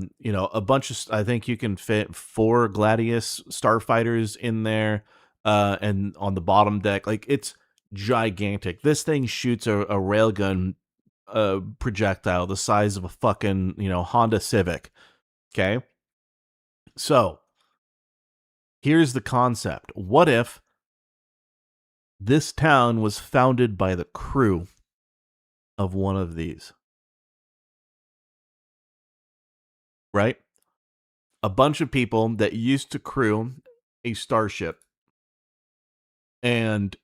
bunch of I think you can fit 4 Gladius starfighters in there and on the bottom deck. Like it's gigantic. This thing shoots a railgun projectile the size of a fucking, Honda Civic. Okay? So, here's the concept. What if this town was founded by the crew of one of these? Right? A bunch of people that used to crew a starship, and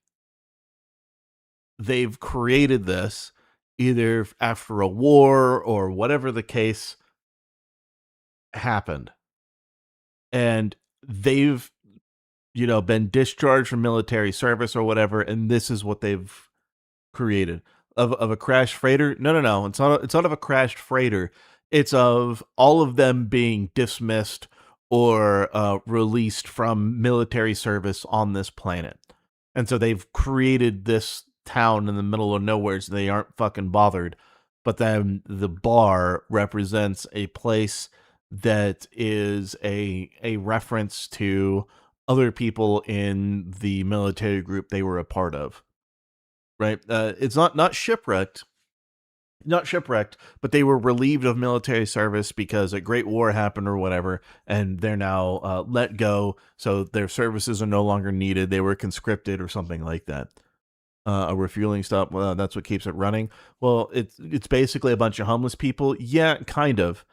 they've created this either after a war or whatever the case happened, and they've been discharged from military service or whatever, and this is what they've created of a crashed freighter. No, it's not of a crashed freighter. It's of all of them being dismissed or released from military service on this planet, and so they've created this town in the middle of nowhere so they aren't fucking bothered. But then the bar represents a place that is a reference to other people in the military group they were a part of, right? It's not shipwrecked, but they were relieved of military service because a great war happened or whatever, and they're now let go, so their services are no longer needed. They were conscripted or something like that. A refueling stop, well, that's what keeps it running. Well, it's basically a bunch of homeless people. Yeah, kind of.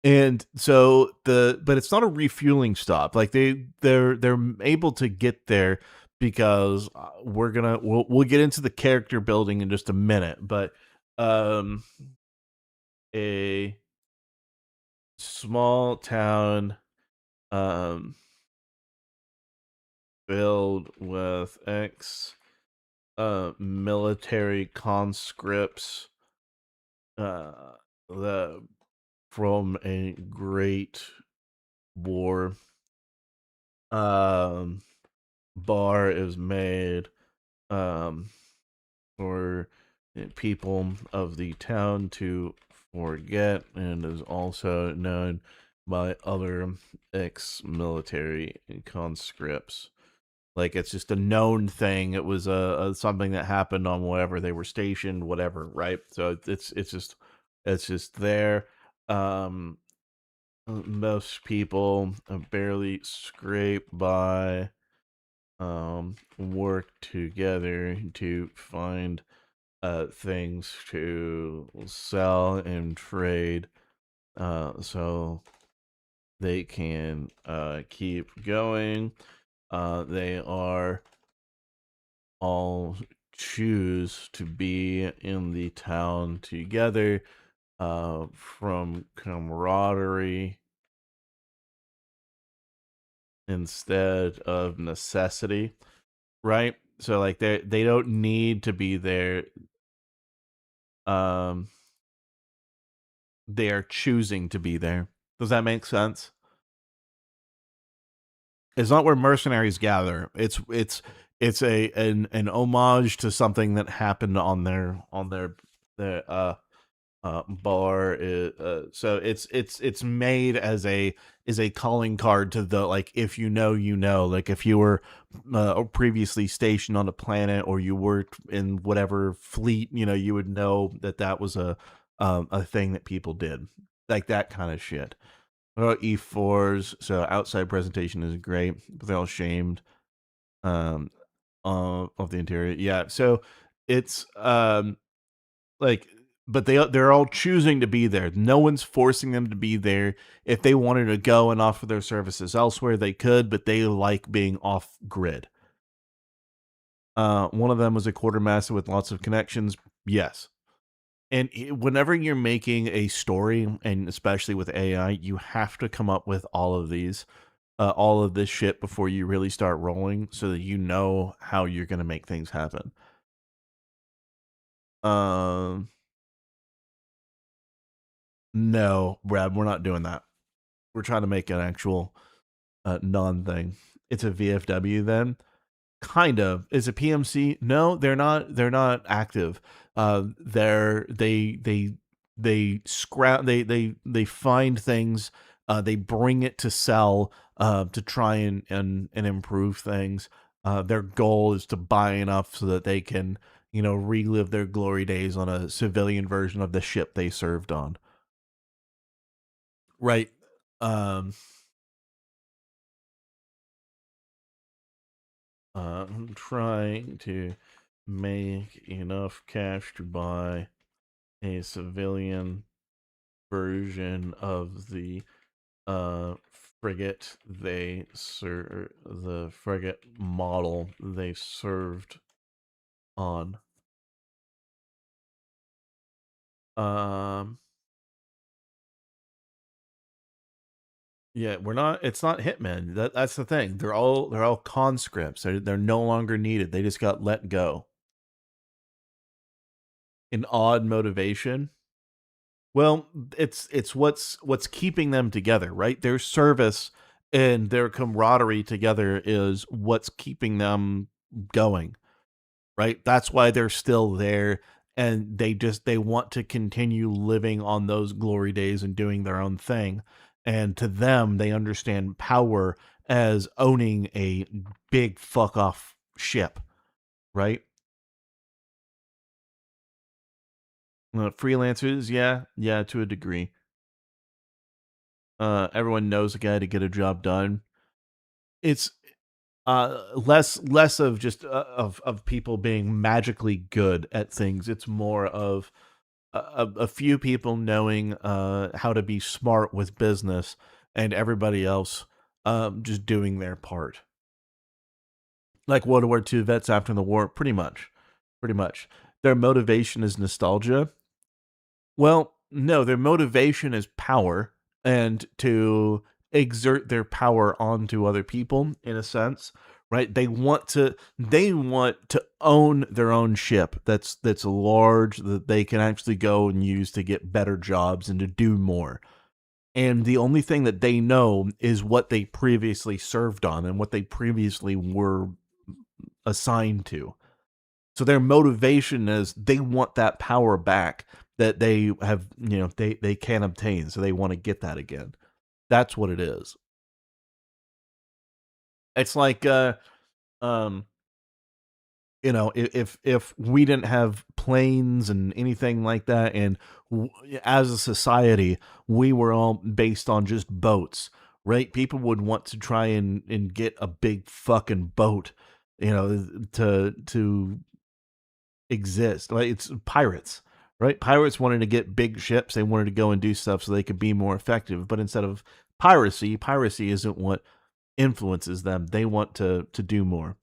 And so but it's not a refueling stop. Like they're able to get there because we'll get into the character building in just a minute, but um a small town um filled with ex military conscripts uh the from a great war um bar is made um for people of the town to forget, and is also known by other ex-military conscripts. Like, it's just a known thing. It was a something that happened on wherever they were stationed, whatever, right? So it's just there. Um, Most people barely scrape by. Work together to find things to sell and trade, so they can keep going. They are all choose to be in the town together, from camaraderie instead of necessity, right? So like they don't need to be there. Um, they are choosing to be there. Does that make sense? It's not where mercenaries gather. It's an homage to something that happened on their bar. So it's made as a calling card to the, like, if you know, you know, like if you were previously stationed on a planet, or you worked in whatever fleet, you would know that was a thing that people did, like that kind of shit. E4s. So outside presentation is great, but they're all shamed um of the interior. Yeah. So it's like, but they're all choosing to be there. No one's forcing them to be there. If they wanted to go and offer their services elsewhere, they could, but they like being off grid. One of them was a quartermaster with lots of connections. Yes. And whenever you're making a story, and especially with AI, you have to come up with all of this shit before you really start rolling, so that you know how you're going to make things happen. Um, no, Brad, we're not doing that. We're trying to make an actual non thing. It's a VFW then. Kind of. Is a PMC? No, they're not. They're not active. They scrap. They find things. They bring it to sell. To try and improve things. Their goal is to buy enough so that they can, relive their glory days on a civilian version of the ship they served on. Right. Um. I'm trying to make enough cash to buy a civilian version of the uh frigate the frigate model they served on. Um yeah, it's not hitmen. That's the thing. They're all conscripts. They're no longer needed. They just got let go. An odd motivation. Well, it's what's keeping them together, right? Their service and their camaraderie together is what's keeping them going, right? That's why they're still there, and they want to continue living on those glory days and doing their own thing. And to them, they understand power as owning a big fuck off ship, right? Freelancers, yeah, to a degree. Everyone knows a guy to get a job done. It's less of just of people being magically good at things. It's more of a few people knowing how to be smart with business, and everybody else just doing their part. Like World War II vets after the war, pretty much. Pretty much. Their motivation is nostalgia. Well, no, their motivation is power, and to exert their power onto other people, in a sense, right? They want to own their own ship that's large, that they can actually go and use to get better jobs and to do more. And the only thing that they know is what they previously served on and what they previously were assigned to. So their motivation is they want that power back that they have, they can't obtain. So they want to get that again. That's what it is. It's like, um, if we didn't have planes and anything like that, and as a society, we were all based on just boats, right? People would want to try and get a big fucking boat, to exist. Like it's pirates, right? Pirates wanted to get big ships. They wanted to go and do stuff so they could be more effective. But instead of piracy isn't what influences them. They want to do more.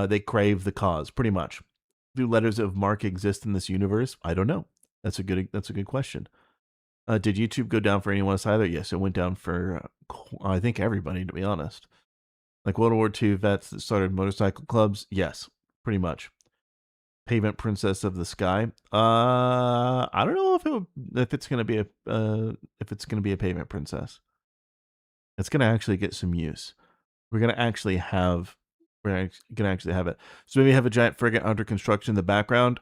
They crave the cause, pretty much. Do letters of marque exist in this universe? I don't know. That's a good question. Did YouTube go down for anyone else either? Yes, it went down for I think everybody, to be honest. Like World War II vets that started motorcycle clubs. Yes, pretty much. Pavement Princess of the Sky. I don't know if it's gonna be a pavement princess. It's gonna actually get some use. We're gonna actually have it. So maybe have a giant frigate under construction in the background.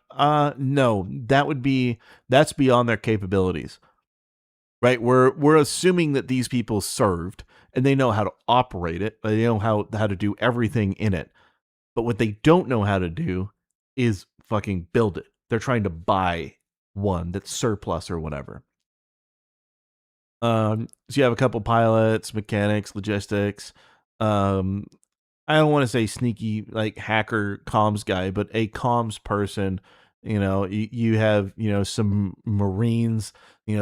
No, that's beyond their capabilities. Right? We're assuming that these people served and they know how to operate it. They know how to do everything in it. But what they don't know how to do is fucking build it. They're trying to buy one that's surplus or whatever. So you have a couple pilots, mechanics, logistics. I don't want to say sneaky like hacker comms guy, but a comms person. You have some Marines,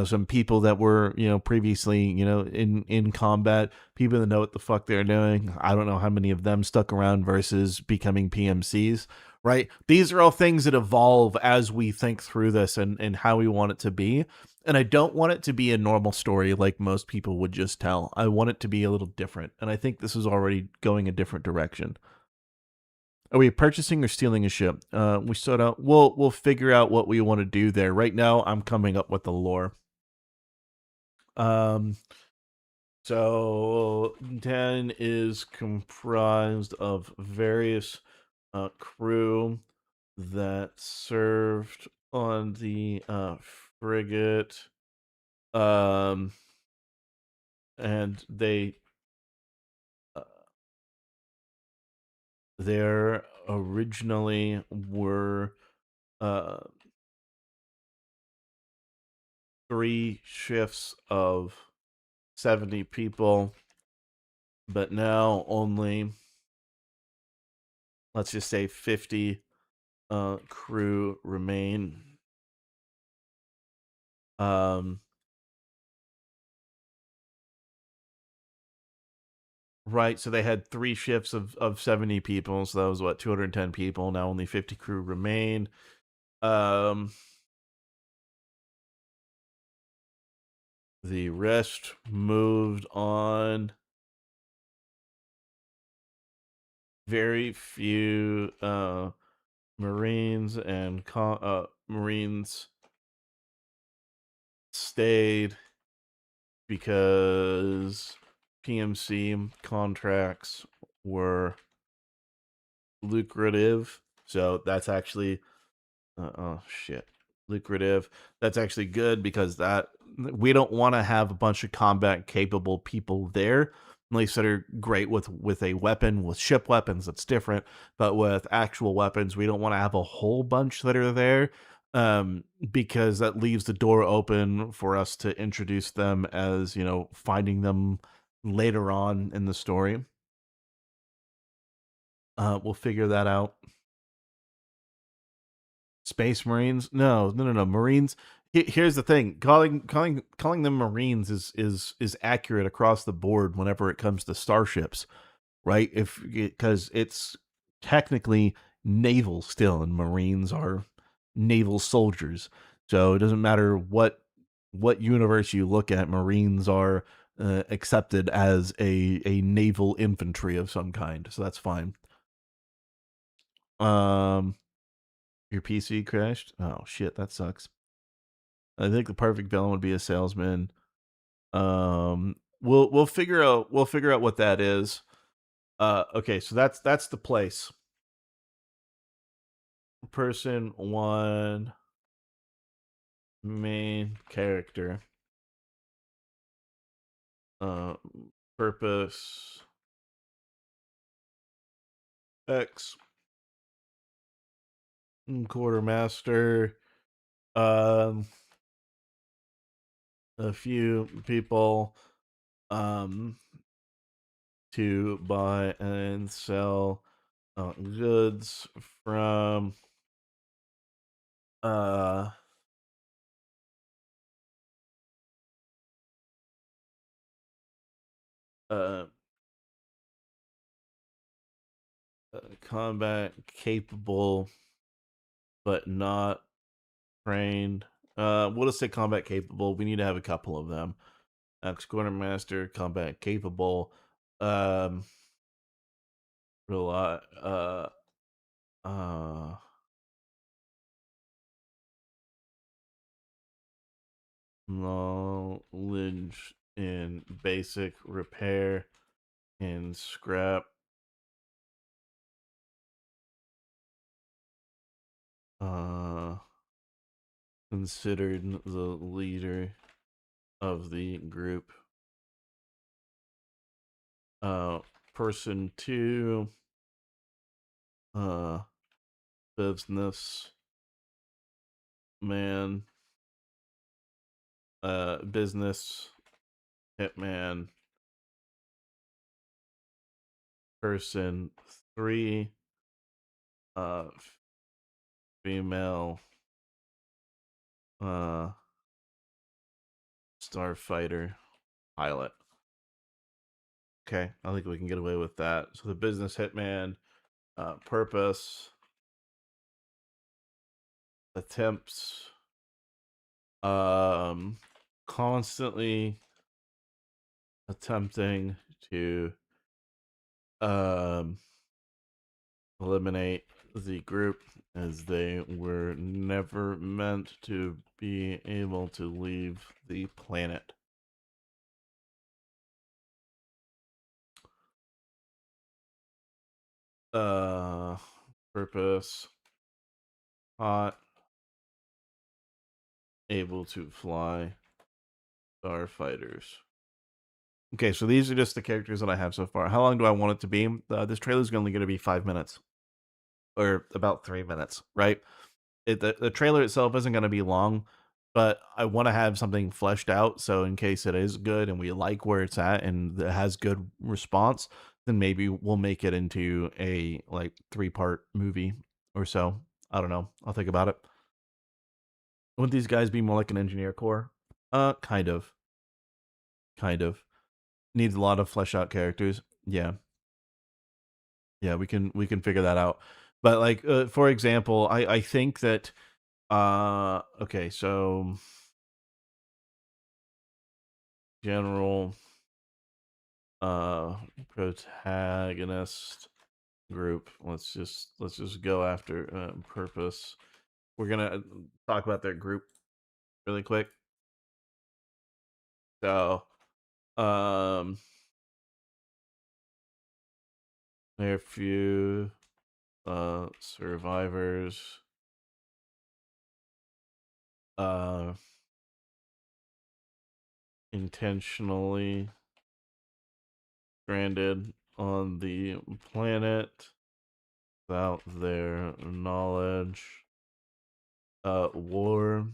some people that were previously in combat, people that know what the fuck they're doing. I don't know how many of them stuck around versus becoming PMCs. Right? These are all things that evolve as we think through this and how we want it to be. And I don't want it to be a normal story like most people would just tell. I want it to be a little different. And I think this is already going a different direction. Are we purchasing or stealing a ship? We sort out. We'll figure out what we want to do there. Right now, I'm coming up with the lore. So 10 is comprised of various crew that served on the frigate. And there originally were 3 shifts of 70 people, but now only, let's just say 50 crew remain. Right, so they had 3 shifts of 70 people, so that was what, 210 people. Now only 50 crew remain. The rest moved on. Very few Marines and Marines stayed because PMC contracts were lucrative. So that's actually lucrative. That's actually good because that we don't want to have a bunch of combat capable people there. At least that are great with a weapon, with ship weapons, that's different. But with actual weapons, we don't want to have a whole bunch that are there, because that leaves the door open for us to introduce them as, finding them later on in the story. We'll figure that out. Space Marines? No. Marines. Here's the thing: calling them Marines is accurate across the board whenever it comes to starships, right? Because it's technically naval still, and Marines are naval soldiers. So it doesn't matter what universe you look at, Marines are accepted as a naval infantry of some kind. So that's fine. Your PC crashed? Oh shit, that sucks. I think the perfect villain would be a salesman. We'll figure out what that is. Okay, so that's the place. Person one, main character. Uh, Purpose X, quartermaster. Um, a few people. Um, to buy and sell goods from uh uh, combat capable but not trained. We'll just say combat capable. We need to have a couple of them. Ex quartermaster, combat capable. Um, rely. Uh, Knowledge in basic repair and scrap. Uh, Considered the leader of the group. Uh, Person two, uh, business man, business hitman. Person three, uh, female, uh, starfighter pilot. Okay, I think we can get away with that. So the business hitman, purpose, attempts, um, constantly attempting to um eliminate the group as they were never meant to be able to leave the planet. Uh Purpose, hot, able to fly, starfighters. Okay, so these are just the characters that I have so far. How long do I want it to be? This trailer is only going to be 5 minutes, or about 3 minutes, right? The trailer itself isn't going to be long, but I want to have something fleshed out. So in case it is good and we like where it's at and it has good response, then maybe we'll make it into a like 3-part movie or so. I don't know. I'll think about it. Would these guys be more like an engineer core? Kind of. Kind of. Needs a lot of flesh out characters. Yeah. Yeah, we can figure that out. But like for example, I think that okay, so general protagonist group. Let's just go after purpose. We're gonna talk about their group really quick. So um there are few survivors uh intentionally stranded on the planet without their knowledge. War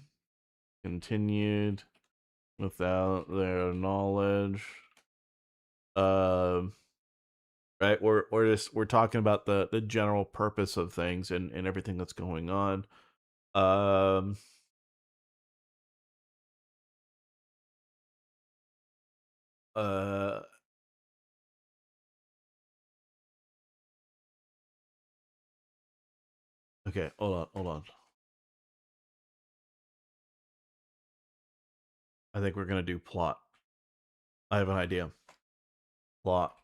continued without their knowledge. Right, we're talking about the general purpose of things and everything that's going on. Um, uh, okay, hold on. I think we're gonna do plot. I have an idea. Plot.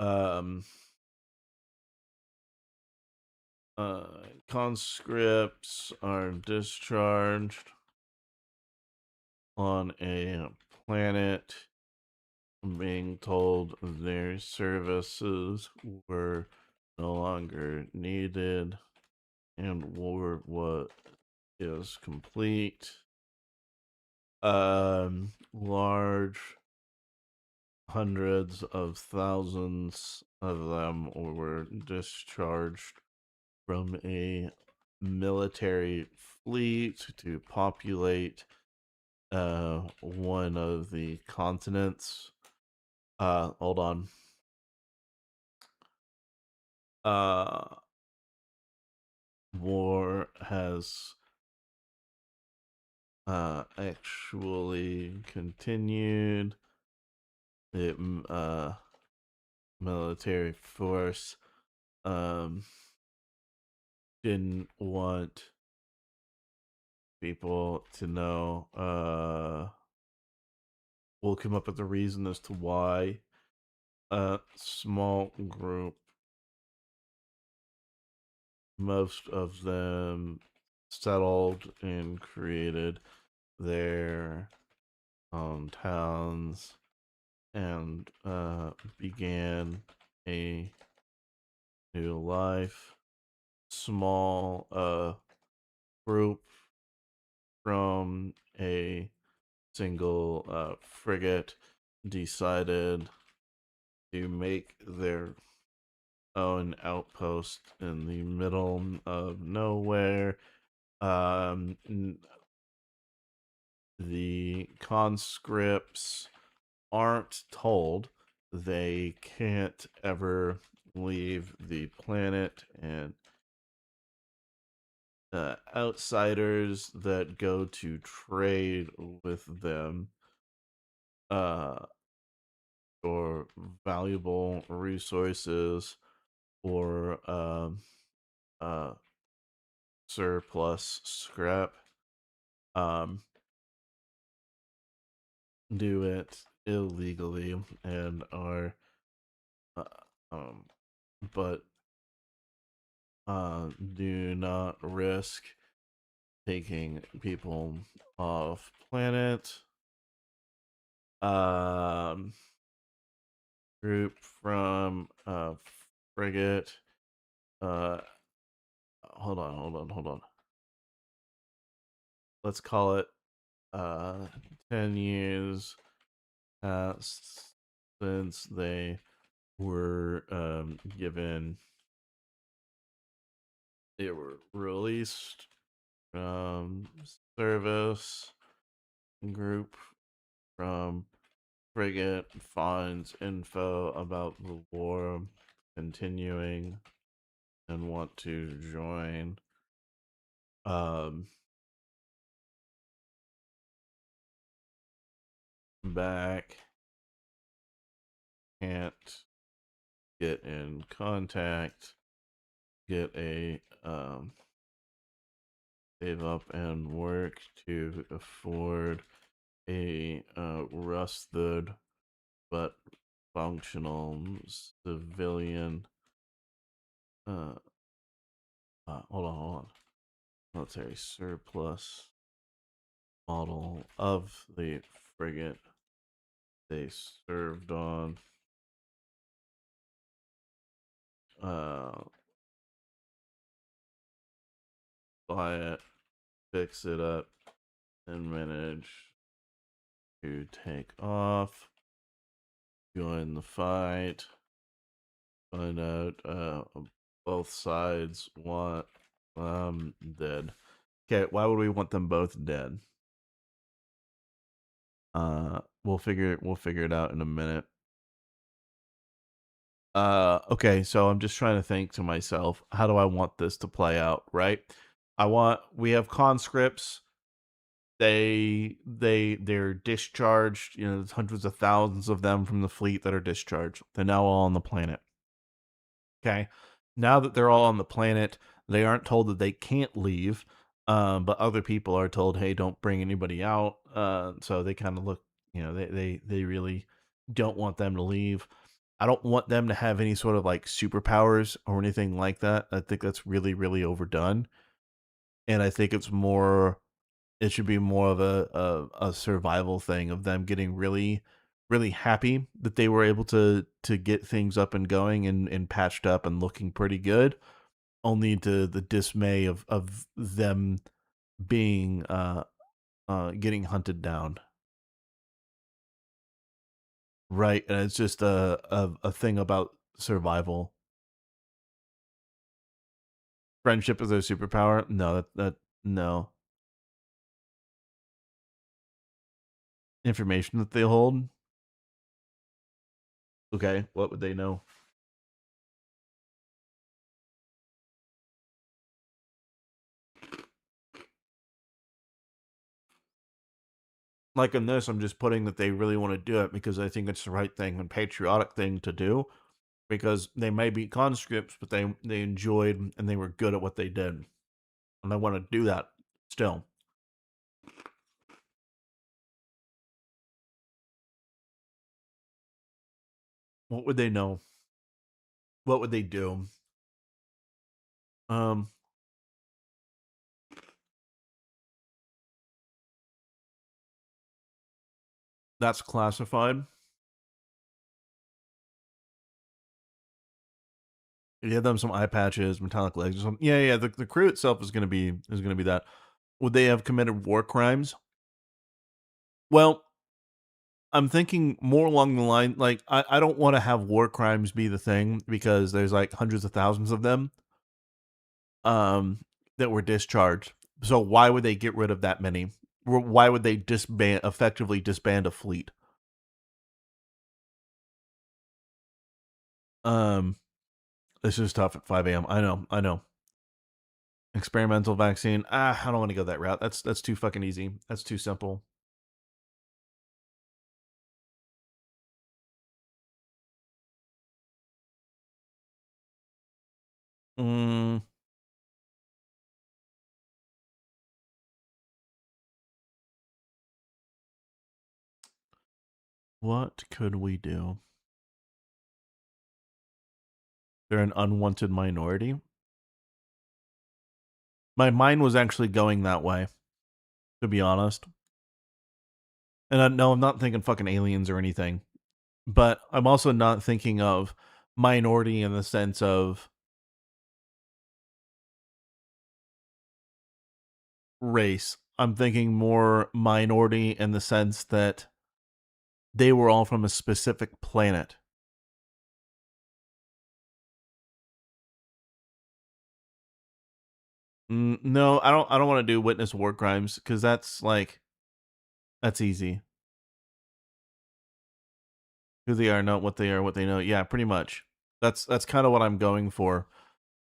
Um, Conscripts are discharged on a planet being told their services were no longer needed and war what is complete. Large hundreds of thousands of them were discharged from a military fleet to populate one of the continents. Hold on. War has actually continued. The military force didn't want people to know. We'll come up with a reason as to why a small group, most of them settled and created their own towns and began a new life. Small group from a single frigate decided to make their own outpost in the middle of nowhere. The conscripts aren't told they can't ever leave the planet, and outsiders that go to trade with them for valuable resources or surplus scrap do it illegally and are uh, um, but do not risk taking people off planet. Group from frigate. Hold on. Let's call it 10 years passed since they were they were released from service. Group from frigate finds info about the war continuing and want to join. Back, can't get in contact, get a save up and work to afford a rusted but functional civilian hold on. Military surplus model of the frigate they served on. Buy it, fix it up, and manage to take off. Join the fight. Find out both sides want dead. Okay, why would we want them both dead? We'll figure it out in a minute. Okay, so I'm just trying to think to myself, how do I want this to play out, right? We have conscripts. They're discharged, there's hundreds of thousands of them from the fleet that are discharged. They're now all on the planet. Okay. Now that they're all on the planet, they aren't told that they can't leave. But other people are told, hey, don't bring anybody out. So they kind of look, they really don't want them to leave. I don't want them to have any sort of like superpowers or anything like that. I think that's really, really overdone. And I think it's more It should be more of a survival thing of them getting really really happy that they were able to get things up and going and patched up and looking pretty good, only to the dismay of them being getting hunted down. Right, and it's just a thing about survival. Friendship is their superpower? No, that no. Information that they hold? Okay, what would they know? Like in this, I'm just putting that they really want to do it because I think it's the right thing and patriotic thing to do because they may be conscripts, but they enjoyed and they were good at what they did. And I want to do that still. What would they know? What would they do? Um, that's classified. You give them some eye patches, metallic legs, or something. Yeah, yeah. The crew itself is gonna be that. Would they have committed war crimes? Well, I'm thinking more along the line, like I don't want to have war crimes be the thing because there's like hundreds of thousands of them um that were discharged. So why would they get rid of that many? Why would they effectively disband a fleet? Um, this is tough at 5 a.m. I know. Experimental vaccine. I don't want to go that route. That's too fucking easy. That's too simple. Mm, what could we do? They're an unwanted minority. My mind was actually going that way, to be honest. And no, I'm not thinking fucking aliens or anything. But I'm also not thinking of minority in the sense of race. I'm thinking more minority in the sense that they were all from a specific planet. No, I don't. I don't want to do witness war crimes because that's like that's easy. Who they are, not what they are, what they know. Yeah, pretty much. That's kind of what I'm going for.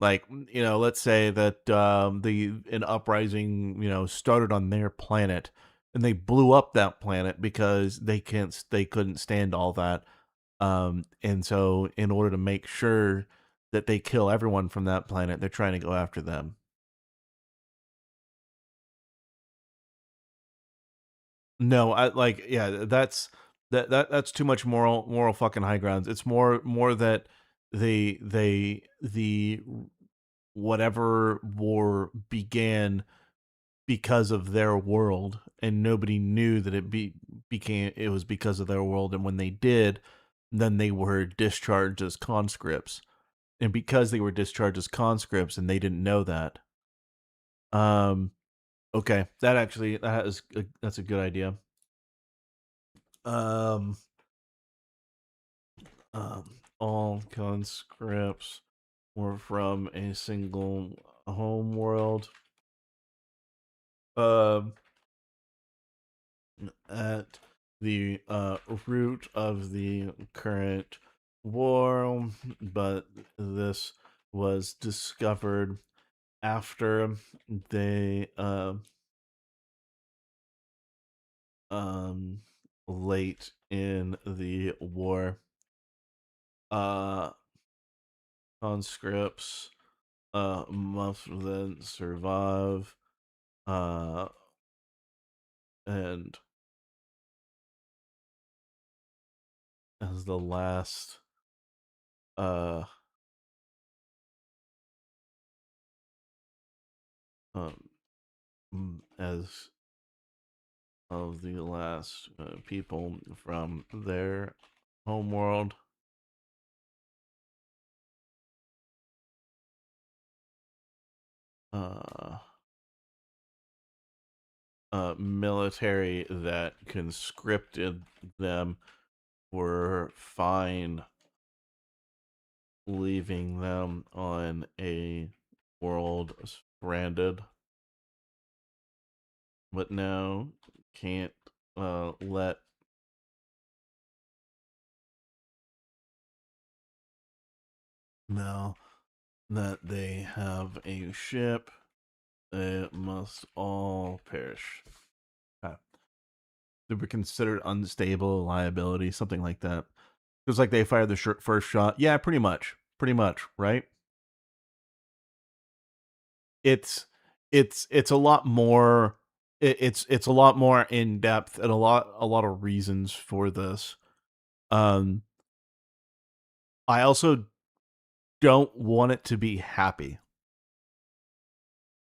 Like, let's say that the an uprising, started on their planet, and they blew up that planet because they couldn't stand all that. And so in order to make sure that they kill everyone from that planet, they're trying to go after them. No, I like yeah, that's too much moral fucking high grounds. It's more that the whatever war began because of their world and nobody knew that it was because of their world, and when they did, then they were discharged as conscripts. And because they were discharged as conscripts and they didn't know that. Um okay, that's a good idea. Um all conscripts were from a single home world. Um at the root of the current war, but this was discovered after they um late in the war. Uh Conscripts must then survive uh and as the last uh um as of the last people from their homeworld. Military that conscripted them were fine leaving them on a world stranded, but now can't let now that they have a ship, they must all perish. They were considered unstable liability, something like that. It was like they fired the first shot. Yeah, pretty much, right? It's a lot more. It's a lot more in depth and a lot of reasons for this. Um, I also don't want it to be happy.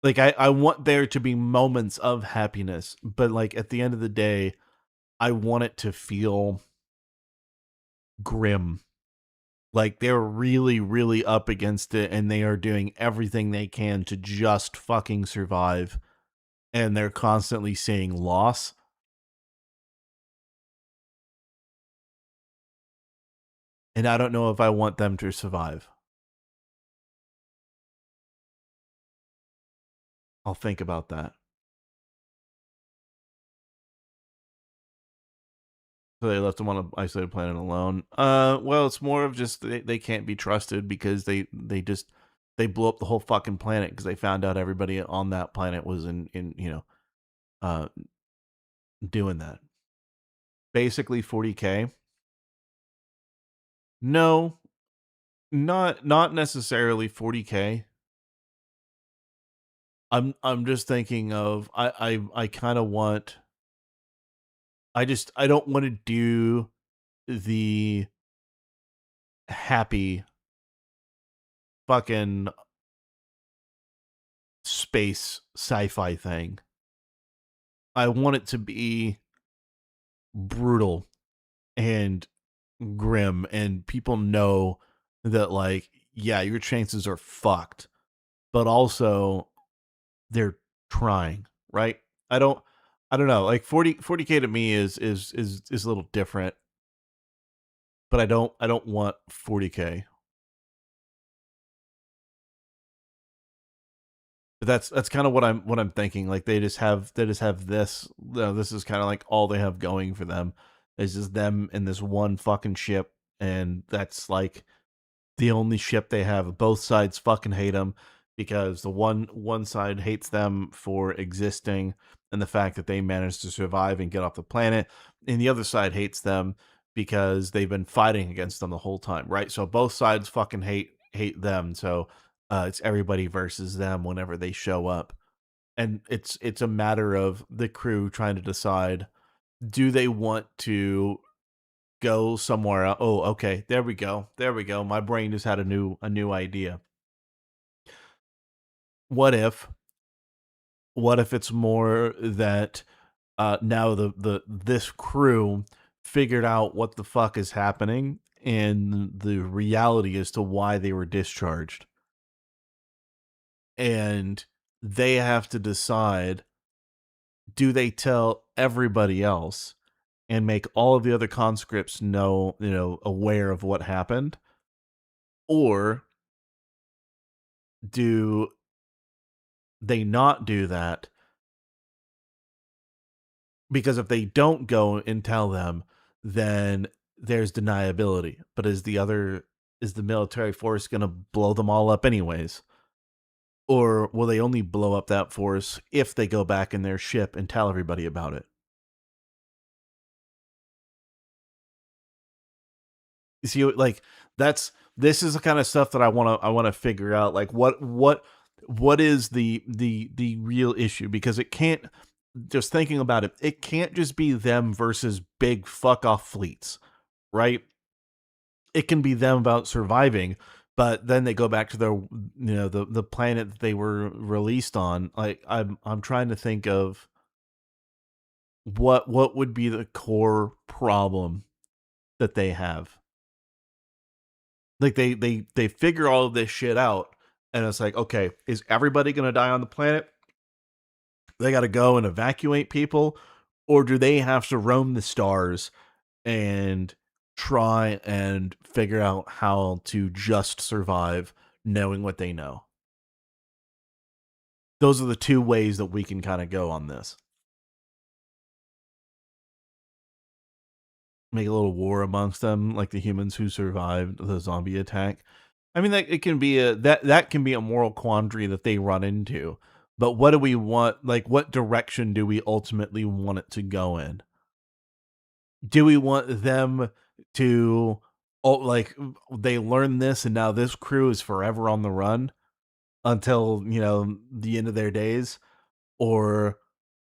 Like I want there to be moments of happiness, but like at the end of the day, I want it to feel grim. Like they're really, really up against it and they are doing everything they can to just fucking survive. And they're constantly seeing loss. And I don't know if I want them to survive. I'll think about that. So they left them on an isolated planet alone. Well, it's more of just they can't be trusted because they blew up the whole fucking planet because they found out everybody on that planet was in doing that. Basically 40K. No, not necessarily 40K. I'm just thinking of I kind of want I don't want to do the happy fucking space sci-fi thing. I want it to be brutal and grim and people know that like yeah, your chances are fucked. But also they're trying, right? I don't know. Like 40K to me is a little different. But I don't want 40K. But that's kind of what I'm thinking. Like they just have this. This is kind of like all they have going for them. Is just them in this one fucking ship, and that's like the only ship they have. Both sides fucking hate them because the one side hates them for existing and the fact that they managed to survive and get off the planet, and the other side hates them because they've been fighting against them the whole time, right? So both sides fucking hate them. So it's everybody versus them whenever they show up, and it's a matter of the crew trying to decide, do they want to go somewhere else? Oh, okay, there we go, my brain just had a new idea. What if it's more that now the this crew figured out what the fuck is happening and the reality as to why they were discharged, and they have to decide, do they tell everybody else and make all of the other conscripts aware of what happened, or do they not do that? Because if they don't go and tell them, then there's deniability. But is the military force going to blow them all up anyways? Or will they only blow up that force if they go back in their ship and tell everybody about it? You see, like this is the kind of stuff that I want to figure out. Like what is the real issue? Because it can't, just thinking about it, it can't just be them versus big fuck off fleets, right? It can be them about surviving, but then they go back to their the planet that they were released on. Like I'm trying to think of what would be the core problem that they have? Like they figure all of this shit out, and it's like, okay, is everybody gonna die on the planet? They got to go and evacuate people, or do they have to roam the stars and try and figure out how to just survive, knowing what they know? Those are the two ways that we can kind of go on this. Make a little war amongst them, like the humans who survived the zombie attack. I mean, that it can be that can be a moral quandary that they run into. But what do we want? Like, what direction do we ultimately want it to go in? Do we want them to, oh, like, they learn this and now this crew is forever on the run until, the end of their days? Or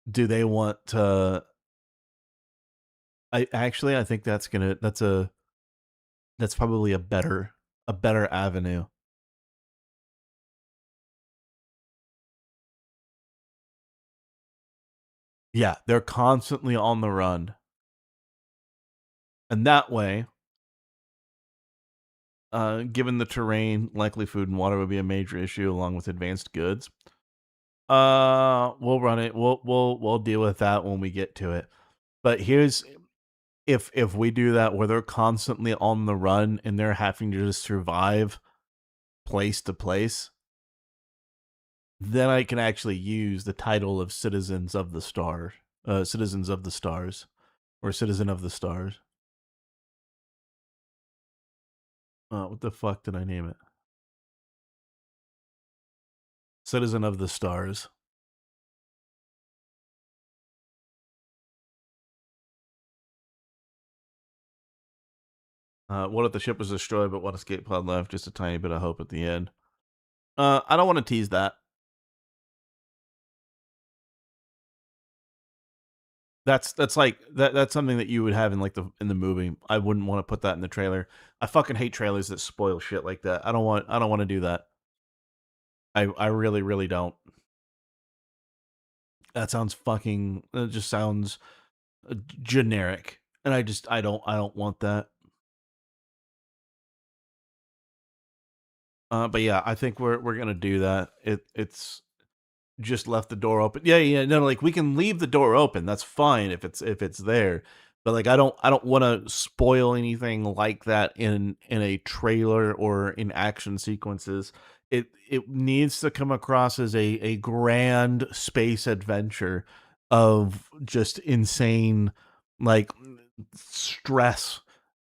do they want to, I think that's probably a better avenue. Yeah, they're constantly on the run. And that way, given the terrain, likely food and water would be a major issue along with advanced goods. We'll run it. We'll deal with that when we get to it. But here's, if we do that where they're constantly on the run and they're having to just survive place to place, then I can actually use the title of Citizens of the Star, Citizens of the Stars, or Citizen of the Stars. What the fuck did I name it? Citizen of the Stars. What if the ship was destroyed, but one escape pod left? Just a tiny bit of hope at the end. I don't want to tease that. That's like that's something that you would have in like in the movie. I wouldn't want to put that in the trailer. I fucking hate trailers that spoil shit like that. I don't want to do that. I really really don't. That sounds fucking. It just sounds generic, and I don't want that. But yeah, I think we're gonna do that. It's just left the door open. Yeah, yeah, no, like we can leave the door open. That's fine if it's there. But like I don't want to spoil anything like that in a trailer or in action sequences. It needs to come across as a grand space adventure of just insane, like, stress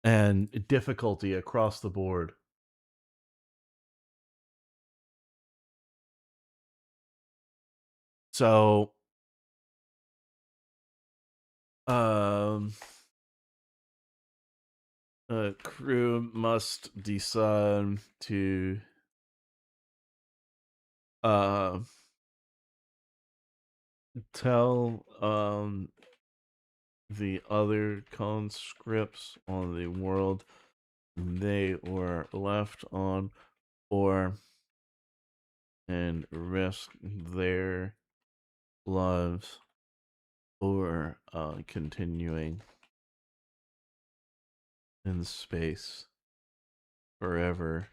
and difficulty across the board. So, um crew must decide to uh tell the other conscripts on the world they were left on, or and risk their lives, or continuing in space forever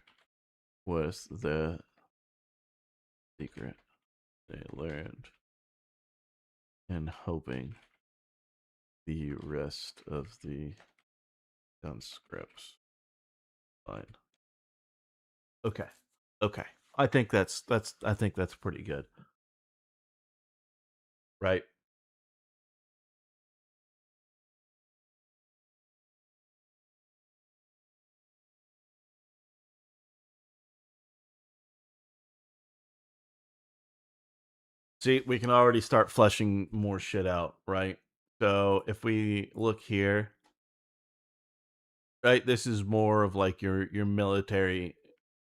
with the secret they learned, and hoping the rest of the conscripts fine. Okay. Okay. I think that's pretty good. Right? See, we can already start fleshing more shit out, right? So if we look here, right, this is more of like your military,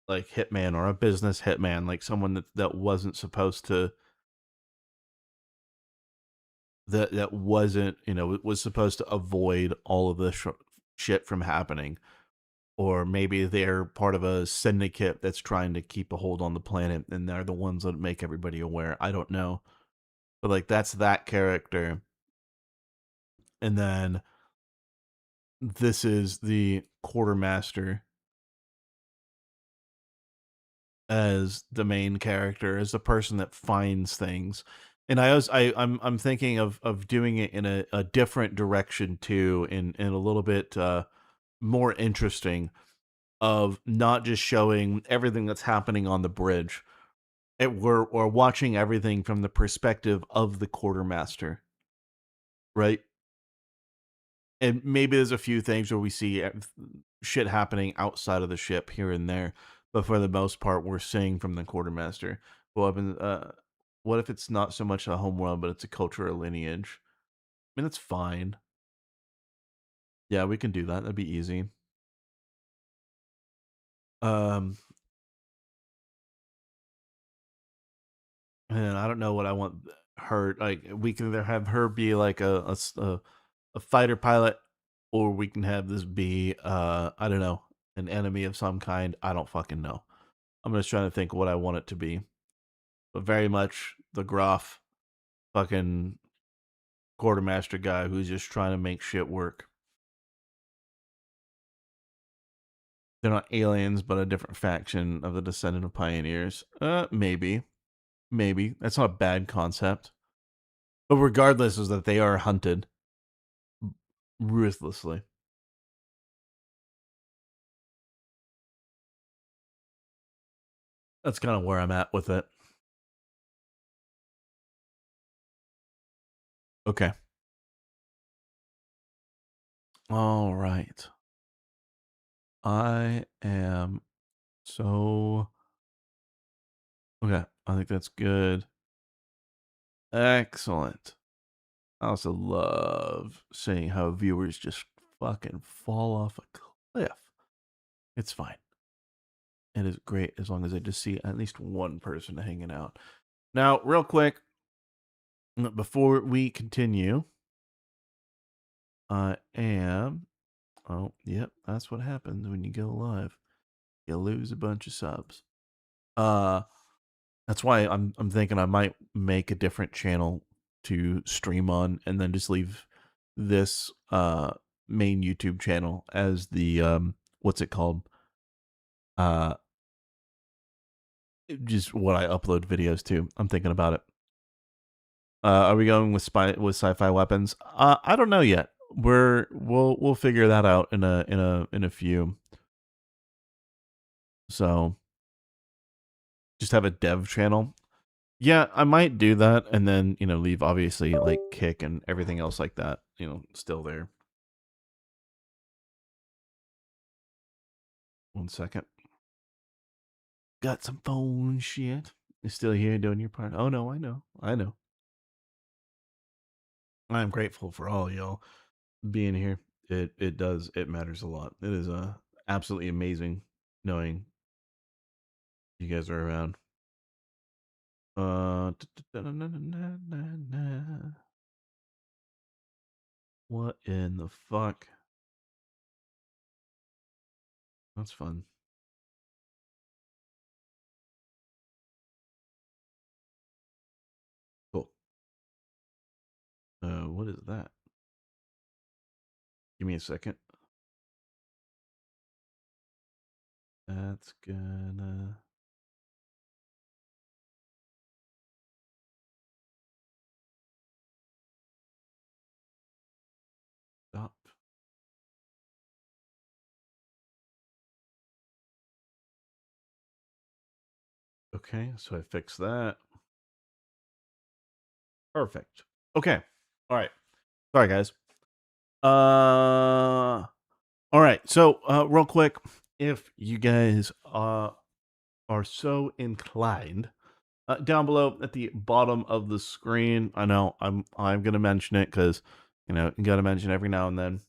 like, hitman, or a business hitman, like someone that wasn't supposed to, that wasn't, was supposed to avoid all of this shit from happening. Or maybe they're part of a syndicate that's trying to keep a hold on the planet, and they're the ones that make everybody aware. I don't know. But like, that's that character. And then this is the quartermaster as the main character, as the person that finds things. And I'm thinking of doing it in a different direction too, in a little bit more interesting, of not just showing everything that's happening on the bridge. We're watching everything from the perspective of the quartermaster, right? And maybe there's a few things where we see shit happening outside of the ship here and there, but for the most part, we're seeing from the quartermaster. Well, what if it's not so much a homeworld, but it's a culture or lineage? I mean, that's fine. Yeah, we can do that. That'd be easy. Um, and I don't know what I want her, like. We can either have her be like a fighter pilot, or we can have this be I don't know, an enemy of some kind. I don't fucking know. I'm just trying to think what I want it to be, but very much the gruff fucking quartermaster guy who's just trying to make shit work. They're not aliens, but a different faction of the descendant of pioneers. Maybe, maybe that's not a bad concept. But regardless, is that they are hunted ruthlessly. That's kind of where I'm at with it. Okay. All right. I am so okay. I think that's good. Excellent. I also love seeing how viewers just fucking fall off a cliff. It's fine. It is great as long as I just see at least one person hanging out. Now, real quick, before we continue, I am. Oh, yep, that's what happens when you go live. You lose a bunch of subs. That's why I'm thinking I might make a different channel to stream on, and then just leave this main YouTube channel as the what's it called? Uh just what I upload videos to. I'm thinking about it. Are we going with sci-fi weapons? I don't know yet. We'll figure that out in a few. So just have a dev channel. Yeah, I might do that, and then leave obviously like Kick and everything else like that. Still there. 1 second. Got some phone shit. You're still here doing your part. Oh no, I know. I'm grateful for all y'all being here. It matters a lot. It is absolutely amazing knowing you guys are around. What in the fuck? That's fun. Cool. What is that? Give me a second. That's gonna stop. Okay, so I fixed that. Perfect. Okay. All right. Sorry, guys. All right. So, real quick, if you guys are so inclined, down below at the bottom of the screen, I know I'm gonna mention it because you gotta mention every now and then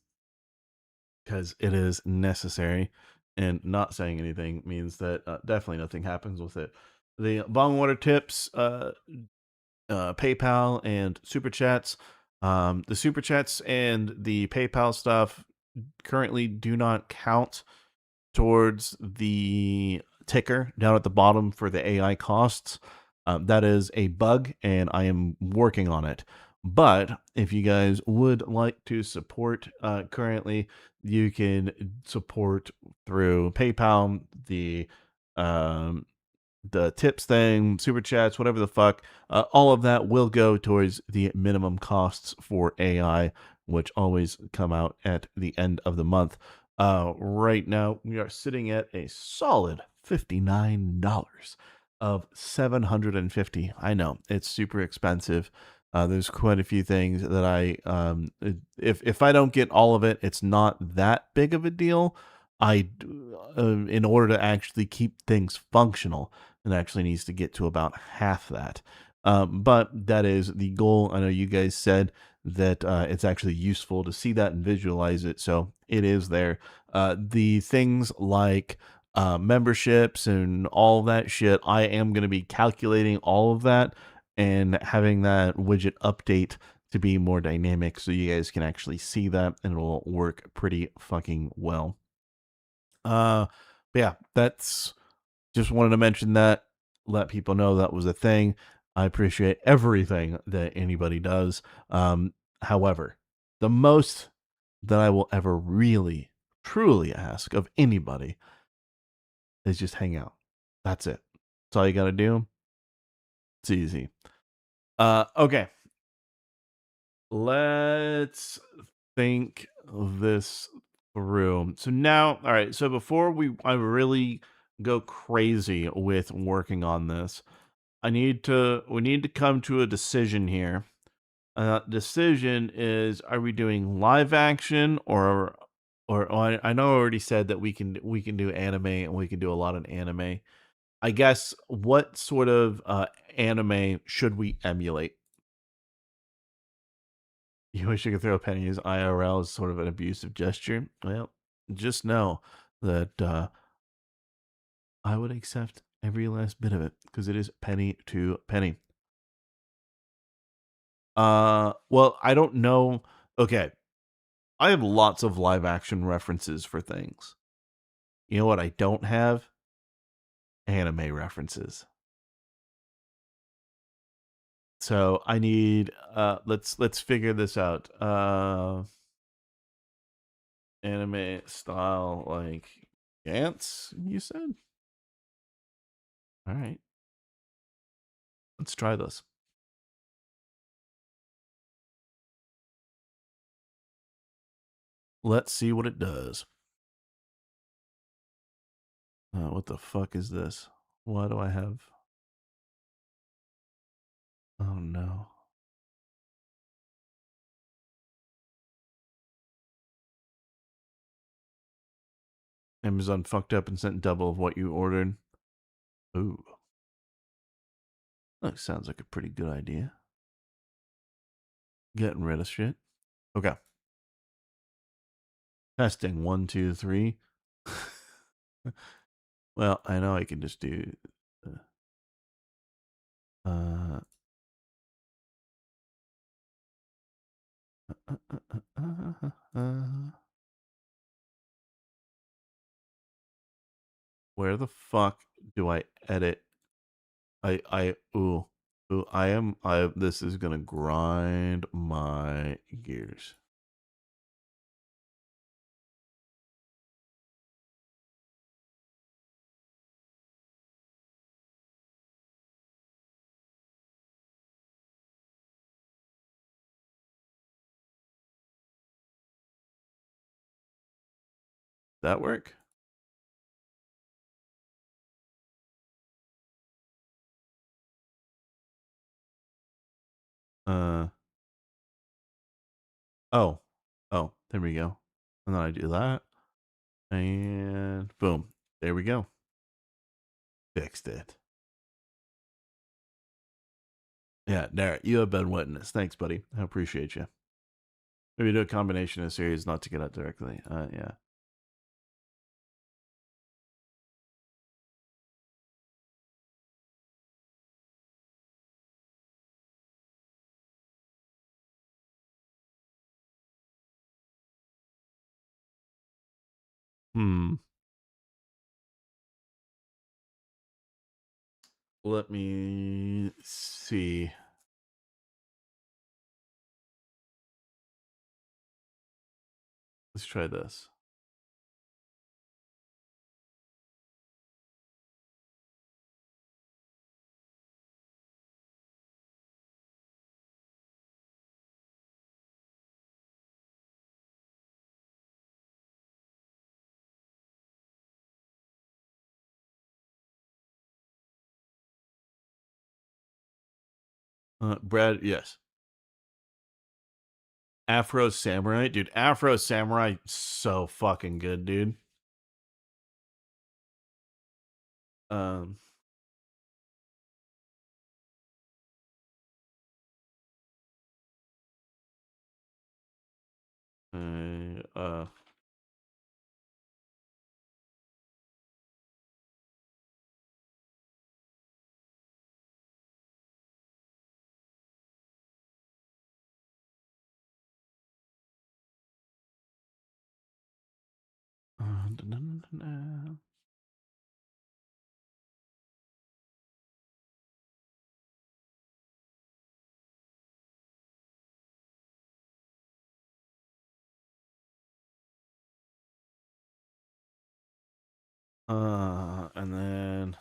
because it is necessary, and not saying anything means that definitely nothing happens with it. The bong water tips, PayPal and super chats. The super chats and the PayPal stuff currently do not count towards the ticker down at the bottom for the AI costs. That is a bug, and I am working on it. But if you guys would like to support currently, you can support through PayPal, um, the tips thing, super chats, whatever the fuck. All of that will go towards the minimum costs for AI, which always come out at the end of the month. Right now, we are sitting at a solid $59 of 750. I know it's super expensive. There's quite a few things that if I don't get all of it, it's not that big of a deal. In order to actually keep things functional, it actually needs to get to about half that. But that is the goal. I know you guys said that it's actually useful to see that and visualize it, so it is there. The things like memberships and all that shit, I am going to be calculating all of that and having that widget update to be more dynamic so you guys can actually see that and it'll work pretty fucking well. But yeah, that's just wanted to mention that, let people know that was a thing. I appreciate everything that anybody does. However, the most that I will ever really, truly ask of anybody is just hang out. That's it. That's all you got to do. It's easy. Okay. Let's think this through. So now, all right. So before I really go crazy with working on this, we need to come to a decision here. Decision is, are we doing live action or I know I already said that we can do anime and we can do a lot of anime. I guess what sort of anime should we emulate? You wish you could throw pennies IRL as sort of an abusive gesture. Well, just know that I would accept every last bit of it because it is penny to penny. Well, I don't know. Okay, I have lots of live action references for things. You know what I don't have? Anime references. So I need let's figure this out. Anime style like dance, you said? All right. Let's try this. Let's see what it does. What the fuck is this? Why do I have Oh no. Amazon fucked up and sent double of what you ordered. Ooh. That sounds like a pretty good idea. Getting rid of shit. Okay. Testing 1, 2, 3. Well, I know I can just do. Uh, where the fuck do I edit? Ooh, this is gonna grind my gears. That work? Uh, oh, there we go. And then I do that. And boom. There we go. Fixed it. Yeah, Derek, you have been witness. Thanks, buddy. I appreciate you. Maybe do a combination of series, not to get out directly. Yeah. Let me see. Let's try this. Brad, yes. Afro Samurai, dude. Afro Samurai, so fucking good, dude. Um, uh, uh, and then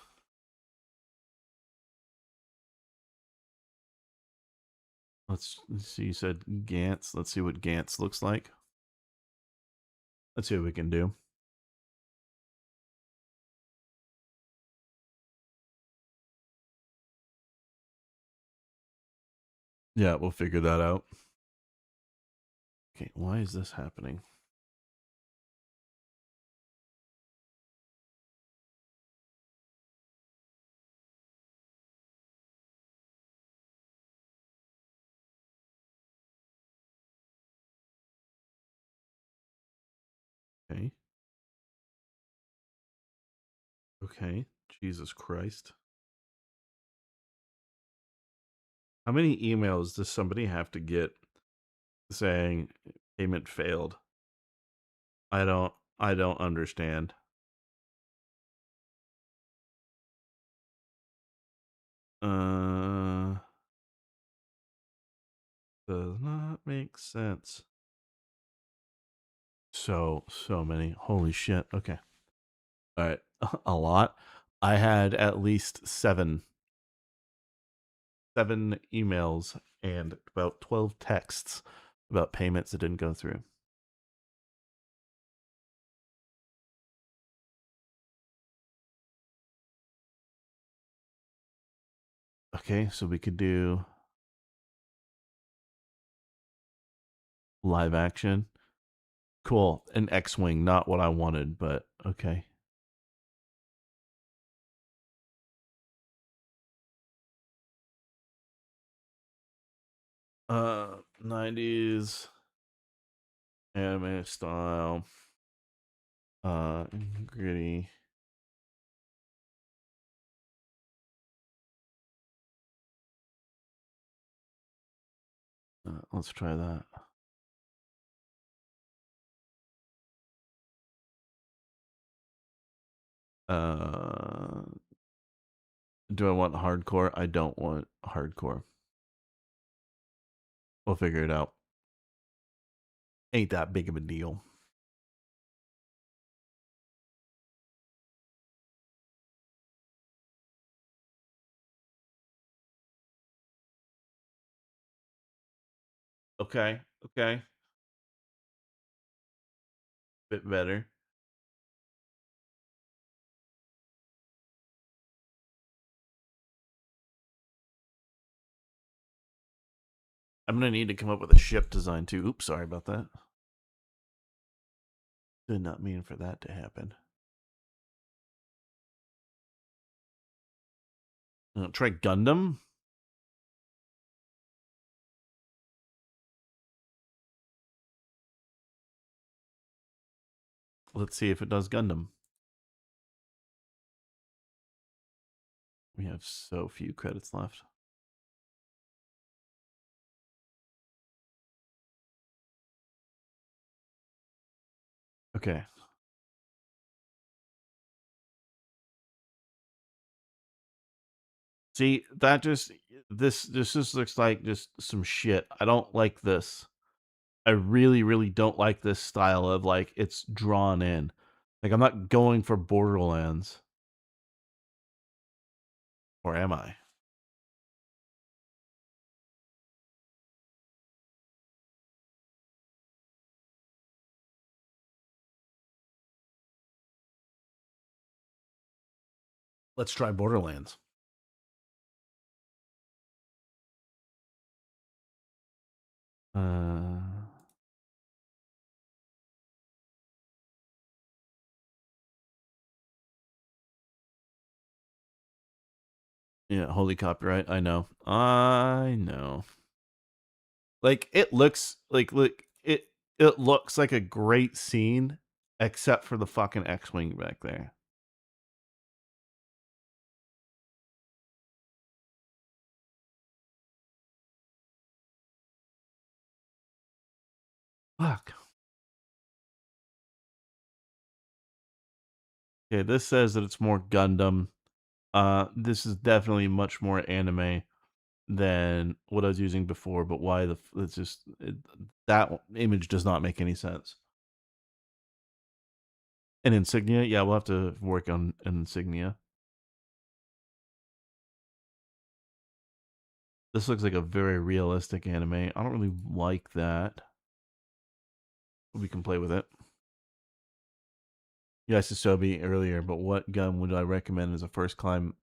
let's see. You said Gantz. Let's see what Gantz looks like. Let's see what we can do. Yeah, we'll figure that out. Okay, why is this happening? Okay. Okay. Jesus Christ. How many emails does somebody have to get saying payment failed? I don't understand. Does not make sense. So many. Holy shit. Okay. All right. A lot. I had at least seven emails and about 12 texts about payments that didn't go through. Okay, so we could do live action. Cool. An X-Wing, not what I wanted, but okay. Uh, 90s anime style. Gritty. Let's try that. Do I want hardcore? I don't want hardcore. We'll figure it out. Ain't that big of a deal. Okay. Okay. Bit better. I'm gonna need to come up with a ship design too. Oops, sorry about that. Did not mean for that to happen. Try Gundam. Let's see if it does Gundam. We have so few credits left. Okay. See, that just this just looks like just some shit. I don't like this. I really, really don't like this style of like it's drawn in. Like I'm not going for Borderlands. Or am I? Let's try Borderlands. Uh, yeah, holy copyright. I know. I know. Like it looks like look it looks like a great scene, except for the fucking X-wing back there. Fuck. Okay, this says that it's more Gundam. This is definitely much more anime than what I was using before. But why it's just that image does not make any sense. An insignia, yeah, we'll have to work on an insignia. This looks like a very realistic anime. I don't really like that. We can play with it. You asked Sobi earlier, but what gun would I recommend as a first time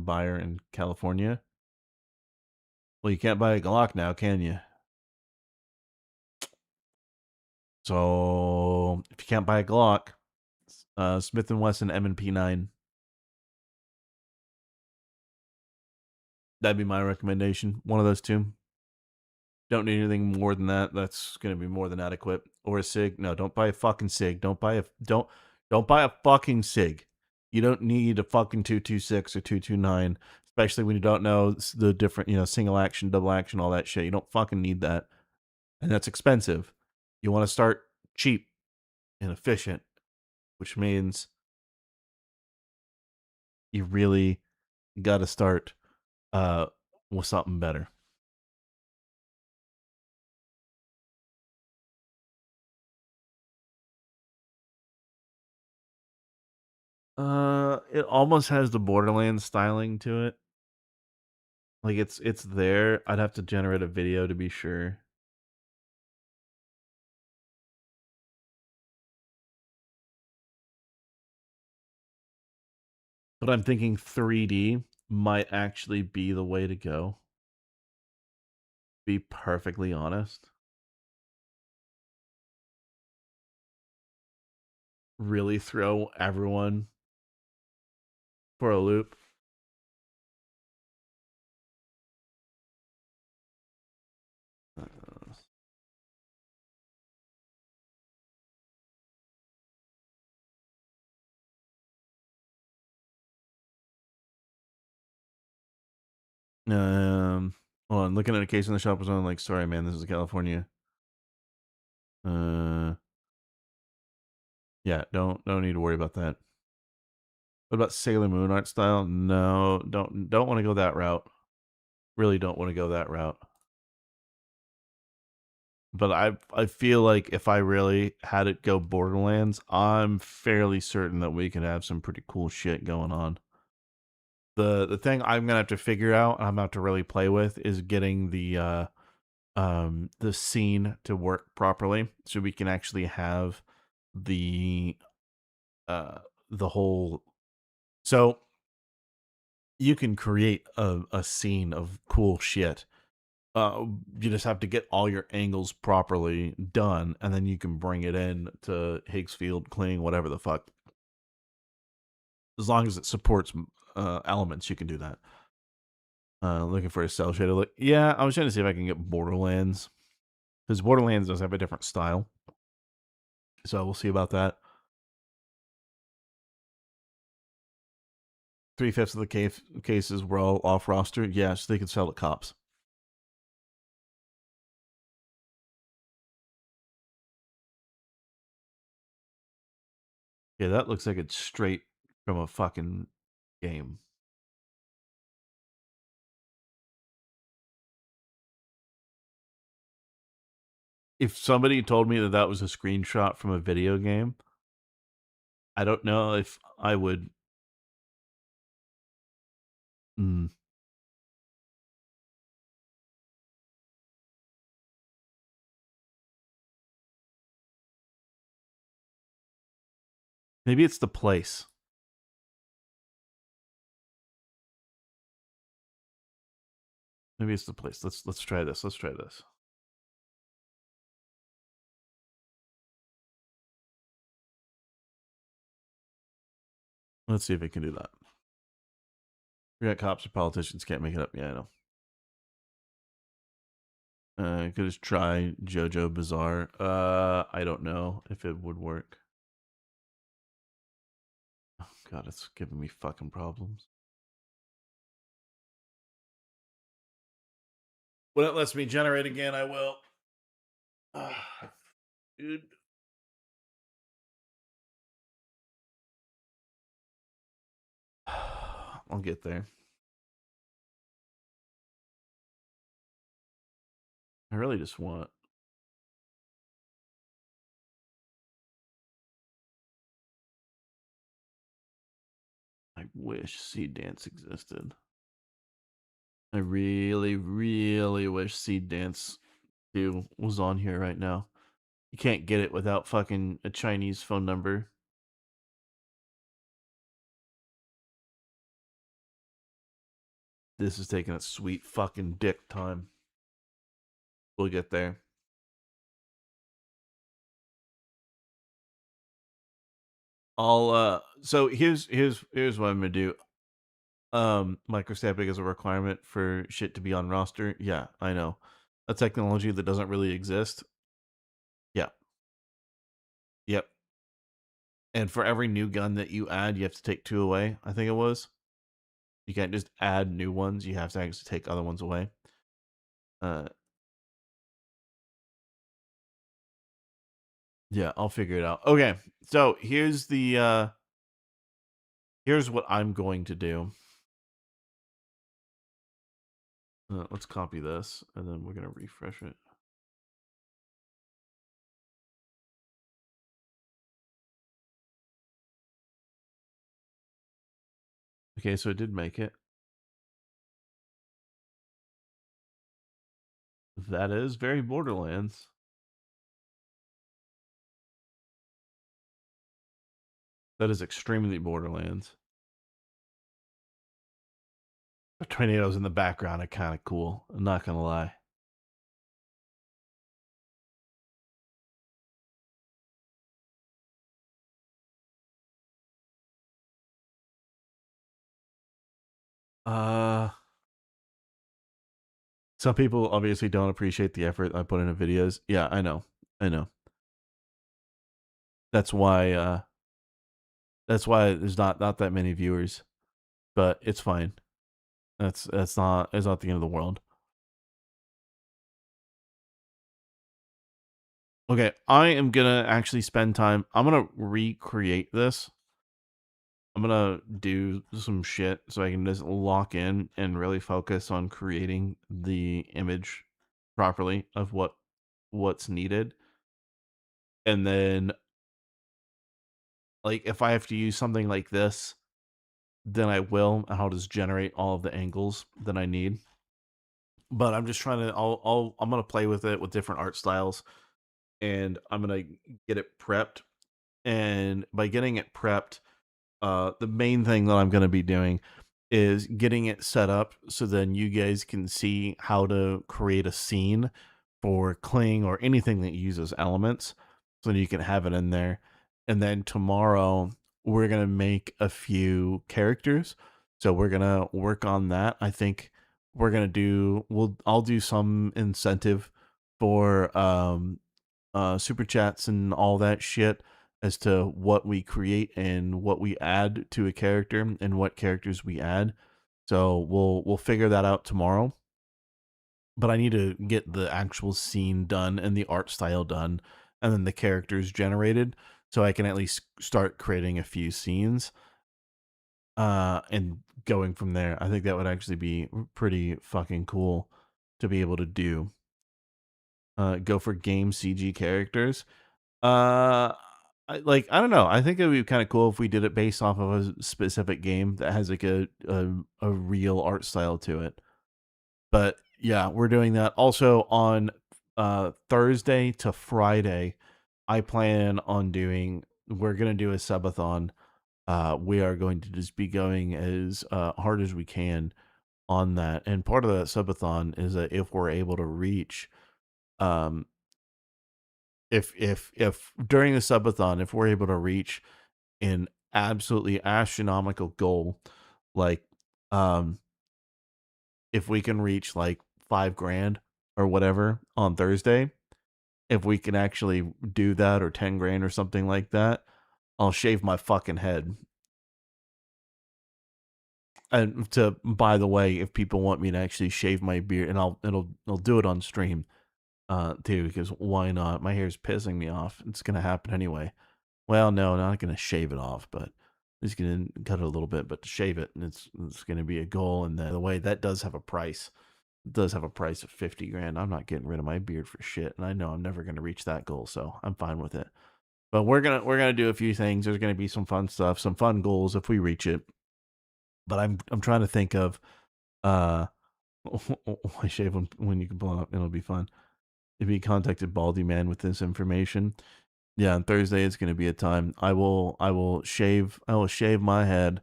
buyer in California? Well, you can't buy a Glock now, can you? So if you can't buy a Glock, Smith and Wesson M&P9. That'd be my recommendation. One of those two. Don't need anything more than that. That's going to be more than adequate. Or a Sig. No, don't buy a fucking Sig. Don't buy a fucking Sig. You don't need a fucking 226 or 229, especially when you don't know the different, single action, double action, all that shit. You don't fucking need that. And that's expensive. You want to start cheap and efficient, which means you really got to start with something better. It almost has the Borderlands styling to it. Like it's there. I'd have to generate a video to be sure. But I'm thinking 3D might actually be the way to go. Be perfectly honest. Really throw everyone for a loop. Hold on, looking at a case in the shop was on like, sorry man, this is California. Yeah, don't need to worry about that. What about Sailor Moon art style? No, don't want to go that route. Really don't want to go that route. But I feel like if I really had it go Borderlands, I'm fairly certain that we could have some pretty cool shit going on. The thing I'm gonna have to figure out, and I'm gonna have to really play with, is getting the scene to work properly, so we can actually have the the whole. So you can create a scene of cool shit. You just have to get all your angles properly done, and then you can bring it in to Higgsfield, Kling, whatever the fuck. As long as it supports elements, you can do that. Looking for a cell shader look. Yeah, I was trying to see if I can get Borderlands, because Borderlands does have a different style. So we'll see about that. 3/5 of the cases were all off roster. Yes, they could sell to cops. Yeah, that looks like it's straight from a fucking game. if somebody told me that that was a screenshot from a video game, I don't know if I would. Mm, maybe it's the place. Maybe it's the place. Let's try this. Let's try this. Let's see if it can do that. Forget cops or politicians can't make it up. Yeah, I know. I could just try JoJo Bizarre. I don't know if it would work. Oh, God, it's giving me fucking problems. When it lets me generate again, I will. Dude. I'll get there. I really just want. I wish Seed Dance existed. I really, really wish Seed Dance 2 was on here right now. You can't get it without fucking a Chinese phone number. This is taking a sweet fucking dick time. We'll get there. I'll so here's what I'm gonna do. Microstatic is a requirement for shit to be on roster. Yeah, I know. A technology that doesn't really exist. Yeah. Yep. And for every new gun that you add, you have to take 2 away, I think it was. You can't just add new ones, you have to actually take other ones away. Yeah, I'll figure it out. Okay, so here's the here's what I'm going to do. Let's copy this, and then we're gonna refresh it. Okay, so it did make it. That is very Borderlands. That is extremely Borderlands. The tornadoes in the background are kind of cool. I'm not gonna lie. Some people obviously don't appreciate the effort I put into videos. Yeah, I know. I know. That's why there's not that many viewers. But it's fine. That's not the end of the world. Okay, I am gonna actually spend time. I'm gonna recreate this. I'm gonna do some shit so I can just lock in and really focus on creating the image properly of what's needed. And then like if I have to use something like this, then I will, and I'll just generate all of the angles that I need. But I'm just trying to I'm gonna play with it with different art styles, and I'm gonna get it prepped. And by getting it prepped, the main thing that I'm going to be doing is getting it set up so then you guys can see how to create a scene for Kling or anything that uses elements so that you can have it in there. And then tomorrow we're going to make a few characters. So we're going to work on that. I think we're going to I'll do some incentive for super chats and all that shit as to what we create and what we add to a character and what characters we add. So we'll figure that out tomorrow. But I need to get the actual scene done and the art style done and then the characters generated so I can at least start creating a few scenes and going from there. I think that would actually be pretty fucking cool to be able to do. go for game CG characters. I don't know. I think it would be kind of cool if we did it based off of a specific game that has like a real art style to it. But yeah, we're doing that. Also on Thursday to Friday, I plan on doing. We're gonna do a subathon. We are going to just be going as hard as we can on that. And part of that subathon is that if we're able to reach, um, if during the subathon, if we're able to reach an absolutely astronomical goal, like um, if we can reach like 5 grand or whatever on Thursday, if we can actually do that or 10 grand or something like that, I'll shave my fucking head. And to by the way, if people want me to actually shave my beard, and I'll do it on stream, too, because why not? My hair's pissing me off. It's gonna happen anyway. Well, no, not gonna shave it off, but just gonna cut it a little bit, but to shave it, and it's gonna be a goal. And the way that does have a price, it does have a price of 50 grand. I'm not getting rid of my beard for shit, and I know I'm never gonna reach that goal, so I'm fine with it. But we're gonna do a few things. There's gonna be some fun stuff, some fun goals if we reach it. But I'm trying to think of uh why shave when you can blow up. It'll be fun. If you contacted Baldy Man with this information, yeah, on Thursday it's gonna be a time. I will shave my head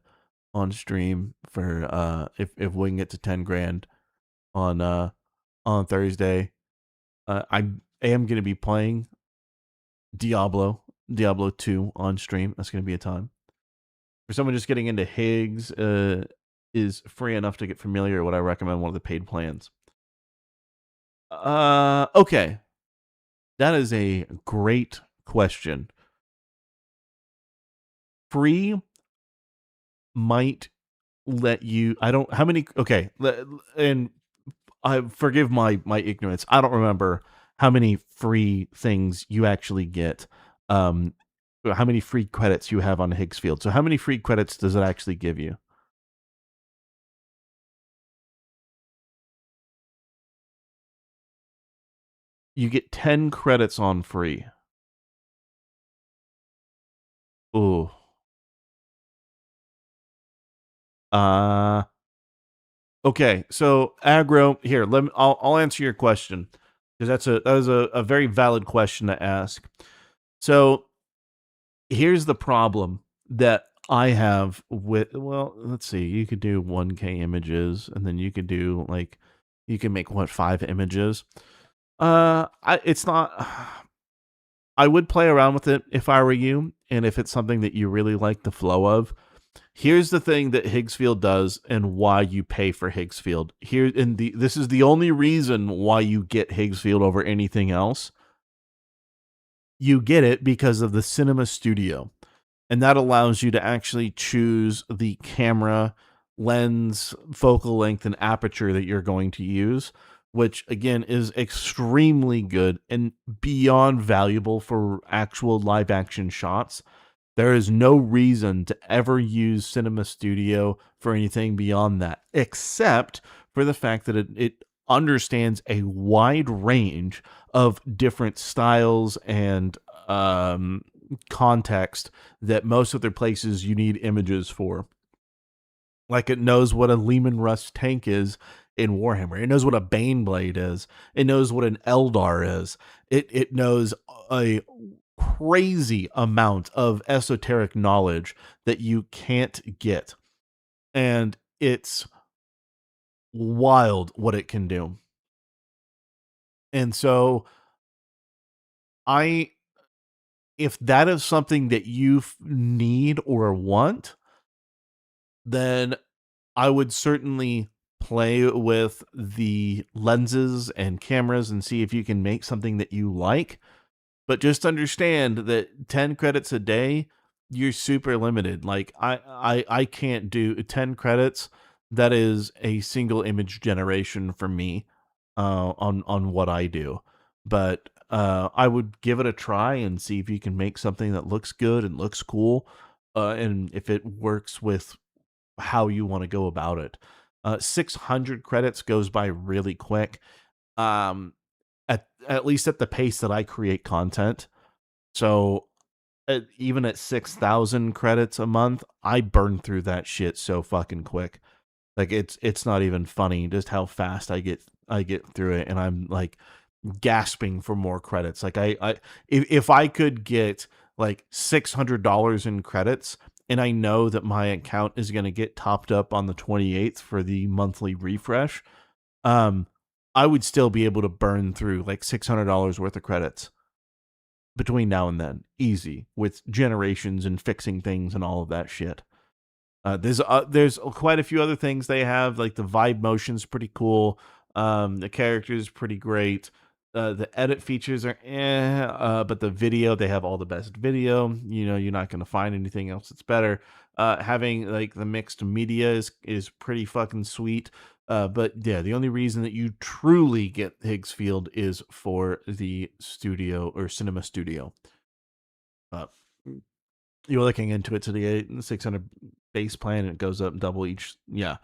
on stream for if we can get to 10 grand on Thursday. I am gonna be playing Diablo 2 on stream. That's gonna be a time. For someone just getting into Higgs, is free enough to get familiar, would I recommend one of the paid plans? Okay. That is a great question. Free might let you. I don't. How many? Okay, and I forgive my ignorance. I don't remember how many free things you actually get. How many free credits you have on Higgs Field. So how many free credits does it actually give you? You get 10 credits on free. Ooh. Uh okay. So aggro here, I'll answer your question because that was a very valid question to ask. So here's the problem that I have with, well, let's see, you could do 1K images, and then you could do like, you can make what, 5 images. It's not. I would play around with it if I were you, and if it's something that you really like the flow of. Here's the thing that Higgsfield does, and why you pay for Higgsfield. This is the only reason why you get Higgsfield over anything else. You get it because of the Cinema Studio, and that allows you to actually choose the camera, lens, focal length, and aperture that you're going to use, which again is extremely good and beyond valuable for actual live action shots. There is no reason to ever use Cinema Studio for anything beyond that, except for the fact that it understands a wide range of different styles and context that most other places you need images for. Like, it knows what a Lehman Russ tank is in Warhammer. It knows what a Baneblade is. It knows what an Eldar is. It knows a crazy amount of esoteric knowledge that you can't get. And it's wild what it can do. And so if that is something that you need or want, then I would certainly play with the lenses and cameras and see if you can make something that you like. But just understand that 10 credits a day, you're super limited. Like, I can't do 10 credits. That is a single image generation for me on what I do. But I would give it a try and see if you can make something that looks good and looks cool, and if it works with how you want to go about it. 600 credits goes by really quick. Um, at least at the pace that I create content. So even at 6,000 credits a month, I burn through that shit so fucking quick. Like it's not even funny just how fast I get through it, and I'm like gasping for more credits. Like if I could get like $600 in credits, and I know that my account is going to get topped up on the 28th for the monthly refresh, um, I would still be able to burn through like $600 worth of credits between now and then, easy, with generations and fixing things and all of that shit. There's quite a few other things they have, like the vibe motion's pretty cool. The character's pretty great. The edit features are but the video, they have all the best video. You know, you're not going to find anything else that's better. Having like the mixed media is pretty fucking sweet. But yeah, the only reason that you truly get Higgsfield is for the studio or cinema studio. Uh, you're looking into it today, 600 base plan, and it goes up double each. Yeah.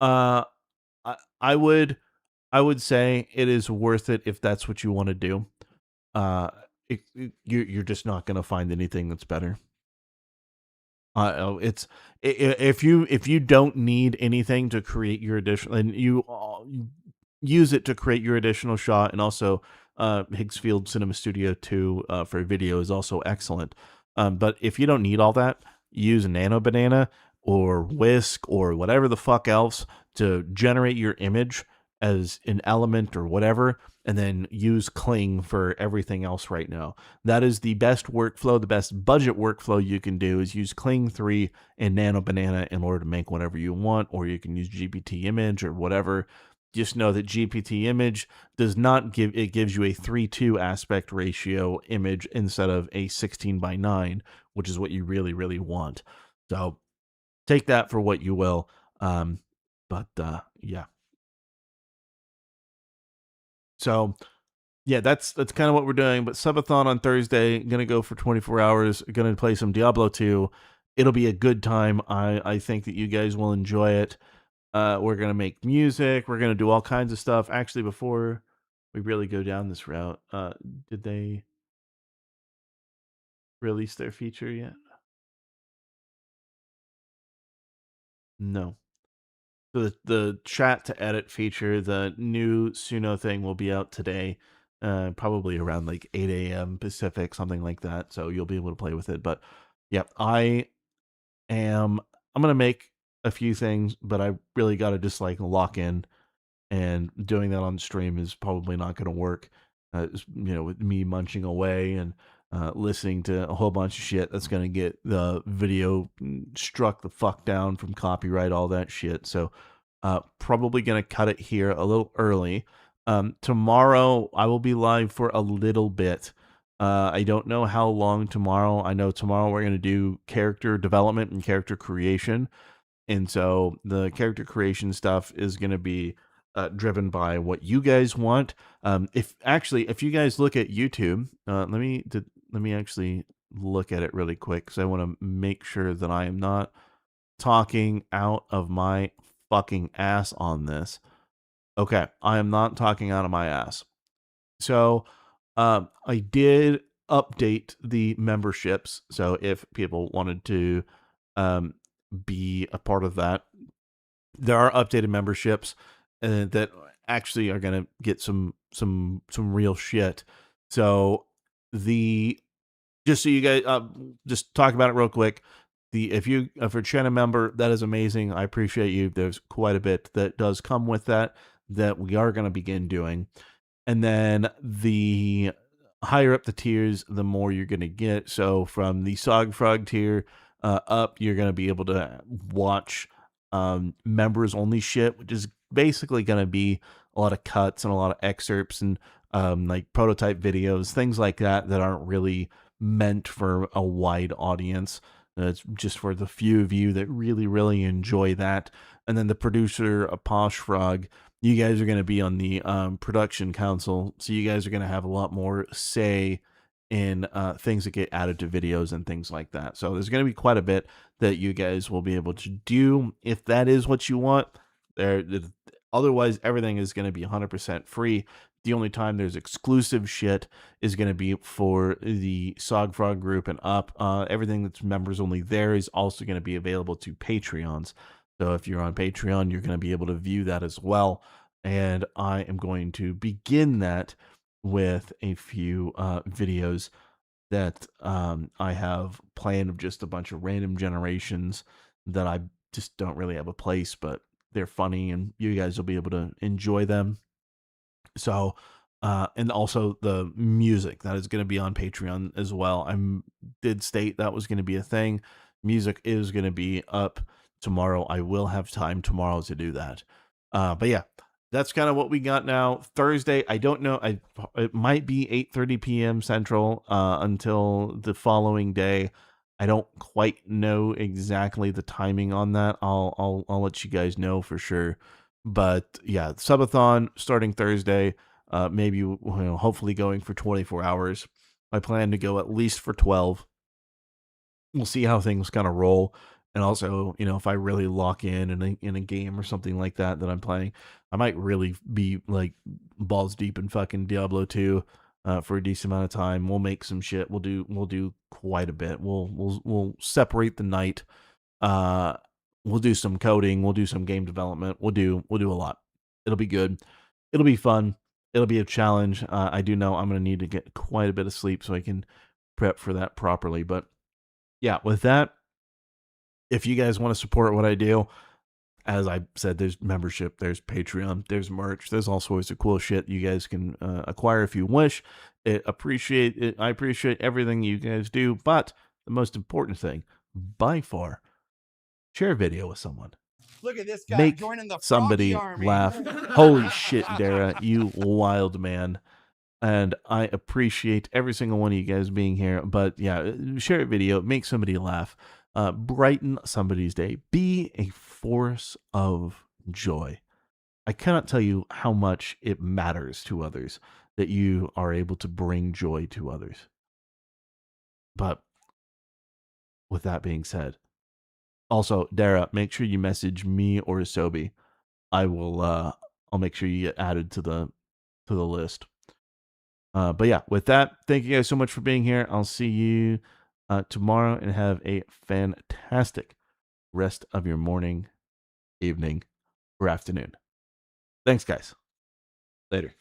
Uh, I, I would, I would say it is worth it if that's what you want to do. Uh, you're just not going to find anything that's better. It's if you don't need anything to create your additional, and you use it to create your additional shot, and also Higgsfield Cinema Studio 2 for video is also excellent. But if you don't need all that, use Nano Banana or Whisk or whatever the fuck else to generate your image as an element or whatever, and then use Kling for everything else right now. That is the best workflow, the best budget workflow you can do is use Kling 3 and Nano Banana in order to make whatever you want, or you can use GPT Image or whatever. Just know that GPT Image does not give, it gives you a 3:2 aspect ratio image instead of a 16:9, which is what you really, really want. So take that for what you will. But yeah. So yeah, that's kind of what we're doing. But subathon on Thursday, gonna go for 24 hours. Gonna play some Diablo 2. It'll be a good time. I think that you guys will enjoy it. We're gonna make music. We're gonna do all kinds of stuff. Actually, before we really go down this route, did they release their feature yet? No. So the chat to edit feature, the new Suno thing will be out today, probably around like 8 a.m. Pacific, something like that. So you'll be able to play with it. But yeah, I'm gonna make a few things, but I really got to just like lock in, and doing that on stream is probably not going to work. With me munching away and listening to a whole bunch of shit that's going to get the video struck the fuck down from copyright, all that shit. So probably going to cut it here a little early. Tomorrow I will be live for a little bit. I don't know how long tomorrow. I know tomorrow we're going to do character development and character creation. And so the character creation stuff is going to be driven by what you guys want. If you guys look at YouTube, let me actually look at it really quick, because I want to make sure that I am not talking out of my fucking ass on this. Okay, I am not talking out of my ass. So I did update the memberships. So if people wanted to be a part of that, there are updated memberships that actually are going to get some real shit. So just so you guys just talk about it real quick. If you're a channel member, that is amazing. I appreciate you. There's quite a bit that does come with that we are going to begin doing. And then the higher up the tiers, the more you're going to get. So from the Sog Frog tier up, you're going to be able to watch members only shit, which is basically going to be a lot of cuts and a lot of excerpts and like prototype videos, things like that aren't really meant for a wide audience. It's just for the few of you that really, really enjoy that. And then the producer, a Posh Frog, you guys are going to be on the production council, so you guys are going to have a lot more say in things that get added to videos and things like that. So there's going to be quite a bit that you guys will be able to do if that is what you want. Otherwise, everything is going to be 100% free. The only time there's exclusive shit is going to be for the Sogfrog group and up. Everything that's members only there is also going to be available to Patreons. So if you're on Patreon, you're going to be able to view that as well. And I am going to begin that with a few videos that I have planned of just a bunch of random generations that I just don't really have a place, but they're funny and you guys will be able to enjoy them. So, and also the music that is going to be on Patreon as well. I did state that was going to be a thing. Music is going to be up tomorrow. I will have time tomorrow to do that. But yeah, that's kind of what we got now. Thursday, I don't know. It might be 8:30 p.m. Central until the following day. I don't quite know exactly the timing on that. I'll let you guys know for sure. But yeah, subathon starting Thursday. Maybe hopefully going for 24 hours. I plan to go at least for 12. We'll see how things kind of roll. And also, if I really lock in a game or something like that I'm playing, I might really be like balls deep in fucking Diablo 2 for a decent amount of time. We'll make some shit. We'll do quite a bit. We'll separate the night. Uh, we'll do some coding. We'll do some game development. We'll do a lot. It'll be good. It'll be fun. It'll be a challenge. I do know I'm going to need to get quite a bit of sleep so I can prep for that properly. But yeah, with that, if you guys want to support what I do, as I said, there's membership, there's Patreon, there's merch, there's all sorts of cool shit you guys can acquire if you wish. I appreciate everything you guys do, but the most important thing, by far, share a video with someone. Look at this guy Make joining the somebody Froggy Army. laugh. Holy shit, Dara, you wild man. And I appreciate every single one of you guys being here. But yeah, share a video, make somebody laugh, brighten somebody's day, be a force of joy. I cannot tell you how much it matters to others that you are able to bring joy to others. But with that being said, also, Dara, make sure you message me or Asobi. I'll make sure you get added to the list. But yeah, with that, thank you guys so much for being here. I'll see you tomorrow and have a fantastic rest of your morning, evening, or afternoon. Thanks, guys. Later.